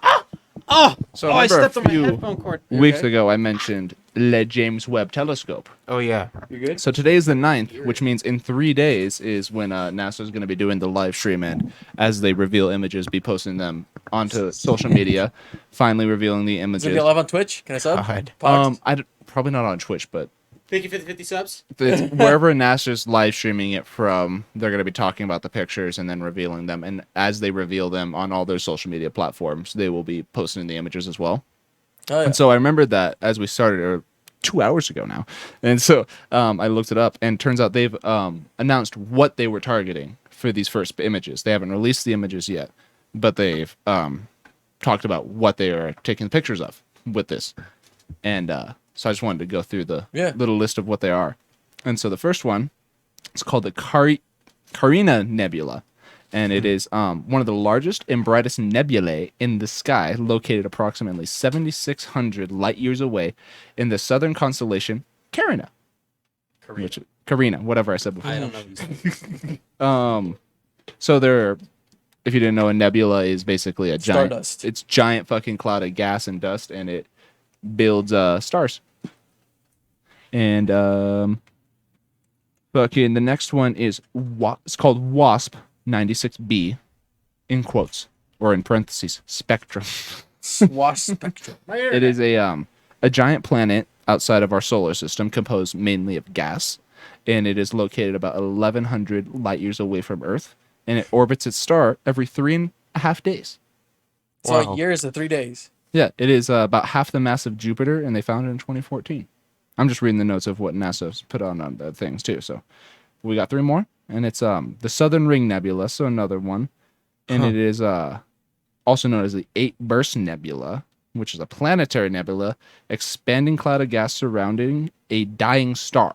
Oh, So I remember stepped a on my few headphone cord. weeks ago I mentioned the James Webb Telescope. Oh yeah. You good? So today is the 9th, which means in 3 days is when NASA is going to be doing the live stream, and as they reveal images, be posting them onto social media, finally revealing the Is it images. gonna be live on Twitch? Can I sub? God. Pox? Probably not on Twitch, but Thank you for the 50 subs. it's wherever NASA's live streaming it from, they're going to be talking about the pictures and then revealing them. And as they reveal them on all their social media platforms, they will be posting the images as well. Oh, yeah. And so I remembered that as we started, or 2 hours ago now. And so I looked it up, and it turns out they've announced what they were targeting for these first images. They haven't released the images yet, but they've talked about what they are taking pictures of with this. And so I just wanted to go through the little list of what they are. And so the first one is called the Carina Nebula. and it is one of the largest and brightest nebulae in the sky, located approximately 7,600 light years away in the southern constellation Carina. Carina, whatever I said before. I don't know what you said. So there, if you didn't know, a nebula is basically a giant, Stardust. it's giant fucking cloud of gas and dust, and it builds stars. And fucking the next one is it's called WASP 96b, in quotes or in parentheses, spectrum. Swash spectrum. It is a giant planet outside of our solar system, composed mainly of gas, and it is located about 1,100 light years away from Earth, and it orbits its star every 3.5 days. So Wow. a year is 3 days. Yeah, it is about half the mass of Jupiter, and they found it in 2014. I'm just reading the notes of what NASA's put on the things too. So we got 3 more, and it's the Southern Ring Nebula, so another one, and it is also known as the 8 Burst Nebula, which is a planetary nebula, expanding cloud of gas surrounding a dying star.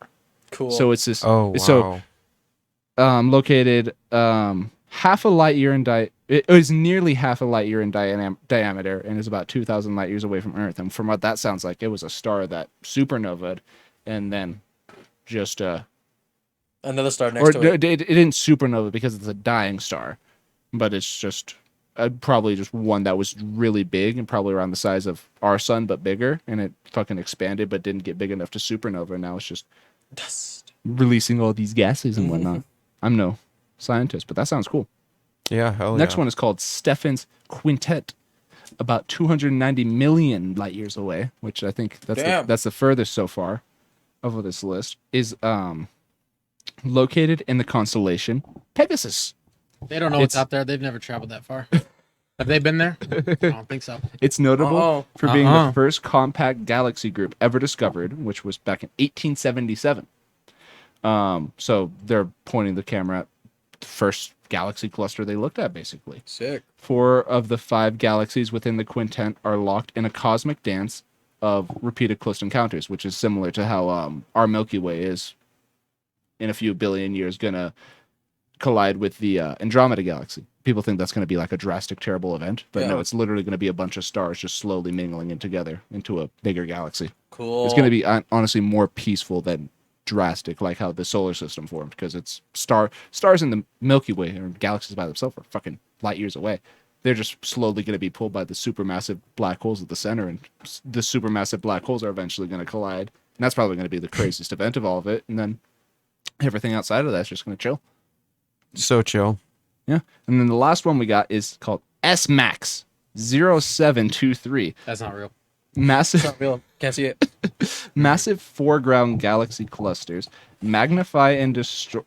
Cool. So it's this. Oh, wow. So located half a light year in it is nearly half a light year in diameter, and is about 2,000 light years away from Earth. And from what that sounds like, it was a star that supernovaed, and then just another star next to it. it didn't supernova because it's a dying star, but it's just probably just one that was really big and probably around the size of our sun but bigger, and it fucking expanded but didn't get big enough to supernova, and now it's just Dust. releasing all these gases and whatnot. I'm no scientist, but that sounds cool. Yeah, hell Next yeah. one is called Stephan's Quintet, about 290 million light years away, which I think that's the furthest so far of this list, is located in the constellation Pegasus. They don't know what's out there. They've never traveled that far. Have they been there? I don't think so. It's notable Uh-oh. for being the first compact galaxy group ever discovered, which was back in 1877. So they're pointing the camera at the first galaxy cluster they looked at, basically. Sick. 4 of the 5 galaxies within the quintet are locked in a cosmic dance of repeated close encounters, which is similar to how our Milky Way is, in a few billion years, gonna collide with the Andromeda galaxy. People think that's going to be like a drastic, terrible event, but no, it's literally going to be a bunch of stars just slowly mingling in together into a bigger galaxy. Cool. It's going to be honestly more peaceful than drastic, like how the solar system formed, because it's stars in the Milky Way or galaxies by themselves are fucking light years away. They're just slowly going to be pulled by the supermassive black holes at the center, and the supermassive black holes are eventually going to collide, and that's probably going to be the craziest event of all of it, and then everything outside of that's just going to chill. So chill. Yeah. And then the last one we got is called S-Max 0723. That's not real. Massive, It's not real. Can't see it. massive foreground galaxy clusters magnify and destroy.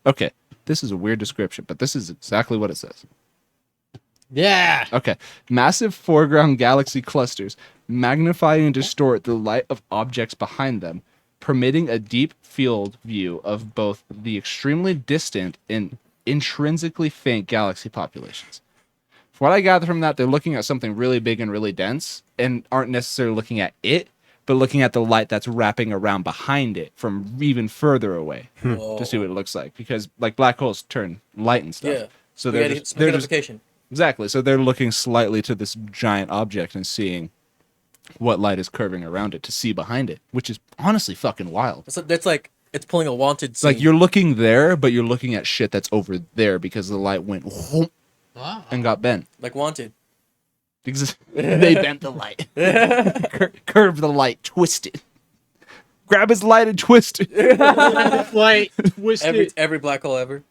Okay, this is a weird description, but this is exactly what it says. Yeah. Okay, massive foreground galaxy clusters magnify and distort the light of objects behind them, permitting a deep field view of both the extremely distant and intrinsically faint galaxy populations. From what I gather from that, they're looking at something really big and really dense and aren't necessarily looking at it, but looking at the light that's wrapping around behind it from even further away to see what it looks like. Because like black holes turn light and stuff. Yeah. So they're just magnification. exactly. So they're looking slightly to this giant object and seeing what light is curving around it to see behind it, which is honestly fucking wild. That's like it's pulling a wanted It's scene. like you're looking there, but you're looking at shit that's over there because the light went whoop Wow. and got bent. like wanted. They bent the light, curved the light, twisted. Grab his light and twist it. Light twisted. Every black hole ever.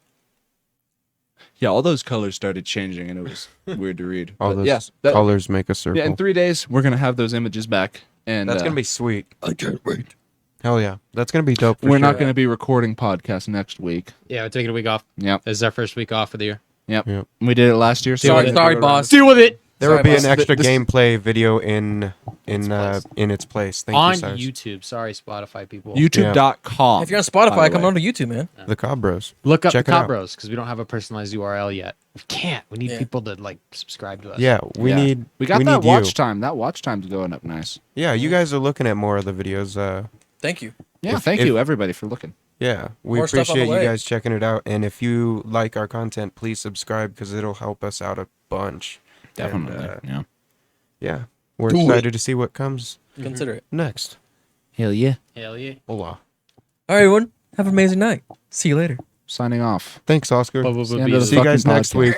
Yeah, all those colors started changing, and it was weird to read. All But those yeah, colors make a circle. yeah, in 3 days we're gonna have those images back, and That's gonna be sweet. I can't wait. Hell yeah, that's gonna be dope. For we're sure. not gonna be recording podcasts next week. Yeah, we're taking a week off. Yep, This is our first week off of the year. yep. Yep. We did it last year. So Sorry, we're gonna sorry, go around boss. the- Deal with it. There will be Sorry, an boss. extra This- gameplay video in its place. Thank On you, Cyrus. YouTube. Sorry, Spotify people. YouTube.com. If you're on Spotify, by the come way. on to YouTube, man. The Cobb Bros. Look up Check the it Cop out. Bros because we don't have a personalized URL yet. We can't. We need Yeah. people to like subscribe to us. Yeah, we Yeah. need. We got we that need watch you. time. That watch time's going up nice. Yeah, you guys are looking at more of the videos. Thank you. Yeah, If- thank if- you everybody for looking. Yeah, we More stuff on the appreciate you way. guys checking it out. And if you like our content, please subscribe because it'll help us out a bunch. And, Definitely. Yeah. yeah, we're Do it. excited to see what comes Consider it. next. Hell yeah. Hell yeah. Hola. All right, everyone. Have an amazing night. See you later. Signing off. Thanks, Oscar. It's the end of the See you guys fucking next podcast. week.